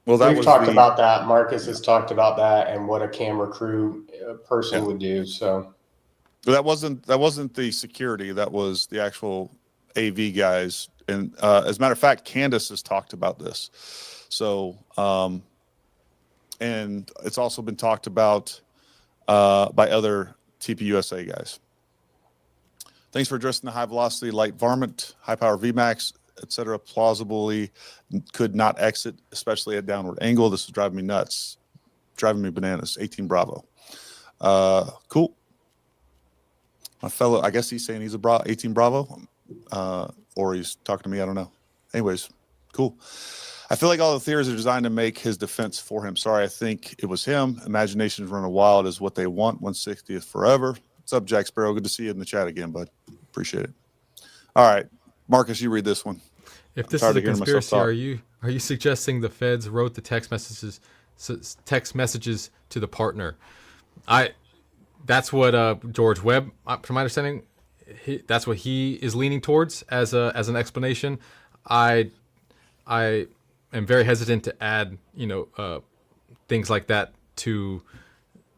we've talked about that. Marcus has talked about that and what a camera crew person would do. So that wasn't the security. That was the actual AV guys. And as a matter of fact, Candace has talked about this. So, and it's also been talked about by other TPUSA guys. Thanks for addressing the high velocity light varmint, high power VMAX, etc. Plausibly could not exit, especially at downward angle. This is driving me nuts, driving me bananas. 18 Bravo. Cool. My fellow, I guess he's saying he's a 18 Bravo, or he's talking to me. I don't know. Anyways, cool. I feel like all the theories are designed to make his defense for him. Sorry, I think it was him. Imagination's running wild is what they want. 160th forever. What's up, Jack Sparrow? Good to see you in the chat again, bud. Appreciate it. All right, Marcus, you read this one. If this is a conspiracy, are you suggesting the feds wrote the text messages to the partner? That's what George Webb, from my understanding, that's what he is leaning towards as an explanation. I am very hesitant to add, things like that to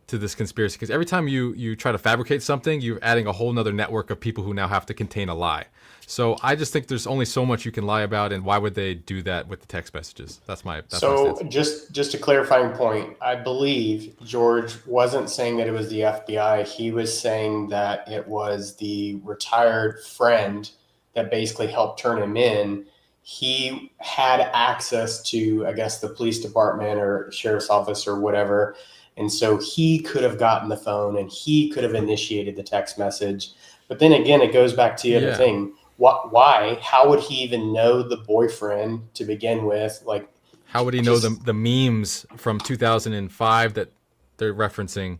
this conspiracy, because every time you try to fabricate something, you're adding a whole nother network of people who now have to contain a lie. So I just think there's only so much you can lie about, and why would they do that with the text messages? That's my stance. Just a clarifying point. I believe George wasn't saying that it was the FBI. He was saying that it was the retired friend that basically helped turn him in. He had access to, I guess, the police department or sheriff's office or whatever. And so he could have gotten the phone and he could have initiated the text message. But then again, it goes back to the other thing. Why? How would he even know the boyfriend to begin with? Like, how would he know the memes from 2005 that they're referencing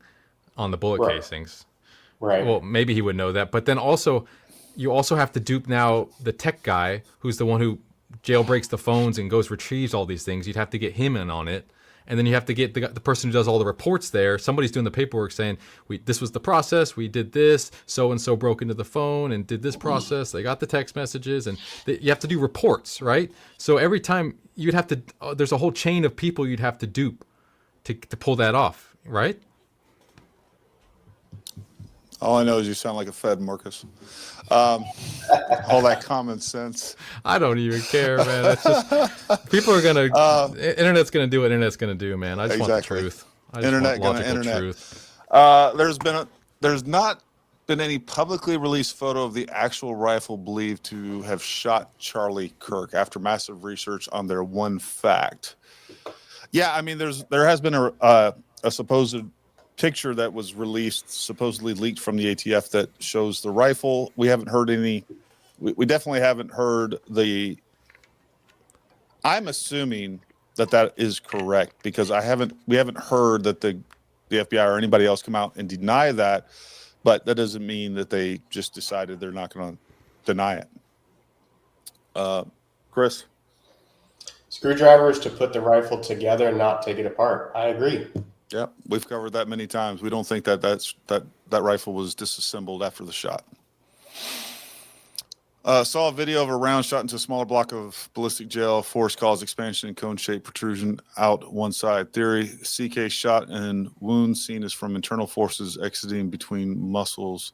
on the bullet casings? Right. Well, maybe he would know that. But then you also have to dupe now the tech guy who's the one who jailbreaks the phones and goes retrieves all these things. You'd have to get him in on it. And then you have to get the person who does all the reports there. Somebody's doing the paperwork saying, this was the process. We did this. So-and-so broke into the phone and did this process. They got the text messages. And you have to do reports, right? So every time you'd have to, there's a whole chain of people you'd have to dupe to pull that off, right? All I know is you sound like a Fed, Marcus. All that common sense. I don't even care, man. It's just people are gonna. Internet's gonna do what internet's gonna do, man. I just want the truth. I just want logical truth. There's not been any publicly released photo of the actual rifle believed to have shot Charlie Kirk after massive research on their one fact. Yeah, I mean, there has been a supposed picture that was released, supposedly leaked from the ATF, that shows the rifle. We haven't heard any. We definitely haven't heard the I'm assuming that is correct because we haven't heard that the FBI or anybody else come out and deny that, but that doesn't mean that they just decided they're not going to deny it. Chris? Screwdrivers to put the rifle together and not take it apart. I agree. Yeah, we've covered that many times. We don't think that rifle was disassembled after the shot. Saw a video of a round shot into a smaller block of ballistic gel. Force cause expansion and cone-shaped protrusion out one side. Theory: CK shot and wound seen as from internal forces exiting between muscles.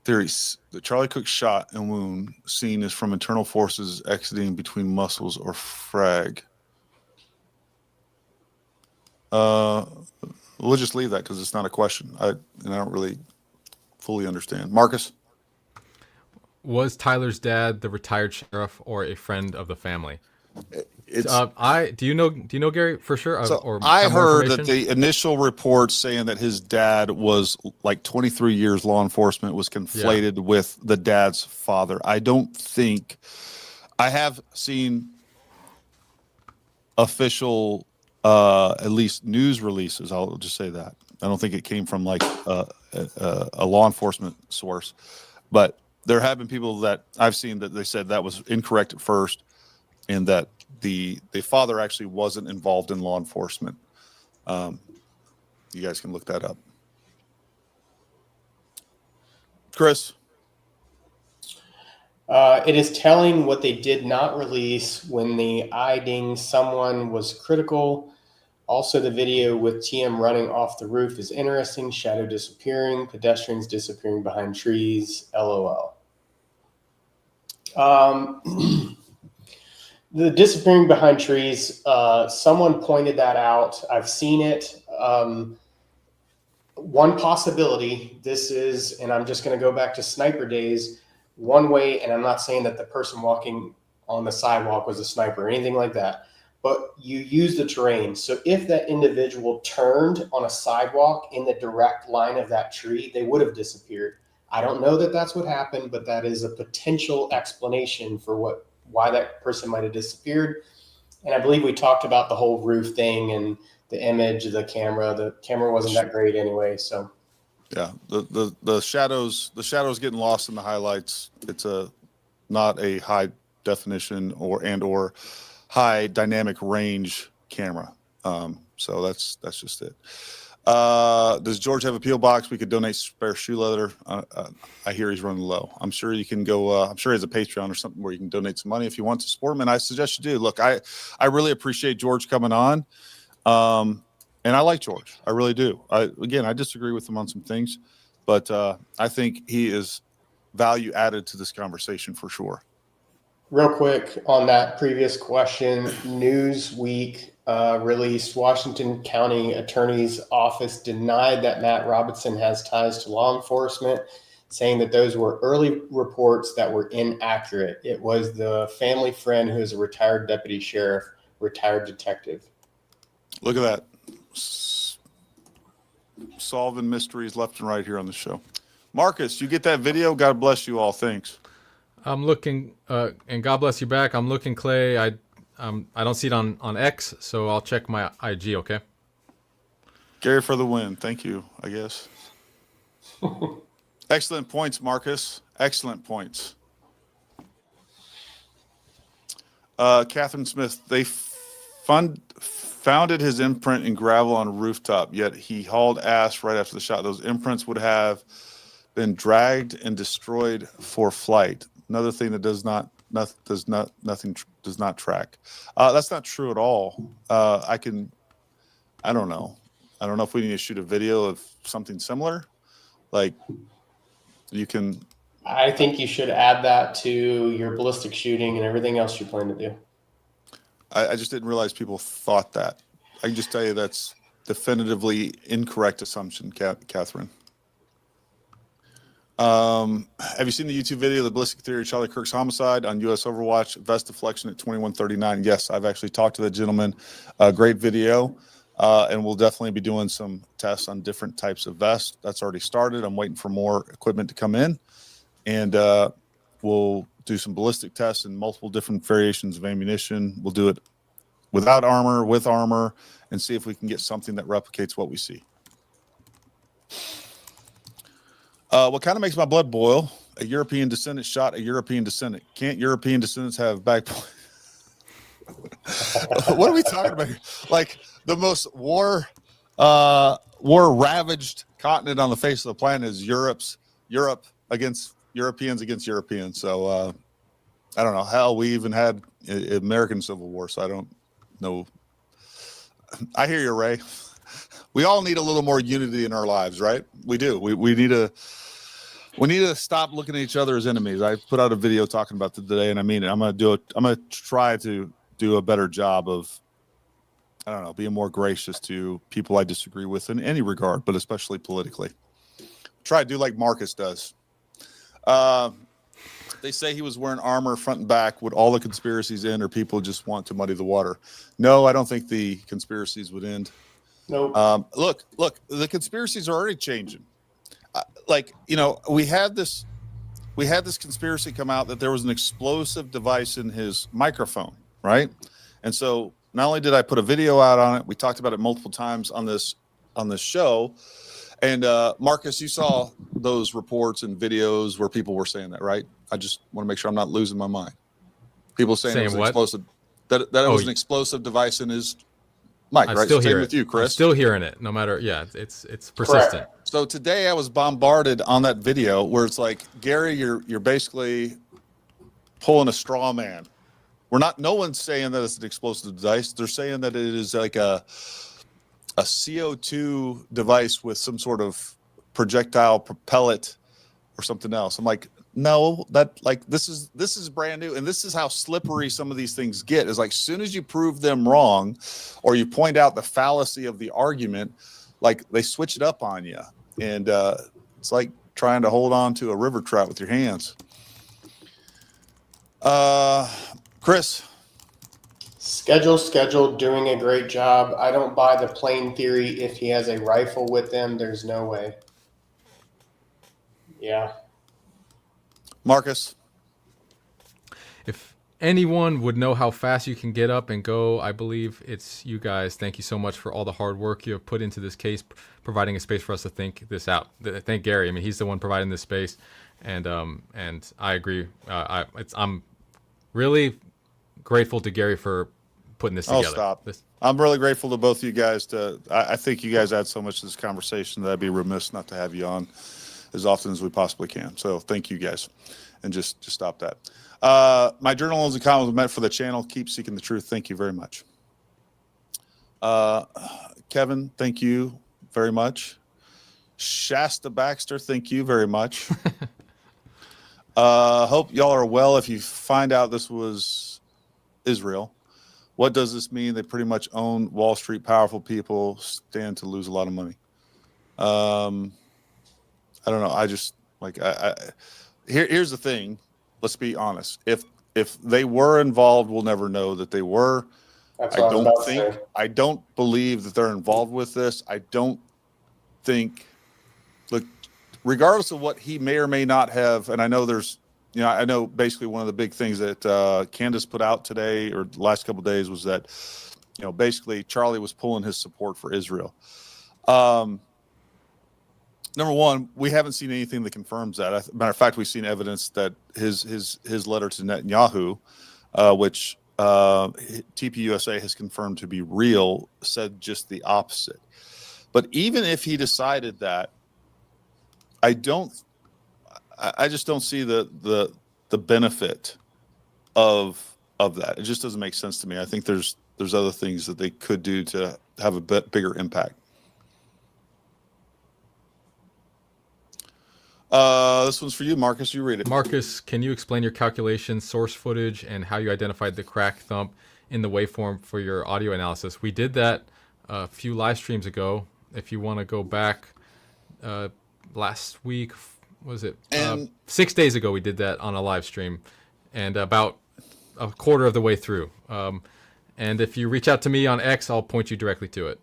Theories: the Charlie Kirk shot and wound seen as from internal forces exiting between muscles or frag. We'll just leave that because it's not a question. I don't really fully understand. Marcus? Was Tyler's dad the retired sheriff or a friend of the family? It's do you know Gary for sure? So or I have more heard that information? the initial reports saying that his dad was like 23 years law enforcement was conflated with the dad's father. I don't think I have seen official, at least news releases. I'll just say that. I don't think it came from like a law enforcement source, but there have been people that I've seen that they said that was incorrect at first, and that the father actually wasn't involved in law enforcement. You guys can look that up. Chris? It is telling what they did not release when the IDing someone was critical. Also, the video with TM running off the roof is interesting. Shadow disappearing, pedestrians disappearing behind trees, LOL. The disappearing behind trees, someone pointed that out. I've seen it. One possibility, this is, and I'm just going to go back to sniper days, one way, and I'm not saying that the person walking on the sidewalk was a sniper or anything like that, but you use the terrain. So if that individual turned on a sidewalk in the direct line of that tree, they would have disappeared. I don't know that that's what happened, but that is a potential explanation for why that person might have disappeared. And I believe we talked about the whole roof thing and the image of the camera. The camera wasn't that great anyway, so. Yeah, the shadows getting lost in the highlights. It's not a high definition or high dynamic range camera. So that's just it. Does George have a PO box? We could donate spare shoe leather. I hear he's running low. I'm sure you can go. I'm sure he has a Patreon or something where you can donate some money if you want to support him. And I suggest you do. Look, I really appreciate George coming on. And I like George. I really do. I disagree with him on some things, but I think he is value added to this conversation for sure. Real quick on that previous question, Newsweek released Washington County Attorney's Office denied that Matt Robinson has ties to law enforcement, saying that those were early reports that were inaccurate. It was the family friend who is a retired deputy sheriff, retired detective. Look at that. Solving mysteries left and right here on the show. Marcus, you get that video? God bless you all. Thanks. I'm looking, and God bless you back. I'm looking, Clay. I don't see it on X, so I'll check my IG. Okay. Gary for the win. Thank you. I guess. Excellent points, Marcus. Excellent points. Catherine Smith. They founded his imprint in gravel on a rooftop, yet he hauled ass right after the shot. Those imprints would have been dragged and destroyed for flight. Another thing that does not track. That's not true at all. I don't know. I don't know if we need to shoot a video of something similar. Like you can. I think you should add that to your ballistic shooting and everything else you plan to do. I just didn't realize people thought that. I can just tell you that's definitively incorrect assumption, Catherine. Have you seen the YouTube video, The Ballistic Theory of Charlie Kirk's Homicide on U.S. Overwatch, vest deflection at 2139? Yes, I've actually talked to the gentleman. Great video. And we'll definitely be doing some tests on different types of vests. That's already started. I'm waiting for more equipment to come in. And We'll do some ballistic tests and multiple different variations of ammunition. We'll do it without armor, with armor, and see if we can get something that replicates what we see. What kind of makes my blood boil? A European descendant shot a European descendant. Can't European descendants have back? What are we talking about here? Like the most war ravaged continent on the face of the planet is Europe against Europeans against Europeans. So I don't know. Hell, we even had American Civil War, so I don't know. I hear you, Ray. We all need a little more unity in our lives, right? We do. We need to stop looking at each other as enemies. I put out a video talking about that today, and I mean it. I'm gonna try to do a better job of, I don't know, being more gracious to people I disagree with in any regard, but especially politically. Try to do like Marcus does. They say he was wearing armor front and back. Would all the conspiracies end, or people just want to muddy the water? No, I don't think the conspiracies would end. Nope. Look, the conspiracies are already changing. We had this conspiracy come out that there was an explosive device in his microphone, right? And so not only did I put a video out on it, we talked about it multiple times on this show. And Marcus, you saw those reports and videos where people were saying that, right? I just want to make sure I'm not losing my mind. People saying it was an explosive, that it was an explosive device in his mic, right? Still Same hear with it. you, Chris. I'm still hearing it, no matter. Yeah, it's persistent. Correct. So today I was bombarded on that video where it's like, Gary, you're basically pulling a straw man. No one's saying that it's an explosive device. They're saying that it is like a CO2 device with some sort of projectile propellant or something else. I'm like, no, this is brand new, and this is how slippery some of these things get. Is like, as soon as you prove them wrong, or you point out the fallacy of the argument, like they switch it up on you, and it's like trying to hold on to a river trout with your hands. Chris. Schedule, doing a great job. I don't buy the plane theory. If he has a rifle with him, there's no way. Yeah. Marcus. If anyone would know how fast you can get up and go, I believe it's you guys. Thank you so much for all the hard work you have put into this case, providing a space for us to think this out. Thank Gary. I mean, he's the one providing this space, and I agree. I'm really grateful to Gary for putting this together. Stop. I'm really grateful to both of you guys. I think you guys add so much to this conversation that I'd be remiss not to have you on as often as we possibly can. So thank you guys, and just stop that. My journalism column was meant for the channel. Keep seeking the truth. Thank you very much. Kevin, thank you very much. Shasta Baxter, thank you very much. Hope y'all are well. If you find out this was Israel, what does this mean? They pretty much own Wall Street. Powerful people stand to lose a lot of money. I don't know. I just here's the thing. Let's be honest. If they were involved, we'll never know that they were. I don't believe that they're involved with this. I don't think, look, regardless of what he may or may not have, and I know I know basically one of the big things that Candace put out today or the last couple of days was that, basically Charlie was pulling his support for Israel. Number one, we haven't seen anything that confirms that. Matter of fact, we've seen evidence that his letter to Netanyahu, which TPUSA has confirmed to be real, said just the opposite. But even if he decided that, I just don't see the benefit of that. It just doesn't make sense to me. I think there's other things that they could do to have a bit bigger impact. This one's for you, Marcus. You read it. Marcus, can you explain your calculation, source footage, and how you identified the crack thump in the waveform for your audio analysis? We did that a few live streams ago. If you want to go back last week, was it 6 days ago, we did that on a live stream, and about a quarter of the way through. And if you reach out to me on X, I'll point you directly to it.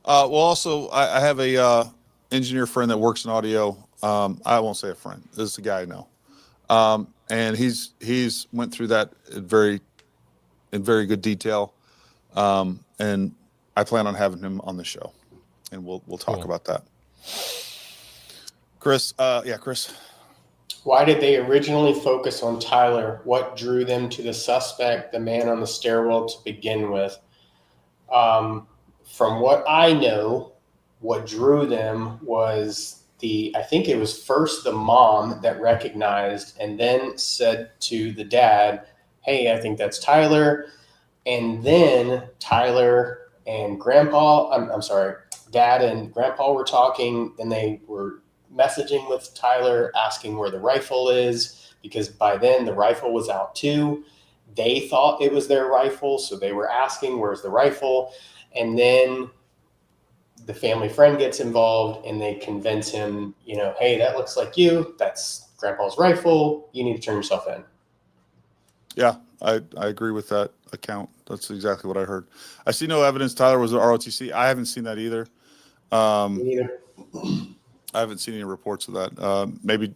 Well, also, I have a engineer friend that works in audio. I won't say a friend. This is a guy I know. And he's went through that in very good detail. And I plan on having him on the show, and we'll talk about that. Chris, Chris. Why did they originally focus on Tyler? What drew them to the suspect, the man on the stairwell, to begin with? From what I know, what drew them was I think it was first the mom that recognized and then said to the dad, hey, I think that's Tyler. And then Tyler and Dad and Grandpa were talking, and they were messaging with Tyler, asking where the rifle is, because by then the rifle was out too. They thought it was their rifle, so they were asking, where's the rifle? And then the family friend gets involved, and they convince him, hey, that looks like you. That's Grandpa's rifle. You need to turn yourself in. Yeah, I agree with that account. That's exactly what I heard. I see no evidence Tyler was an ROTC. I haven't seen that either. Me either. I haven't seen any reports of that. Maybe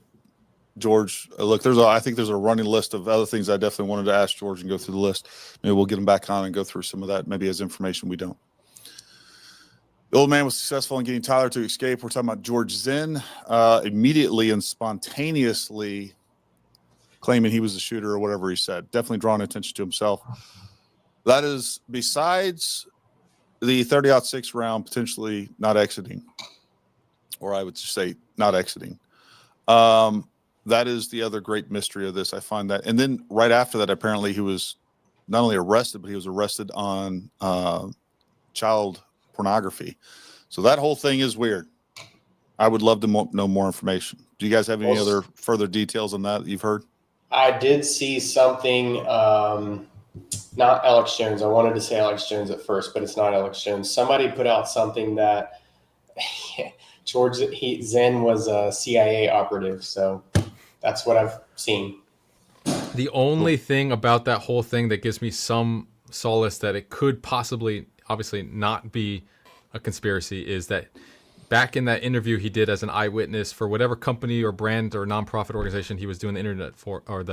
George, look, I think there's a running list of other things I definitely wanted to ask George and go through the list. Maybe we'll get him back on and go through some of that. Maybe as information we don't. The old man was successful in getting Tyler to escape. We're talking about George Zinn, immediately and spontaneously claiming he was the shooter or whatever he said. Definitely drawing attention to himself. That is, besides the 30-06 round potentially not exiting, or I would say not exiting. That is the other great mystery of this. I find that. And then right after that, apparently he was not only arrested, but he was arrested on child pornography. So that whole thing is weird. I would love to know more information. Do you guys have any other further details on that you've heard? I did see something, not Alex Jones. I wanted to say Alex Jones at first, but it's not Alex Jones. Somebody put out something that George Zinn was a CIA operative. So that's what I've seen. The only thing about that whole thing that gives me some solace that it could possibly, obviously, not be a conspiracy is that back in that interview he did as an eyewitness for whatever company or brand or nonprofit organization he was doing the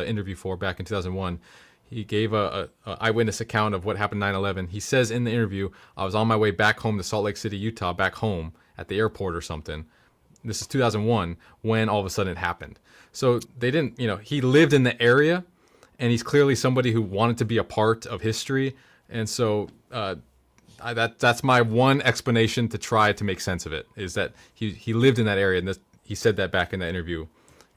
interview for back in 2001, he gave a eyewitness account of what happened 9/11. He says in the interview, I was on my way back home to Salt Lake City, Utah, back home at the airport or something. This is 2001 when all of a sudden it happened. So they didn't, he lived in the area, and he's clearly somebody who wanted to be a part of history. And so that's my one explanation to try to make sense of it, is that he lived in that area, and he said that back in that interview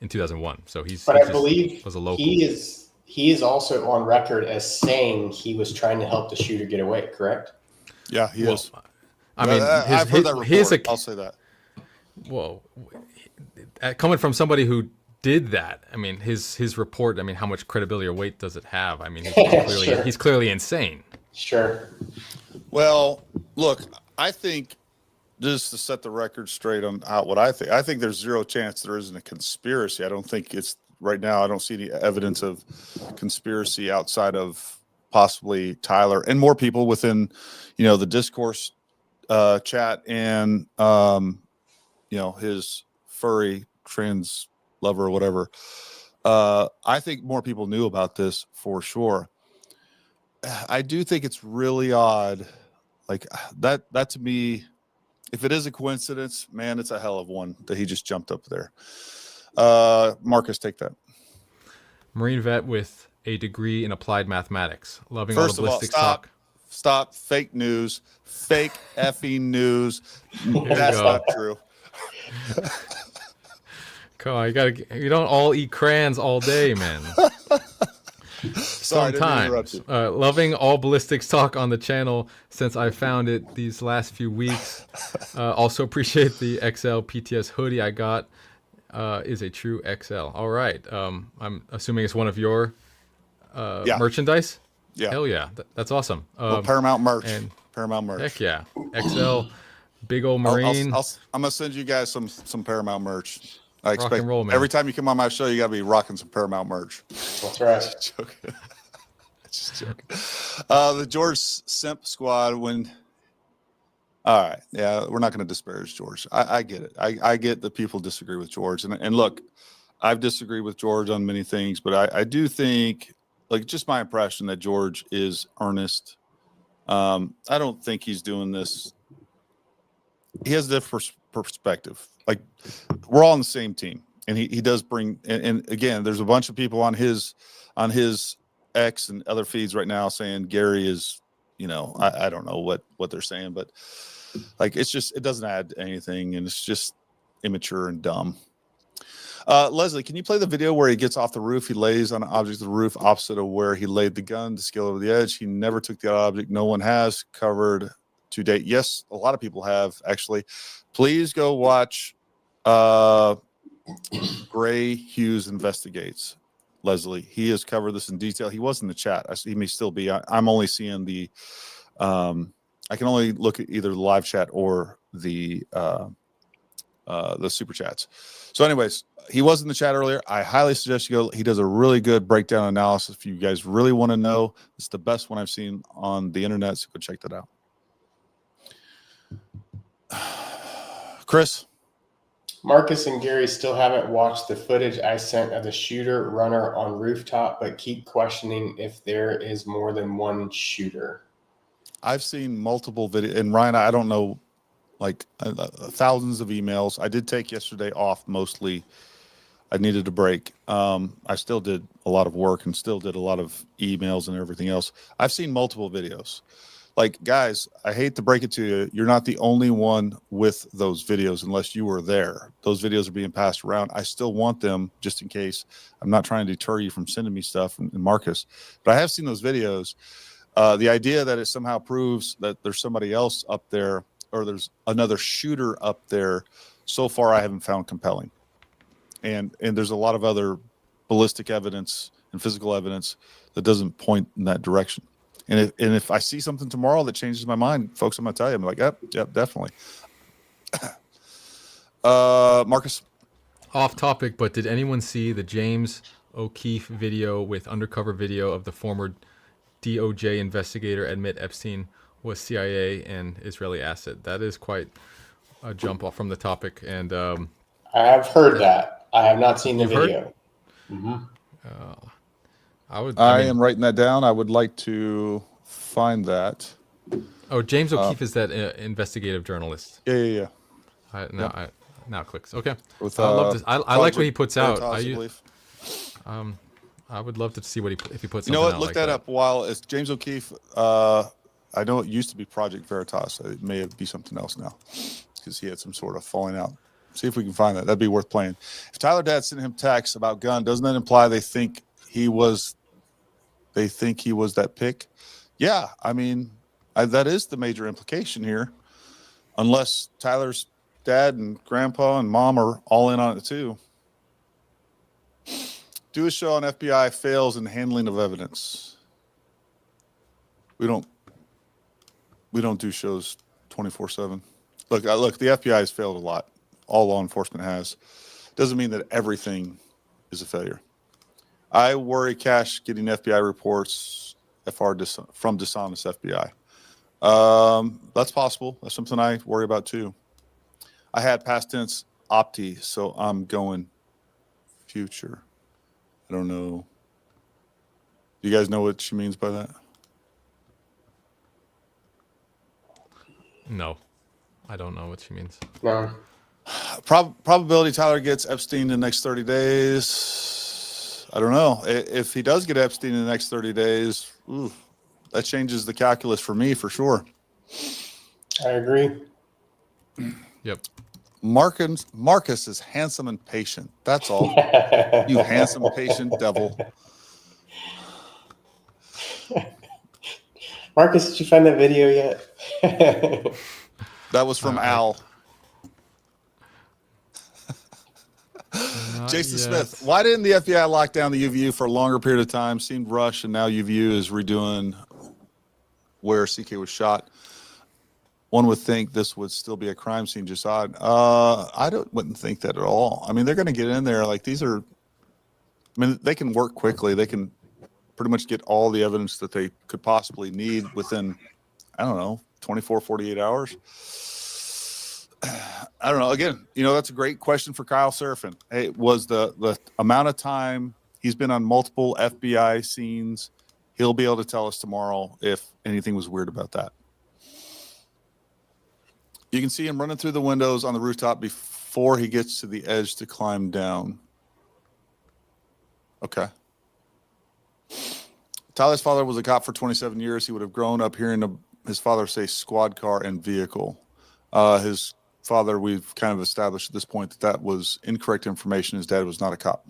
in 2001. So I believe was a local. He is also on record as saying he was trying to help the shooter get away, correct? Yeah, he is. I mean, I've heard that report. I'll say that. Well, coming from somebody who did that, I mean, his report, I mean, how much credibility or weight does it have? I mean, he's clearly insane. Sure. Well, look, I think, just to set the record straight on what I think there's zero chance there isn't a conspiracy. I don't think it's right now. I don't see any evidence of conspiracy outside of possibly Tyler and more people within, the discourse chat and, his furry trans lover or whatever. I think more people knew about this for sure. I do think it's really odd. Like that to me, if it is a coincidence, man, it's a hell of one that he just jumped up there. Marcus, take that. Marine vet with a degree in applied mathematics. Loving First all the ballistics of all, talk. Stop. Fake news. Fake effing news. That's not true. Come on, you don't all eat crayons all day, man. Sorry, Sometimes loving all ballistics talk on the channel since I found it these last few weeks. Also appreciate the XL PTS hoodie I got. Is a true XL. All right. I'm assuming it's one of your merchandise. Yeah. Hell yeah. That's awesome. Paramount merch. Paramount merch. Heck yeah. XL, big old Marine. I'm gonna send you guys some Paramount merch. I expect Rock and roll, man. Every time you come on my show, you gotta be rocking some Paramount merch. That's right. Just joking. Just joking. The George Simp Squad. All right, yeah, we're not going to disparage George. I get it. I get that people disagree with George, and look, I've disagreed with George on many things, but I do think, like, just my impression that George is earnest. I don't think he's doing this. He has a different perspective. Like, we're all on the same team, and he does bring. And again, there's a bunch of people on his X and other feeds right now saying Gary is, I don't know what they're saying, but like, it's just, it doesn't add anything, and it's just immature and dumb. Leslie, can you play the video where he gets off the roof? He lays on an object of the roof opposite of where he laid the gun to scale over the edge. He never took the object. No one has covered to date. Yes, a lot of people have, actually. Please go watch Gray Hughes Investigates. Leslie, he has covered this in detail. He was in the chat. He may still be. I'm only seeing the I can only look at either the live chat or the super chats. So anyways, he was in the chat earlier. I highly suggest you go. He does a really good breakdown analysis. If you guys really want to know, it's the best one I've seen on the internet, so go check that out. Chris? Marcus and Gary still haven't watched the footage I sent of the shooter runner on rooftop, but keep questioning if there is more than one shooter. I've seen multiple videos. And Ryan, I don't know, like thousands of emails. I did take yesterday off mostly. I needed a break. I still did a lot of work and still did a lot of emails and everything else. I've seen multiple videos. Like, guys, I hate to break it to you. You're not the only one with those videos unless you were there. Those videos are being passed around. I still want them just in case. I'm not trying to deter you from sending me stuff, and Marcus, but I have seen those videos. The idea that it somehow proves that there's somebody else up there or there's another shooter up there, so far I haven't found compelling. And there's a lot of other ballistic evidence and physical evidence that doesn't point in that direction. And if I see something tomorrow that changes my mind, folks, I'm going to tell you. I'm like, yep, definitely. Marcus? Off topic, but did anyone see the James O'Keefe video with undercover video of the former DOJ investigator admit Epstein was CIA and Israeli asset? That is quite a jump off from the topic. And I have heard that. I have not seen the video. Mm-hmm. I am writing that down. I would like to find that. Oh, James O'Keefe is that investigative journalist. Yeah. Now it clicks. Okay. With, I love this. I like what he puts out. I would love to see if he puts. You know what? Out Look like that up. While it's James O'Keefe, I know it used to be Project Veritas. It may be something else now because he had some sort of falling out. See if we can find that. That'd be worth playing. If Tyler Dad sent him texts about gun, doesn't that imply they think he was that pick? Yeah, I mean, that is the major implication here. Unless Tyler's dad and grandpa and mom are all in on it too. Do a show on FBI fails in handling of evidence. We don't do shows 24/7. Look, the FBI has failed a lot. All law enforcement has. Doesn't mean that everything is a failure. I worry Cash getting FBI reports from dishonest FBI. That's possible. That's something I worry about too. I had past tense opti, so I'm going future. I don't know. Do you guys know what she means by that? No, I don't know what she means. No. Probability Tyler gets Epstein in the next 30 days. I don't know. If he does get Epstein in the next 30 days, that changes the calculus for me for sure. I agree. Yep. Marcus is handsome and patient. That's all. You handsome, patient devil. Marcus, did you find that video yet? That was from Al. Jason Smith, why didn't the FBI lock down the UVU for a longer period of time? Seemed rushed, and now UVU is redoing where CK was shot. One would think this would still be a crime scene, just odd. Wouldn't think that at all. I mean, they're going to get in there. Like, they can work quickly. They can pretty much get all the evidence that they could possibly need within, 24, 48 hours. I don't know. Again, that's a great question for Kyle Serafin. Hey, was the amount of time he's been on multiple FBI scenes? He'll be able to tell us tomorrow if anything was weird about that. You can see him running through the windows on the rooftop before he gets to the edge to climb down. Okay. Tyler's father was a cop for 27 years. He would have grown up hearing his father say squad car and vehicle. His father, we've kind of established at this point that was incorrect information. His dad was not a cop.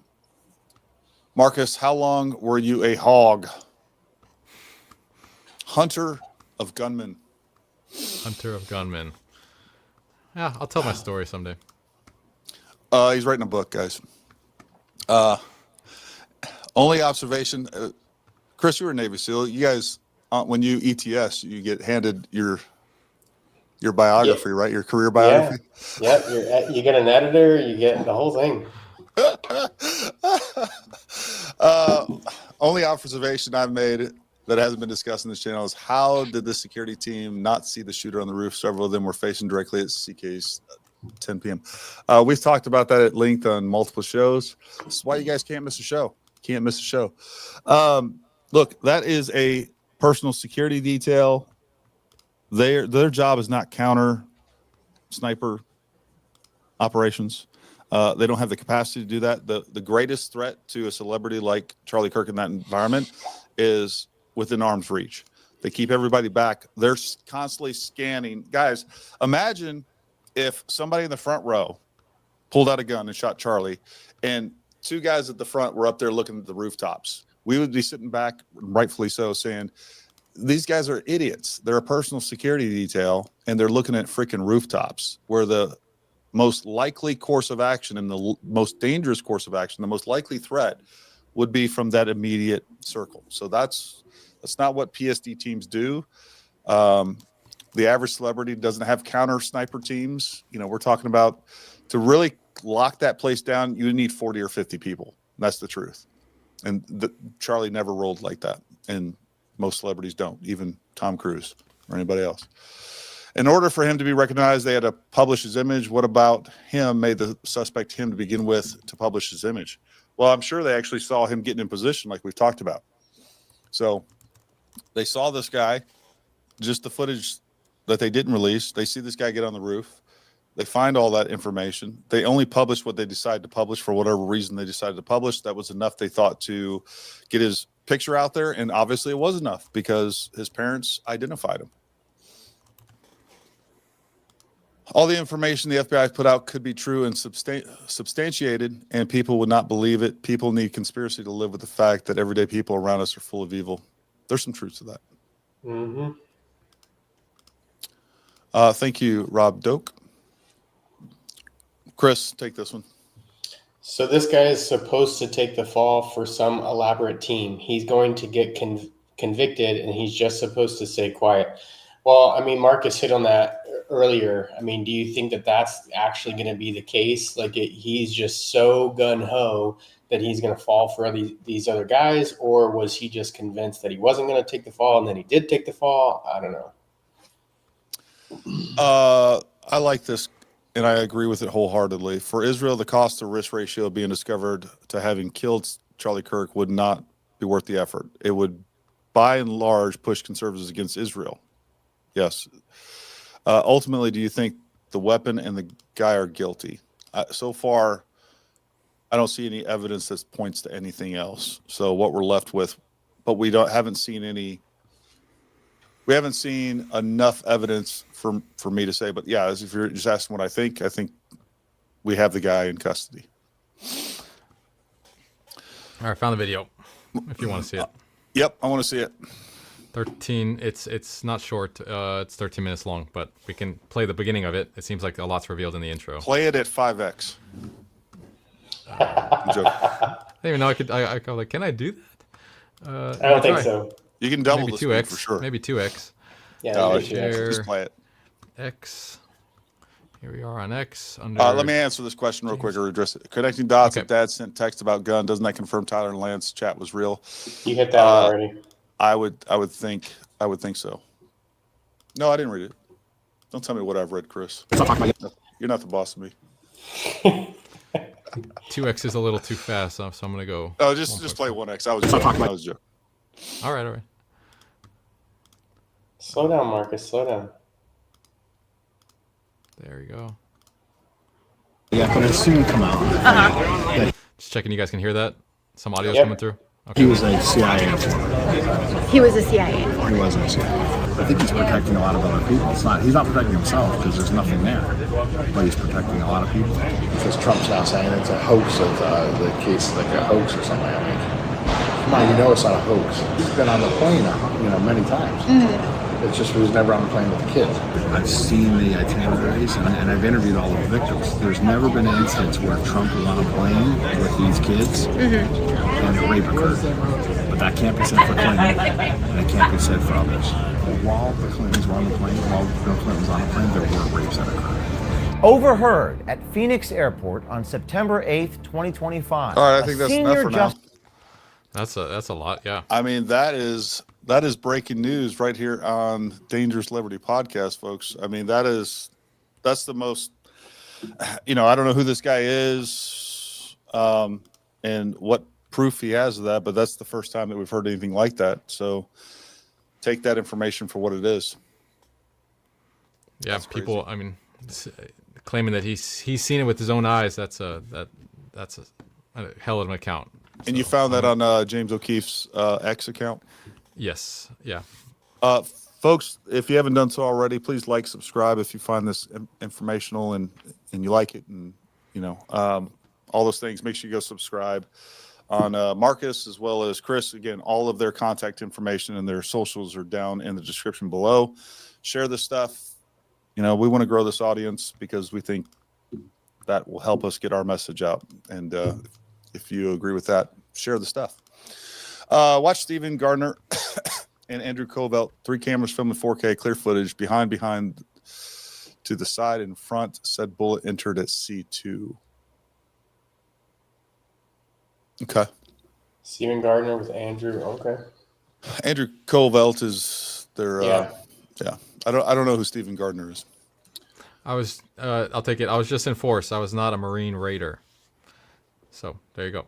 Marcus, how long were you a hog? Hunter of gunmen. Hunter of gunmen. Yeah, I'll tell my story someday. He's writing a book, guys. Only observation, Chris, you were a Navy SEAL. You guys, when you ETS, you get handed your biography, right? Your career biography. Yeah. You get an editor. You get the whole thing. Only observation I've made that hasn't been discussed in this channel is how did the security team not see the shooter on the roof? Several of them were facing directly at CK's 10 p.m. We've talked about that at length on multiple shows. This is why you guys can't miss a show. Can't miss a show. Look, that is a personal security detail. Their job is not counter sniper operations. They don't have the capacity to do that. The greatest threat to a celebrity like Charlie Kirk in that environment is within arm's reach. They keep everybody back. They're constantly scanning. Guys, imagine if somebody in the front row pulled out a gun and shot Charlie, and two guys at the front were up there looking at the rooftops. We would be sitting back, rightfully so, saying, these guys are idiots. They're a personal security detail, and they're looking at freaking rooftops where the most likely course of action and the most dangerous course of action, the most likely threat would be from that immediate circle. So that's not what PSD teams do. The average celebrity doesn't have counter sniper teams. We're talking about to really lock that place down, you need 40 or 50 people. That's the truth. And Charlie never rolled like that. And most celebrities don't, even Tom Cruise or anybody else. In order for him to be recognized, they had to publish his image. What about him made the suspect him to begin with to publish his image? Well, I'm sure they actually saw him getting in position like we've talked about. So they saw this guy, just the footage that they didn't release. They see this guy get on the roof. They find all that information. They only published what they decided to publish for whatever reason they decided to publish. That was enough, they thought, to get his picture out there. And obviously it was enough because his parents identified him. All the information the FBI put out could be true and substantiated, and people would not believe it. People need conspiracy to live with the fact that everyday people around us are full of evil. There's some truth to that. Mm-hmm. Thank you, Rob Doak. Chris, take this one. So this guy is supposed to take the fall for some elaborate team. He's going to get convicted, and he's just supposed to stay quiet. Well, I mean, Marcus hit on that earlier. I mean, do you think that that's actually going to be the case? Like he's just so gun-ho that he's going to fall for these other guys, or was he just convinced that he wasn't going to take the fall and then he did take the fall? I don't know. I like this, and I agree with it wholeheartedly. For Israel, the cost to risk ratio of being discovered to having killed Charlie Kirk would not be worth the effort. It would, by and large, push conservatives against Israel. Yes. Ultimately, do you think the weapon and the guy are guilty? So far, I don't see any evidence that points to anything else. So what we're left with, but we haven't seen enough evidence for me to say. But yeah, as if you're just asking what I think we have the guy in custody. All right, found the video. If you want to see it. Yep, I want to see it. 13. It's not short. It's 13 minutes long, but we can play the beginning of it. It seems like a lot's revealed in the intro. Play it at 5x. I didn't even know I could. I was like, can I do that? I don't think so. You can double maybe the 2x speed for sure. Maybe 2x. Yeah, Just play it. X. Here we are on X. Let me answer this question real quick or address it. Connecting dots. If Dad sent text about gun, doesn't that confirm Tyler and Lance chat was real? You hit that already. I would think so. No, I didn't read it. Don't tell me what I've read, Chris. You're not the boss of me. 2x is a little too fast, so I'm gonna go. Oh, just play 1x. I was joking. All right. Slow down, Marcus. Slow down. There we go. Yeah, but it'll soon come out. Just checking you guys can hear that. Some audio's Yep. coming through. He was a CIA informant. He was a CIA. He wasn't a CIA. I think he's protecting a lot of other people. He's not protecting himself because there's nothing there, but he's protecting a lot of people. Because Trump's now saying it's a hoax of the case, like a hoax or something. I mean, come on, you know it's not a hoax. He's been on the plane, many times. It's just he was never on the plane with the kids. I've seen the itineraries and I've interviewed all the victims. There's never been an instance where Trump was on a plane with these kids and a rape occurred. But that can't be said for Clinton, and it can't be said for others. While the Clintons were on the plane, while Bill Clinton was on the plane, there were rapes that occurred. Overheard at Phoenix Airport on September 8th, 2025. All right, I think that's enough for now. That's a lot. Yeah. I mean, that is breaking news right here on Dangerous Liberty podcast, folks. I mean, that's the most, I don't know who this guy is and what proof he has of that, but that's the first time that we've heard anything like that. So take that information for what it is. Yeah. That's People, crazy. I mean, claiming that he's seen it with his own eyes. That's a hell of an account. And you found that on James O'Keefe's X account? Yes. Yeah. Folks, if you haven't done so already, please like, subscribe if you find this informational and you like it, and all those things. Make sure you go subscribe on Marcus as well as Chris. Again, all of their contact information and their socials are down in the description below. Share this stuff. We want to grow this audience because we think that will help us get our message out. And if you agree with that, share the stuff. Watch Stephen Gardner and Andrew Covelt, 3 cameras filming 4K clear footage behind to the side and front. Said bullet entered at C2. Okay. Stephen Gardner with Andrew. Okay. Andrew Covelt is their. Yeah. I don't know who Stephen Gardner is. I'll take it. I was just in force. I was not a Marine Raider. So there you go.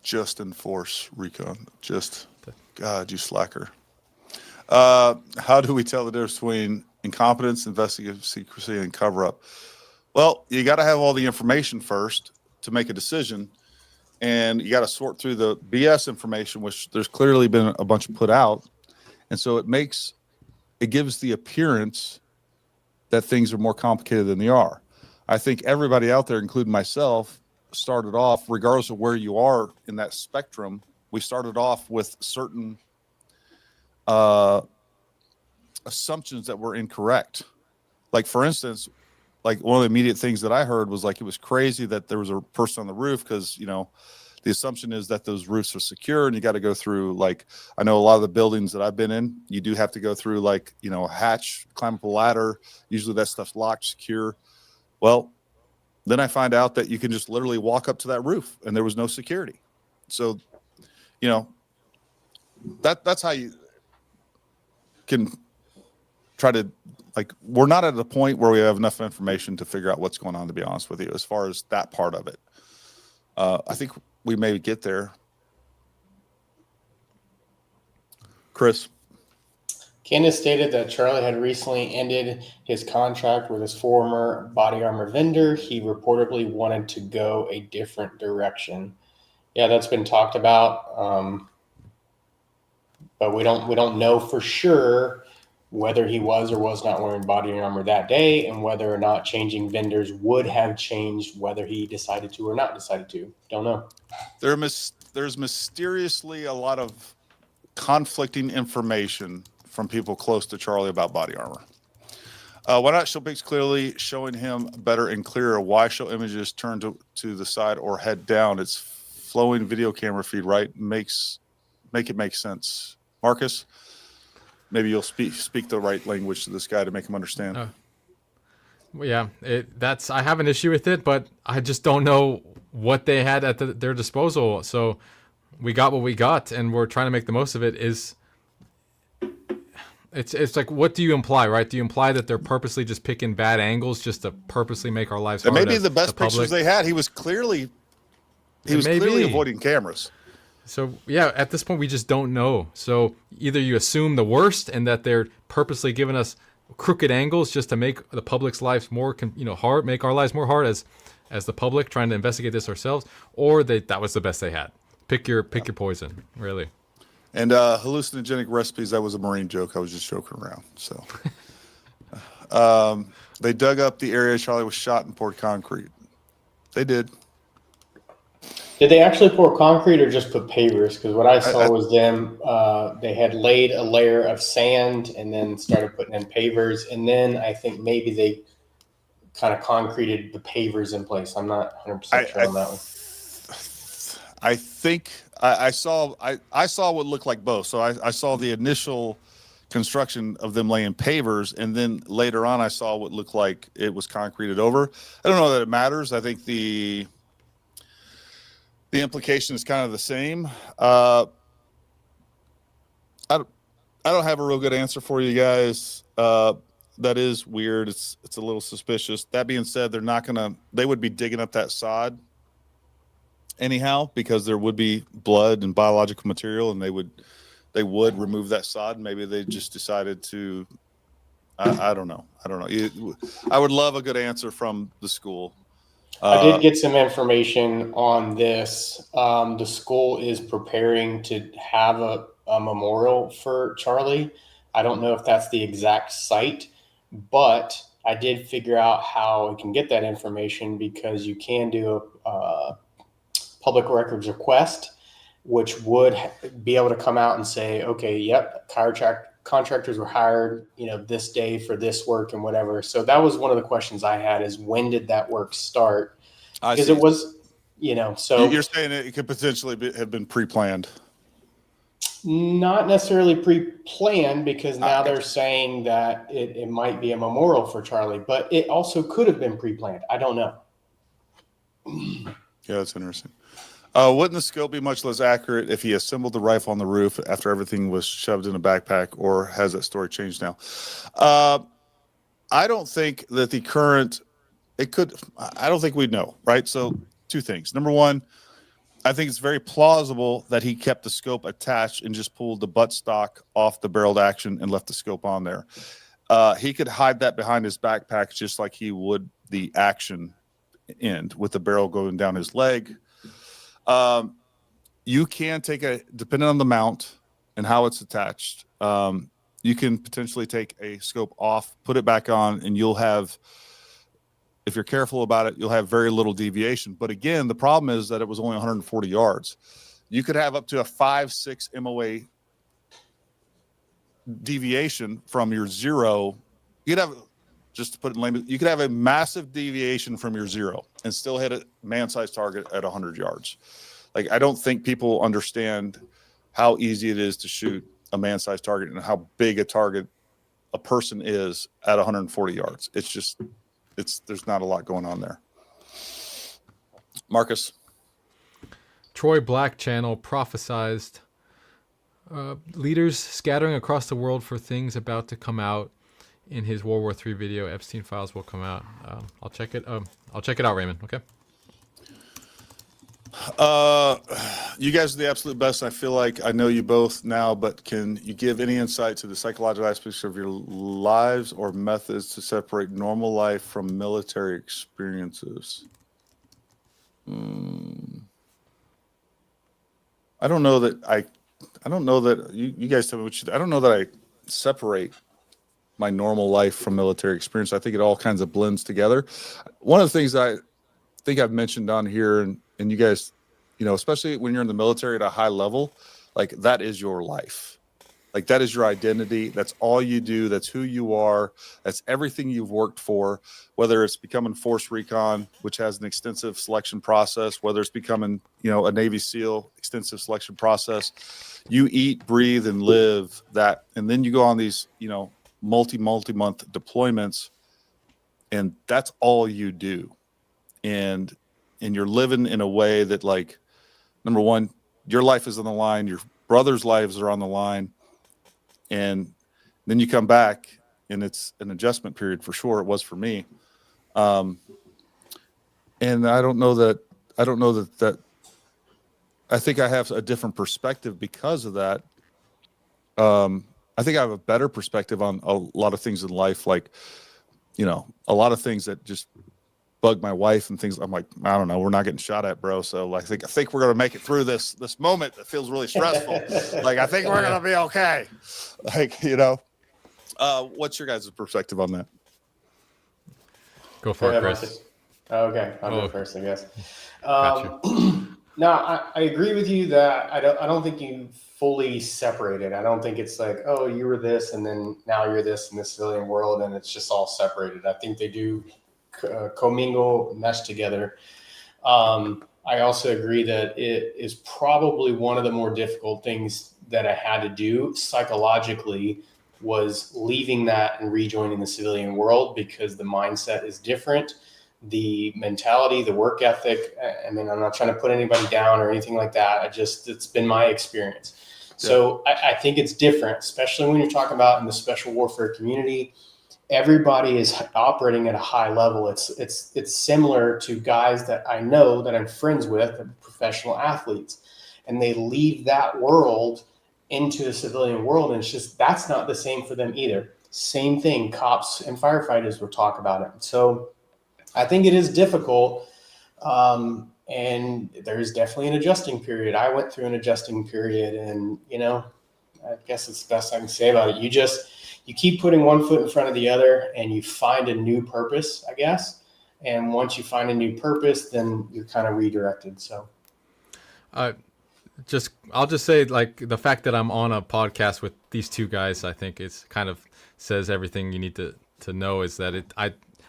Just in force, Recon. God, you slacker. How do we tell the difference between incompetence, investigative secrecy, and cover-up? Well, you got to have all the information first to make a decision, and you got to sort through the BS information, which there's clearly been a bunch put out, and so it gives the appearance that things are more complicated than they are. I think everybody out there, including myself, started off, regardless of where you are in that spectrum, we started off with certain assumptions that were incorrect. Like, for instance, like one of the immediate things that I heard was like, it was crazy that there was a person on the roof because, the assumption is that those roofs are secure and you got to go through, like, I know a lot of the buildings that I've been in, you do have to go through like, a hatch, climb up a ladder. Usually that stuff's locked, secure. Well, then I find out that you can just literally walk up to that roof and there was no security. So, that's how you can try to, like, we're not at a point where we have enough information to figure out what's going on, to be honest with you, as far as that part of it. I think we may get there. Chris. Candace stated that Charlie had recently ended his contract with his former body armor vendor. He reportedly wanted to go a different direction. Yeah, that's been talked about, but we don't know for sure whether he was or was not wearing body armor that day, and whether or not changing vendors would have changed whether he decided to or not decided to. Don't know. There's mysteriously a lot of conflicting information from people close to Charlie about body armor. Why not show pics clearly, showing him better and clearer? Why show images turned to the side or head down? It's flowing video camera feed, right? Make it make sense. Marcus, maybe you'll speak the right language to this guy to make him understand. Well, yeah, I have an issue with it, but I just don't know what they had at their disposal. So we got what we got, and we're trying to make the most of it. It's like, what do you imply, right? Do you imply that they're purposely just picking bad angles just to purposely make our lives And hard? maybe as the best public? pictures they had, he was clearly Maybe. avoiding cameras. So yeah, at this point we just don't know. So either you assume the worst and that they're purposely giving us crooked angles just to make the public's lives more, hard, make our lives more hard as the public trying to investigate this ourselves, or that was the best they had. Pick your poison, really. And hallucinogenic recipes, that was a Marine joke. I was just joking around. So they dug up the area Charlie was shot and poured concrete. They did. Did they actually pour concrete or just put pavers? Because what I saw was them, they had laid a layer of sand and then started putting in pavers. And then I think maybe they kind of concreted the pavers in place. I'm not 100% sure on that one. I think I saw what looked like both. So I saw the initial construction of them laying pavers, and then later on I saw what looked like it was concreted over. I don't know that it matters. I think the implication is kind of the same. I don't have a real good answer for you guys. That is weird. It's a little suspicious. That being said, they would be digging up that sod anyhow, because there would be blood and biological material, and they would remove that sod. Maybe they just decided to, I don't know. I would love a good answer from the school. I did get some information on this. The school is preparing to have a memorial for Charlie. I don't know if that's the exact site, but I did figure out how we can get that information, because you can do a public records request, which would be able to come out and say, okay, yep, contractors were hired, this day for this work and whatever. So that was one of the questions I had, is when did that work start? Because it was, so you're saying it could potentially have been pre-planned. Not necessarily pre-planned, because now they're saying that it might be a memorial for Charlie, but it also could have been pre-planned. I don't know. Yeah, that's interesting. Wouldn't the scope be much less accurate if he assembled the rifle on the roof after everything was shoved in a backpack, or has that story changed now? I don't think that I don't think we'd know, right? So two things. Number one, I think it's very plausible that he kept the scope attached and just pulled the buttstock off the barreled action and left the scope on there. He could hide that behind his backpack just like he would the action end, with the barrel going down his leg. You can depending on the mount and how it's attached, you can potentially take a scope off, put it back on, and you'll have, if you're careful about it, you'll have very little deviation. But again, the problem is that it was only 140 yards. You could have up to a 5-6 MOA deviation from your zero. You could have, just to put it in layman, you could have a massive deviation from your zero and still hit a man-sized target at 100 yards. Like, I don't think people understand how easy it is to shoot a man-sized target and how big a target a person is at 140 yards. There's not a lot going on there. Marcus. Troy Black Channel prophesized leaders scattering across the world for things about to come out. In his World War III video, Epstein files will come out. I'll check it out, Raymond. Okay. You guys are the absolute best. I feel like I know you both now, but can you give any insight to the psychological aspects of your lives or methods to separate normal life from military experiences? I don't know that you guys tell me what I don't know that I separate my normal life from military experience. I think it all kinds of blends together. One of the things I think I've mentioned on here, and you guys, especially when you're in the military at a high level, like, that is your life. Like, that is your identity. That's all you do. That's who you are. That's everything you've worked for, whether it's becoming Force Recon, which has an extensive selection process, whether it's becoming, a Navy SEAL, extensive selection process. You eat, breathe, and live that. And then you go on these, multi-month deployments, and that's all you do. And you're living in a way that, like, number one, your life is on the line, your brother's lives are on the line, and Then you come back, and it's an adjustment period for sure. It was for me. And I don't know that I think I have a different perspective because of that. I think I have a better perspective on a lot of things in life, like, a lot of things that just bug my wife and things. I'm like, I don't know, we're not getting shot at, bro. So I think we're gonna make it through this moment that feels really stressful. Like, I think we're gonna be okay. Like, what's your guys' perspective on that? Go for it, Marcus. Chris. Okay, I'll go first, I guess. Got No, I agree with you that I don't think you fully separate it. I don't think it's like, oh, you were this and then now you're this in the civilian world and it's just all separated. I think they do commingle, mesh together. I also agree that it is probably one of the more difficult things that I had to do psychologically was leaving that and rejoining the civilian world, because the mindset is different. The mentality, the work ethic. I mean, I'm not trying to put anybody down or anything like that. It's been my experience. So I think it's different, especially when you're talking about in the special warfare community. Everybody is operating at a high level. It's similar to guys that I know that I'm friends with, professional athletes, and they leave that world into the civilian world, and it's just that's not the same for them either. Same thing, cops and firefighters will talk about it. So I think it is difficult, and there's definitely an adjusting period. I went through an adjusting period, and I guess it's the best I can say about it. You keep putting one foot in front of the other, and you find a new purpose, I guess. And once you find a new purpose, then you're kind of redirected. So, I'll just say, like, the fact that I'm on a podcast with these two guys, I think it's kind of says everything you need to know. Is that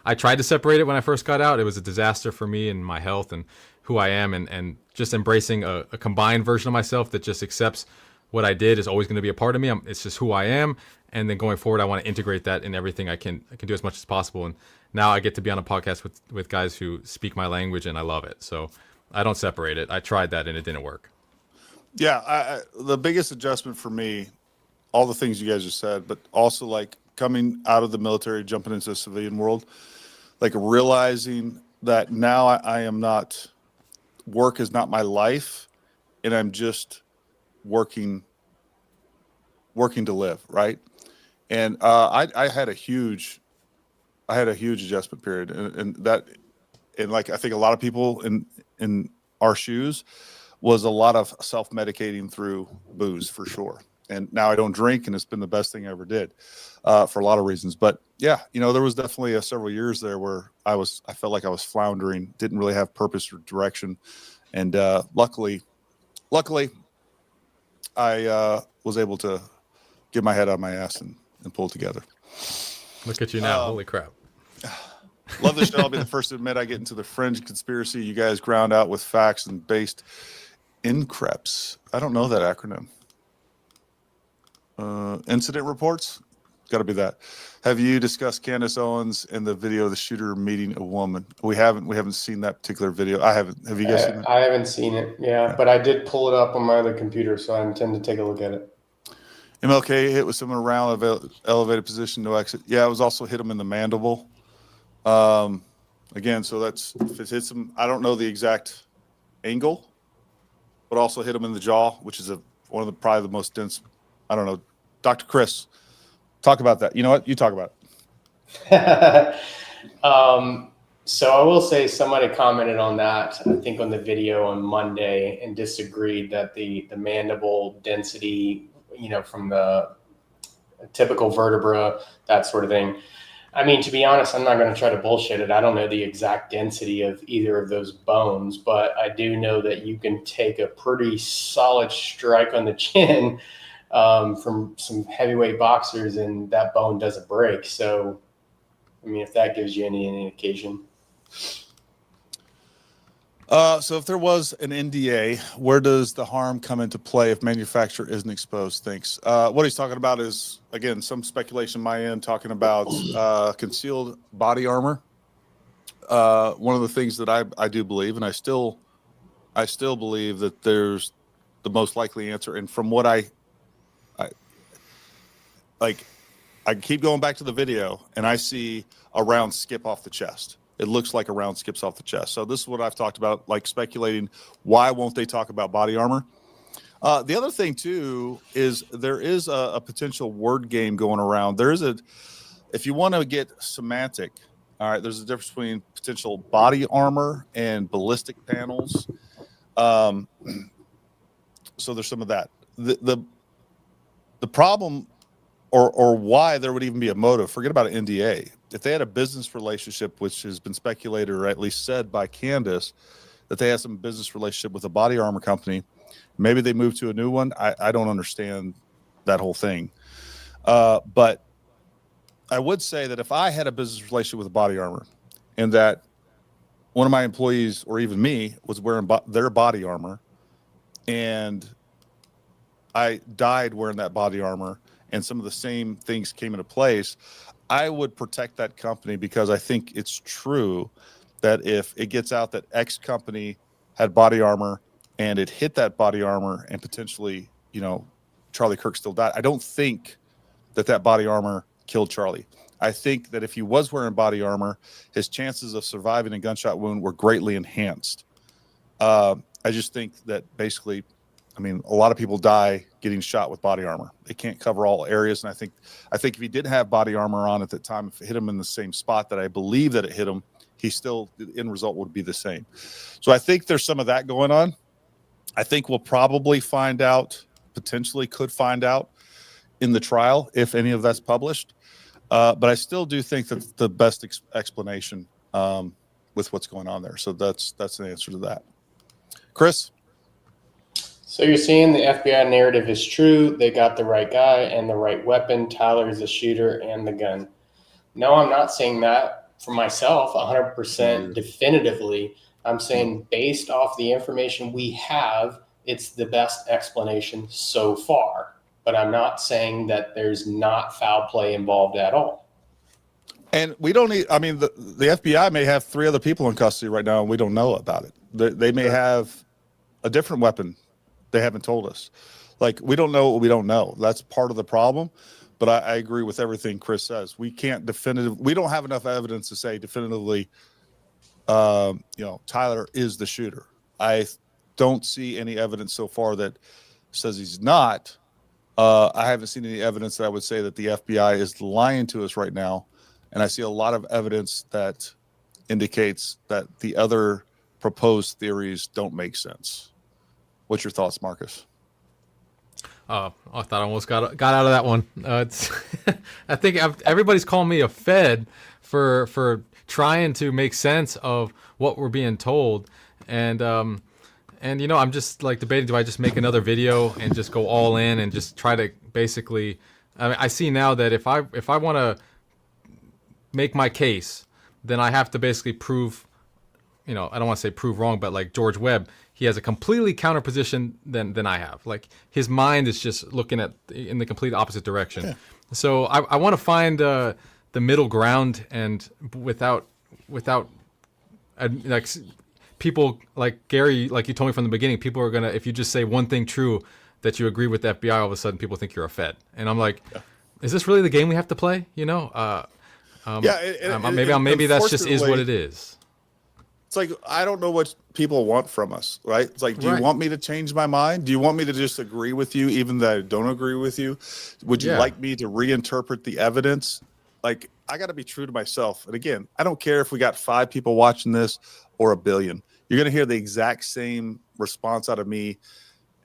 I tried to separate it when I first got out. It was a disaster for me and my health and who I am, and just embracing a combined version of myself that just accepts what I did is always going to be a part of me. It's just who I am. And then going forward, I want to integrate that in everything I can do as much as possible. And now I get to be on a podcast with guys who speak my language, and I love it. So I don't separate it. I tried that and it didn't work. Yeah. The biggest adjustment for me, all the things you guys just said, but also like coming out of the military, jumping into the civilian world, like realizing that now I am not, work is not my life, and I'm just working to live, right? And I had a huge adjustment period, and like I think a lot of people in our shoes was a lot of self-medicating through booze for sure. And now I don't drink, and it's been the best thing I ever did for a lot of reasons. But yeah, there was definitely several years there where I felt like I was floundering, didn't really have purpose or direction. And luckily I was able to get my head out of my ass and pull it together. Look at you now. Holy crap. Love the show. I'll be the first to admit I get into the fringe conspiracy. You guys ground out with facts and based in creps. I don't know that acronym. Incident reports? Got to be that. Have you discussed Candace Owens and the video of the shooter meeting a woman? We haven't seen that particular video. I haven't. Have you guys seen it? I haven't seen it. Yeah, but I did pull it up on my other computer, so I intend to take a look at it. MLK hit with someone around elevated position, no exit. Yeah, it was also hit him in the mandible. Again, so that's if it hits him. I don't know the exact angle, but also hit him in the jaw, which is one of the probably the most dense. I don't know, Dr. Chris, talk about that. You know what? You talk about it. So I will say somebody commented on that, I think on the video on Monday, and disagreed that the mandible density, from the typical vertebra, that sort of thing. I mean, to be honest, I'm not going to try to bullshit it. I don't know the exact density of either of those bones, but I do know that you can take a pretty solid strike on the chin from some heavyweight boxers, and that bone doesn't break. So, I mean, if that gives you any indication. So if there was an NDA, where does the harm come into play if manufacturer isn't exposed? Thanks. What he's talking about is, again, some speculation on my end, talking about concealed body armor. One of the things that I do believe, and I still believe that there's the most likely answer. And from what I like, I keep going back to the video and I see a round skip off the chest. It looks like a round skips off the chest. So this is what I've talked about, like speculating, why won't they talk about body armor? The other thing too is there is a potential word game going around. If you want to get semantic, all right, there's a difference between potential body armor and ballistic panels. So there's some of that. The problem or why there would even be a motive, forget about an NDA. If they had a business relationship, which has been speculated or at least said by Candace, that they had some business relationship with a body armor company, maybe they moved to a new one. I don't understand that whole thing. But I would say that if I had a business relationship with a body armor and that one of my employees or even me was wearing their body armor and I died wearing that body armor and some of the same things came into place, I would protect that company, because I think it's true that if it gets out that X company had body armor and it hit that body armor and potentially, Charlie Kirk still died, I don't think that body armor killed Charlie. I think that if he was wearing body armor, his chances of surviving a gunshot wound were greatly enhanced. I just think that basically, a lot of people die getting shot with body armor. They can't cover all areas. And I think if he didn't have body armor on at the time, if it hit him in the same spot that I believe that it hit him, the end result would be the same. So I think there's some of that going on. I think we'll probably could find out in the trial if any of that's published. But I still do think that's the best explanation with what's going on there. So that's the answer to that. Chris? So you're saying the FBI narrative is true. They got the right guy and the right weapon. Tyler is the shooter and the gun. No, I'm not saying that for myself 100% definitively. I'm saying based off the information we have, it's the best explanation so far. But I'm not saying that there's not foul play involved at all. And we don't need, the FBI may have 3 other people in custody right now and we don't know about it. They may have a different weapon. They haven't told us. Like, we don't know what we don't know. That's part of the problem. But I agree with everything Chris says. We don't have enough evidence to say definitively, Tyler is the shooter. I don't see any evidence so far that says he's not. I haven't seen any evidence that I would say that the FBI is lying to us right now. And I see a lot of evidence that indicates that the other proposed theories don't make sense. What's your thoughts, Marcus? I thought I almost got out of that one. I think everybody's calling me a Fed for trying to make sense of what we're being told, and I'm just like debating: do I just make another video and just go all in and just try to basically? I see now that if I want to make my case, then I have to basically prove. I don't want to say prove wrong, but like George Webb, he has a completely counter position than I have. Like, his mind is just looking in the complete opposite direction. Yeah. So I want to find the middle ground, and without like people like Gary, like you told me from the beginning, people are gonna, if you just say one thing true that you agree with the FBI, all of a sudden people think you're a Fed, and I'm like, is this really the game we have to play? Maybe that's just is what it is. It's like, I don't know what people want from us, right? It's like, do you want me to change my mind? Do you want me to just agree with you, even though I don't agree with you? Would you like me to reinterpret the evidence? Like, I got to be true to myself. And again, I don't care if we got 5 people watching this or 1 billion. You're going to hear the exact same response out of me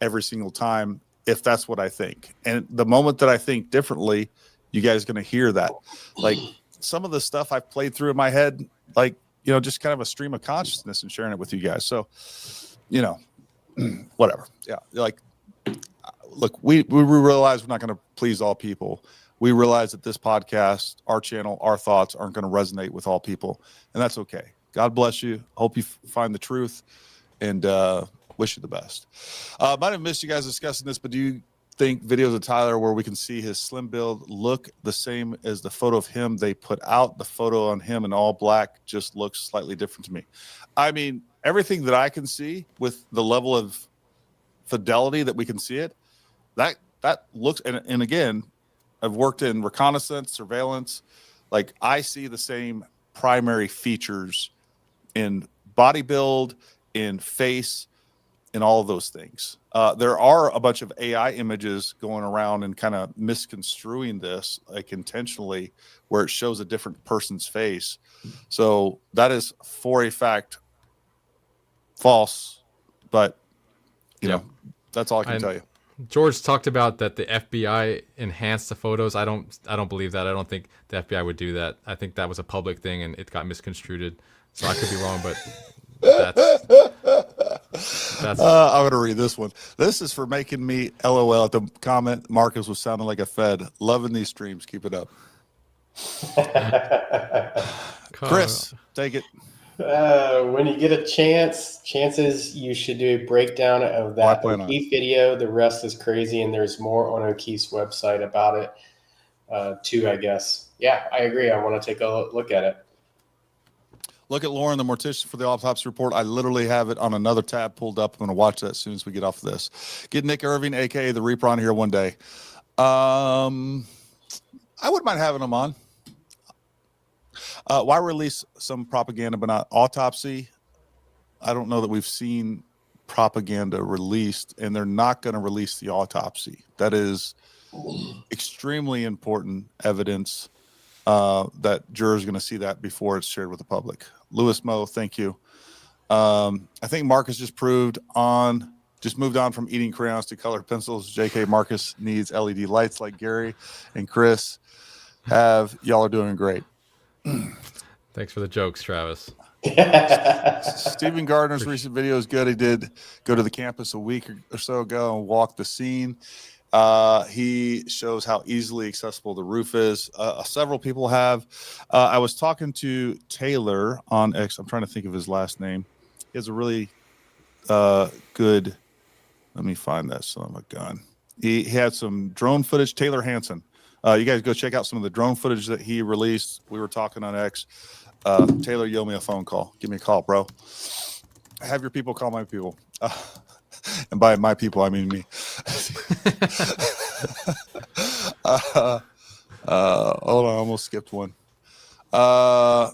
every single time if that's what I think. And the moment that I think differently, you guys are going to hear that. Like, some of the stuff I've played through in my head, like, just kind of a stream of consciousness and sharing it with you guys. So, whatever. Yeah. Like, look, we realize we're not going to please all people. We realize that this podcast, our channel, our thoughts aren't going to resonate with all people, and that's okay. God bless you. Hope you find the truth, and wish you the best. Might have missed you guys discussing this, but do you think videos of Tyler where we can see his slim build look the same as the photo of him they put out? The photo on him in all black just looks slightly different to me. Everything that I can see with the level of fidelity that we can see it, that looks, and again, I've worked in reconnaissance, surveillance. Like, I see the same primary features in body build, in face, in all of those things. There are a bunch of AI images going around and kind of misconstruing this, like intentionally, where it shows a different person's face. So that is for a fact false, but you know, that's all I can tell you. George talked about that the FBI enhanced the photos. I don't believe that. I don't think the FBI would do that. I think that was a public thing and it got misconstrued. So I could be wrong, but that's I'm gonna read this one. This is for making me LOL at the comment. Marcus was sounding like a Fed. Loving these streams. Keep it up. Chris, take it. When you get a chances you should do a breakdown of that O'Keefe video. The rest is crazy, and there's more on O'Keefe's website about it too, I guess. Yeah, I agree. I want to take a look at it. Look at Lauren, the mortician, for the autopsy report. I literally have it on another tab pulled up. I'm going to watch that as soon as we get off of this. Get Nick Irving, a.k.a. the Reaper, on here one day. I wouldn't mind having him on. Why release some propaganda but not autopsy? I don't know that we've seen propaganda released, and they're not going to release the autopsy. That is extremely important evidence that jurors are going to see that before it's shared with the public. Lewis Moe, thank you. I think Marcus just moved on from eating crayons to colored pencils. JK, Marcus needs LED lights like Gary and Chris have. Y'all are doing great. Thanks for the jokes, Travis. Stephen Gardner's recent video is good. He did go to the campus a week or so ago and walk the scene. He shows how easily accessible the roof is. Several people have. I was talking to Taylor on X. I'm trying to think of his last name. He has a really good. Let me find that son of a gun. He had some drone footage. Taylor Hansen. You guys go check out some of the drone footage that he released. We were talking on X. Taylor, you owe me a phone call. Give me a call, bro. Have your people call my people. And by my people, I mean me. Hold on, I almost skipped one. AI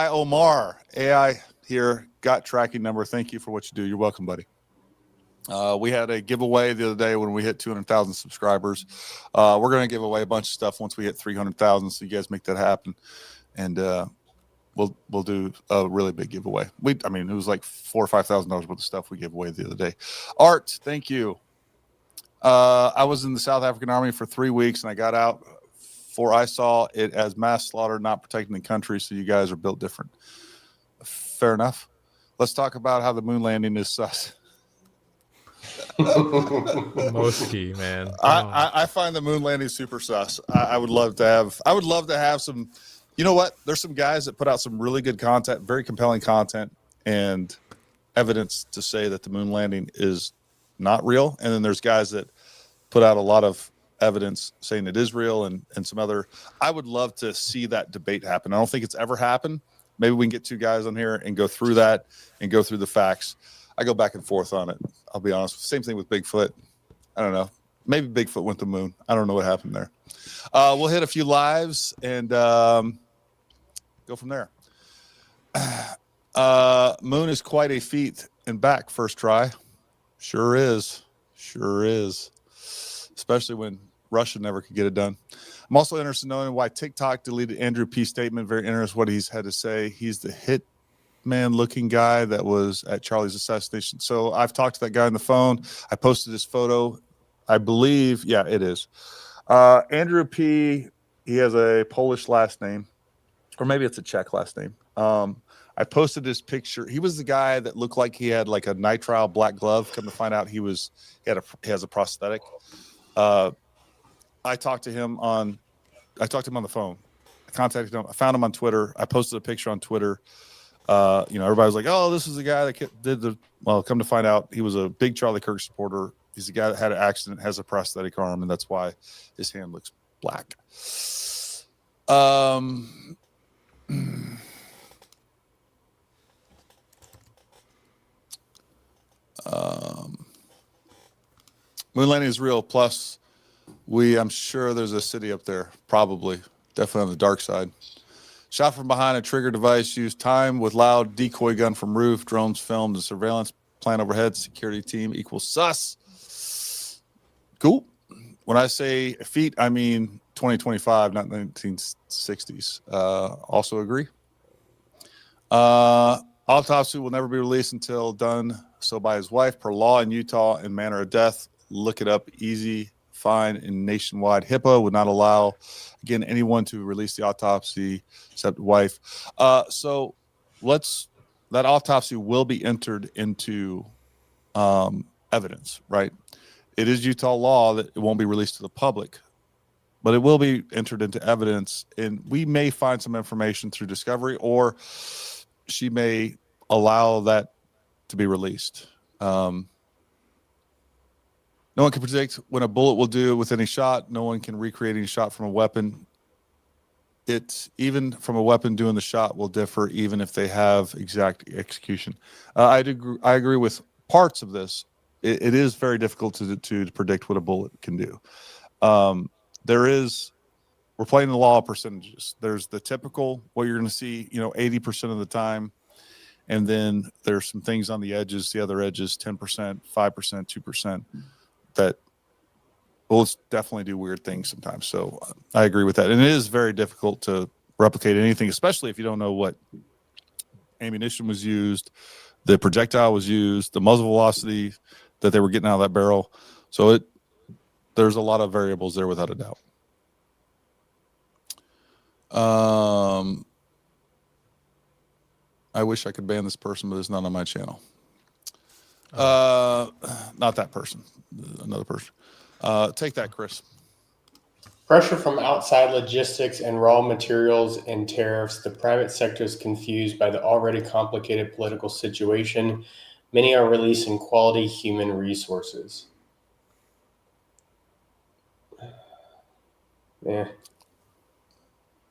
Omar. AI here. Got tracking number. Thank you for what you do. You're welcome, buddy. We had a giveaway the other day when we hit 200,000 subscribers. We're going to give away a bunch of stuff once we hit 300,000. So you guys make that happen. And we'll do a really big giveaway. I mean, it was like $4,000 or $5,000 worth of stuff we gave away the other day. Art, thank you. I was in the South African Army for 3 weeks, and I got out for I saw it as mass slaughter, not protecting the country. So you guys are built different. Fair enough. Let's talk about how the moon landing is sus. Moski, man. I find the moon landing super sus. I would love to have some. You know what? There's some guys that put out some really good content, very compelling content, and evidence to say that the moon landing is not real. And then there's guys that put out a lot of evidence saying it is real, and some other. I would love to see that debate happen. I don't think it's ever happened. Maybe we can get two guys on here and go through that and go through the facts. I go back and forth on it. I'll be honest. Same thing with Bigfoot. I don't know. Maybe Bigfoot went to the moon. I don't know what happened there. We'll hit a few lives and go from there. Moon is quite a feat and back first try. Sure is. Especially when Russia never could get it done. I'm also interested in knowing why TikTok deleted Andrew P's statement. Very interested what he's had to say. He's the hitman looking guy that was at Charlie's assassination. So I've talked to that guy on the phone. I posted his photo. I believe, yeah, it is. Andrew P, he has a Polish last name, or maybe it's a Czech last name. I posted this picture. He was the guy that looked like he had like a nitrile black glove. Come to find out he has a prosthetic. I talked to him on the phone. I contacted him. I found him on Twitter. I posted a picture on Twitter. Everybody was like, "Oh, this is the guy that did the." Well, come to find out, he was a big Charlie Kirk supporter. He's the guy that had an accident, has a prosthetic arm, and that's why his hand looks black. Moon landing is real. Plus, I'm sure there's a city up there, probably, definitely on the dark side. Shot from behind a trigger device, used time with loud decoy gun from roof, drones filmed, and surveillance plan overhead, security team equals sus. Cool. When I say feet, I mean 2025, not 1960s. Also agree. Autopsy will never be released until done so by his wife per law in Utah and manner of death. Look it up. Easy, fine, and nationwide. HIPAA would not allow, again, anyone to release the autopsy except wife. So that autopsy will be entered into evidence, right? It is Utah law that it won't be released to the public, but it will be entered into evidence, and we may find some information through discovery, or she may allow that to be released. No one can predict when a bullet will do with any shot. No one can recreate any shot from a weapon. Even from a weapon doing the shot will differ, even if they have exact execution. I agree with parts of this. It is very difficult to predict what a bullet can do. We're playing the law of percentages. There's the typical, what you're going to see, 80% of the time. And then there's some things on the edges, the other edges, 10%, 5%, 2%, that bullets definitely do weird things sometimes. So I agree with that. And it is very difficult to replicate anything, especially if you don't know what ammunition was used, the projectile was used, the muzzle velocity that they were getting out of that barrel. So there's a lot of variables there without a doubt. I wish I could ban this person, but it's not on my channel. Not that person, another person. Take that, Chris. Pressure from outside logistics and raw materials and tariffs. The private sector is confused by the already complicated political situation. Many are releasing quality human resources. Yeah.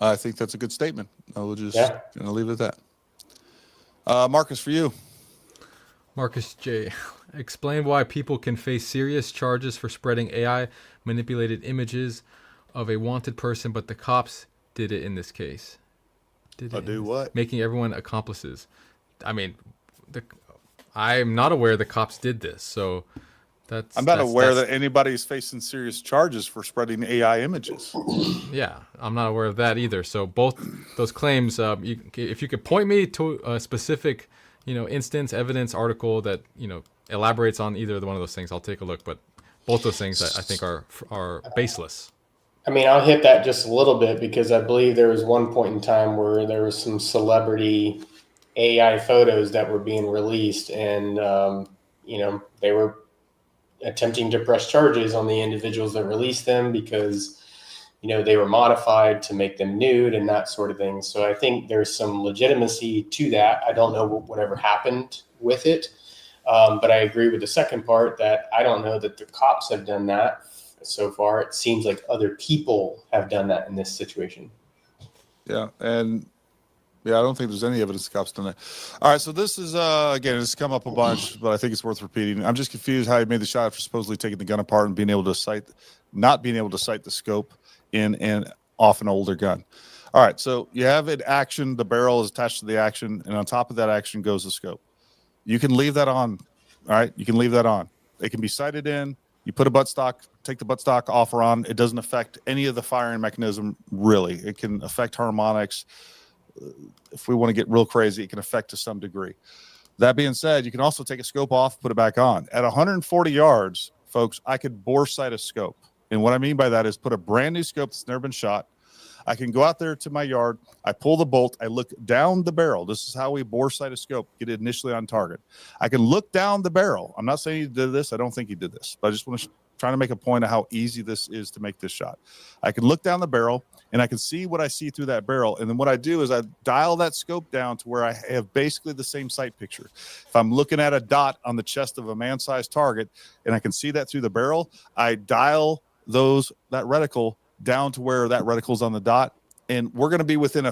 I think that's a good statement. I'll leave it at that. Marcus, for you. Marcus J. Explain why people can face serious charges for spreading AI manipulated images of a wanted person, but the cops did it in this case. What? Making everyone accomplices. I mean, I'm not aware the cops did this, so I'm not aware that anybody's facing serious charges for spreading AI images. Yeah, I'm not aware of that either. So both those claims, if you could point me to a specific, instance, evidence, article that elaborates on either one of those things, I'll take a look. But both those things I think are baseless. I mean, I'll hit that just a little bit because I believe there was one point in time where there was some celebrity AI photos that were being released, and they were attempting to press charges on the individuals that released them because they were modified to make them nude and that sort of thing. So I think there's some legitimacy to that. I don't know whatever happened with it, but I agree with the second part that I don't know that the cops have done that so far. It seems like other people have done that in this situation. Yeah, and I don't think there's any evidence the cops done that. All right, so this is again, it's come up a bunch, but I think it's worth repeating. I'm just confused how he made the shot for supposedly taking the gun apart and not being able to sight the scope in and off an older gun. All right, so you have it action, the barrel is attached to the action, and on top of that action goes the scope. You can leave that on. All right, you can leave that on. It can be sighted in. You put a buttstock, take the buttstock off or on. It doesn't affect any of the firing mechanism, really. It can affect harmonics. If we want to get real crazy, it can affect to some degree. That being said, you can also take a scope off, put it back on. At 140 yards, folks, I could bore sight a scope. And what I mean by that is put a brand new scope that's never been shot. I can go out there to my yard. I pull the bolt. I look down the barrel. This is how we bore sight a scope, get it initially on target. I can look down the barrel. I'm not saying he did this. I don't think he did this. But I just want to try to make a point of how easy this is to make this shot. I can look down the barrel, and I can see what I see through that barrel. And then what I do is I dial that scope down to where I have basically the same sight picture. If I'm looking at a dot on the chest of a man-sized target, and I can see that through the barrel, I dial that reticle down to where that reticle's on the dot, and we're going to be within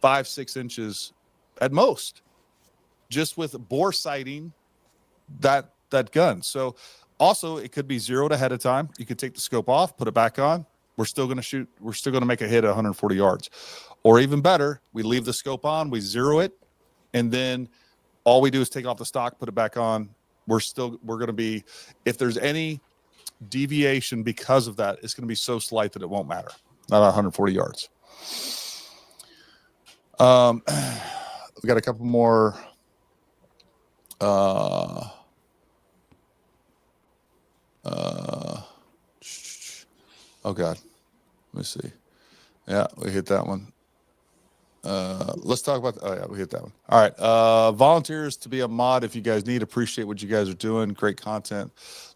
5-6 inches at most, just with bore sighting that gun. So Also, it could be zeroed ahead of time. You could take the scope off, put it back on. We're still going to shoot. We're still going to make a hit at 140 yards. Or even better, we leave the scope on, we zero it, and then all we do is take off the stock, put it back on. We're going to be, if there's any deviation because of that, it's going to be so slight that it won't matter. Not 140 yards. We got a couple more. Oh God, let me see. Yeah, we hit that one. Let's talk about. Oh yeah, we hit that one. All right. Volunteers to be a mod if you guys need. Appreciate what you guys are doing. Great content.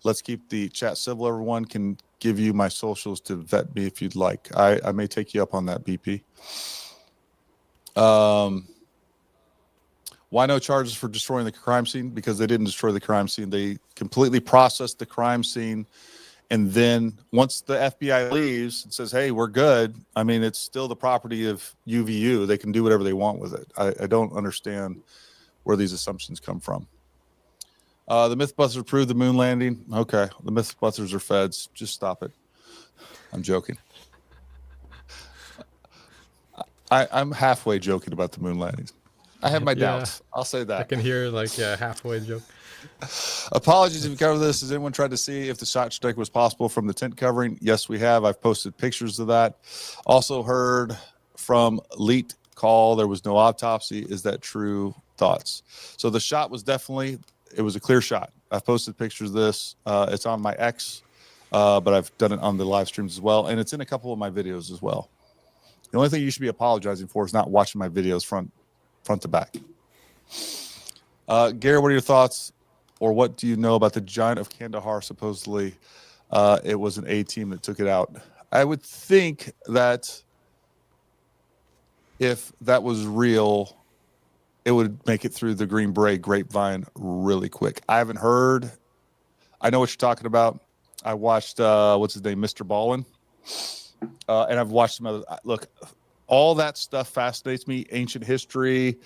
Let's keep the chat civil. Everyone can give you my socials to vet me if you'd like. I may take you up on that, BP. Why no charges for destroying the crime scene? Because they didn't destroy the crime scene. They completely processed the crime scene. And then once the FBI leaves and says, hey, we're good, I mean, it's still the property of UVU. They can do whatever they want with it. I don't understand where these assumptions come from. The Mythbusters proved the moon landing. Okay, the Mythbusters are feds. Just stop it. I'm joking. I'm halfway joking about the moon landings. I have my doubts. I'll say that. I can hear like halfway joke. Apologies if you cover this. Has anyone tried to see if the shot strike was possible from the tent covering? Yes, we have. I've posted pictures of that. Also heard from Leet Call there was no autopsy. Is that true? Thoughts? So the shot was definitely, it was a clear shot. I've posted pictures of this. It's on my X, but I've done it on the live streams as well. And it's in a couple of my videos as well. The only thing you should be apologizing for is not watching my videos front to back. Gary, what are your thoughts? Or what do you know about the Giant of Kandahar? Supposedly, it was an A team that took it out. I would think that if that was real, it would make it through the Green Beret grapevine really quick. I haven't heard. I know what you're talking about. I watched, what's his name, Mr. Ballin. And I've watched some other. Look, all that stuff fascinates me. Ancient history.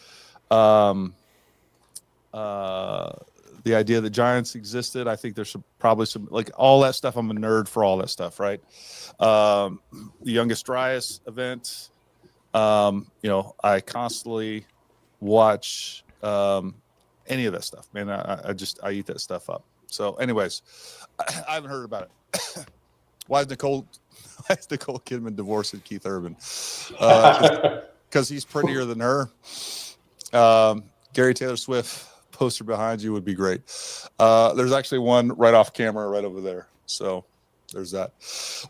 The idea that giants existed. I think there's probably some, like all that stuff. I'm a nerd for all that stuff, right? The Youngest Dryas event. I constantly watch any of that stuff, man. I eat that stuff up. So anyways, I haven't heard about it. Why is Nicole Kidman divorcing Keith Urban? Because he's prettier than her. Gary Taylor Swift poster behind you would be great. There's actually one right off camera right over there. So there's that.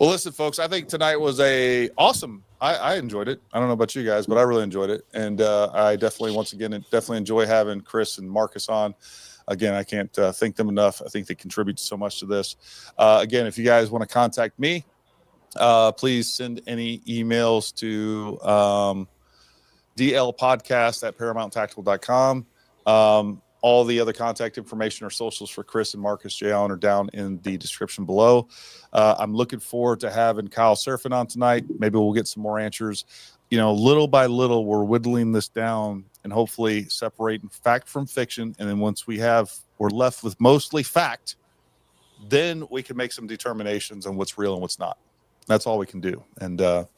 Well, listen, folks, I think tonight was awesome. I enjoyed it. I don't know about you guys, but I really enjoyed it. And I definitely enjoy having Chris and Marcus on. Again, I can't thank them enough. I think they contribute so much to this. Again, if you guys want to contact me, please send any emails to dlpodcast@paramountactical.com. All the other contact information or socials for Chris and Marcus J. Allen are down in the description below. I'm looking forward to having Kyle Surfing on tonight. Maybe we'll get some more answers. Little by little, we're whittling this down and hopefully separating fact from fiction. And then once we're left with mostly fact, then we can make some determinations on what's real and what's not. That's all we can do. And so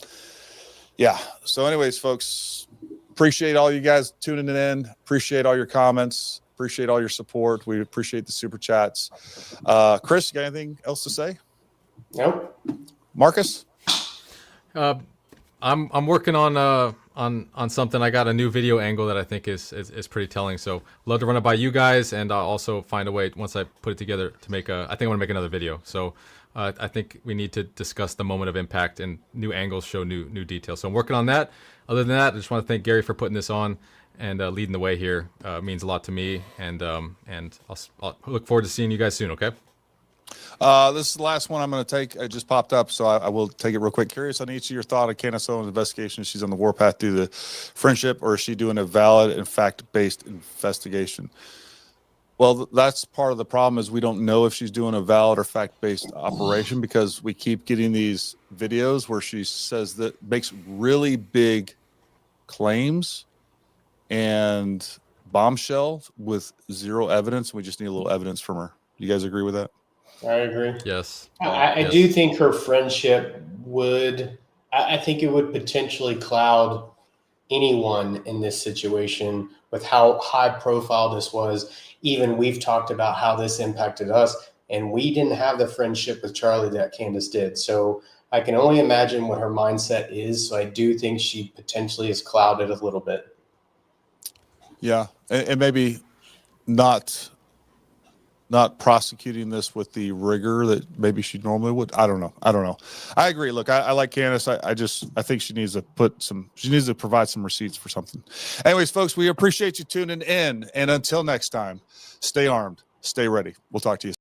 anyways, folks, appreciate all you guys tuning in. Appreciate all your comments. Appreciate all your support. We appreciate the super chats. Chris, you got anything else to say? Nope. Marcus? I'm working on something. I got a new video angle that I think is pretty telling. So love to run it by you guys, and I'll also find a way once I put it together to make I think I want to make another video. So I think we need to discuss the moment of impact, and new angles show new details. So I'm working on that. Other than that, I just want to thank Gary for putting this on and leading the way here. It means a lot to me, and I'll look forward to seeing you guys soon. Okay. This is the last one I'm going to take. It just popped up, so I will take it real quick. Curious on each of your thought on Candace Owens' investigation. She's on the warpath due to friendship, or is she doing a valid and fact-based investigation? Well, that's part of the problem is we don't know if she's doing a valid or fact-based operation because we keep getting these videos where she says that makes really big claims and bombshells with zero evidence. We just need a little evidence from her. You guys agree with that? I agree. Yes. I Yes. do think her friendship would, I think it would potentially cloud anyone in this situation with how high profile this was. Even we've talked about how this impacted us, and we didn't have the friendship with Charlie that Candace did. So I can only imagine what her mindset is. So I do think she potentially is clouded a little bit. Yeah. And maybe not prosecuting this with the rigor that maybe she normally would. I don't know. I agree. Look, I like Candace. I think she needs to provide some receipts for something. Anyways, folks, we appreciate you tuning in. And until next time, stay armed, stay ready. We'll talk to you soon.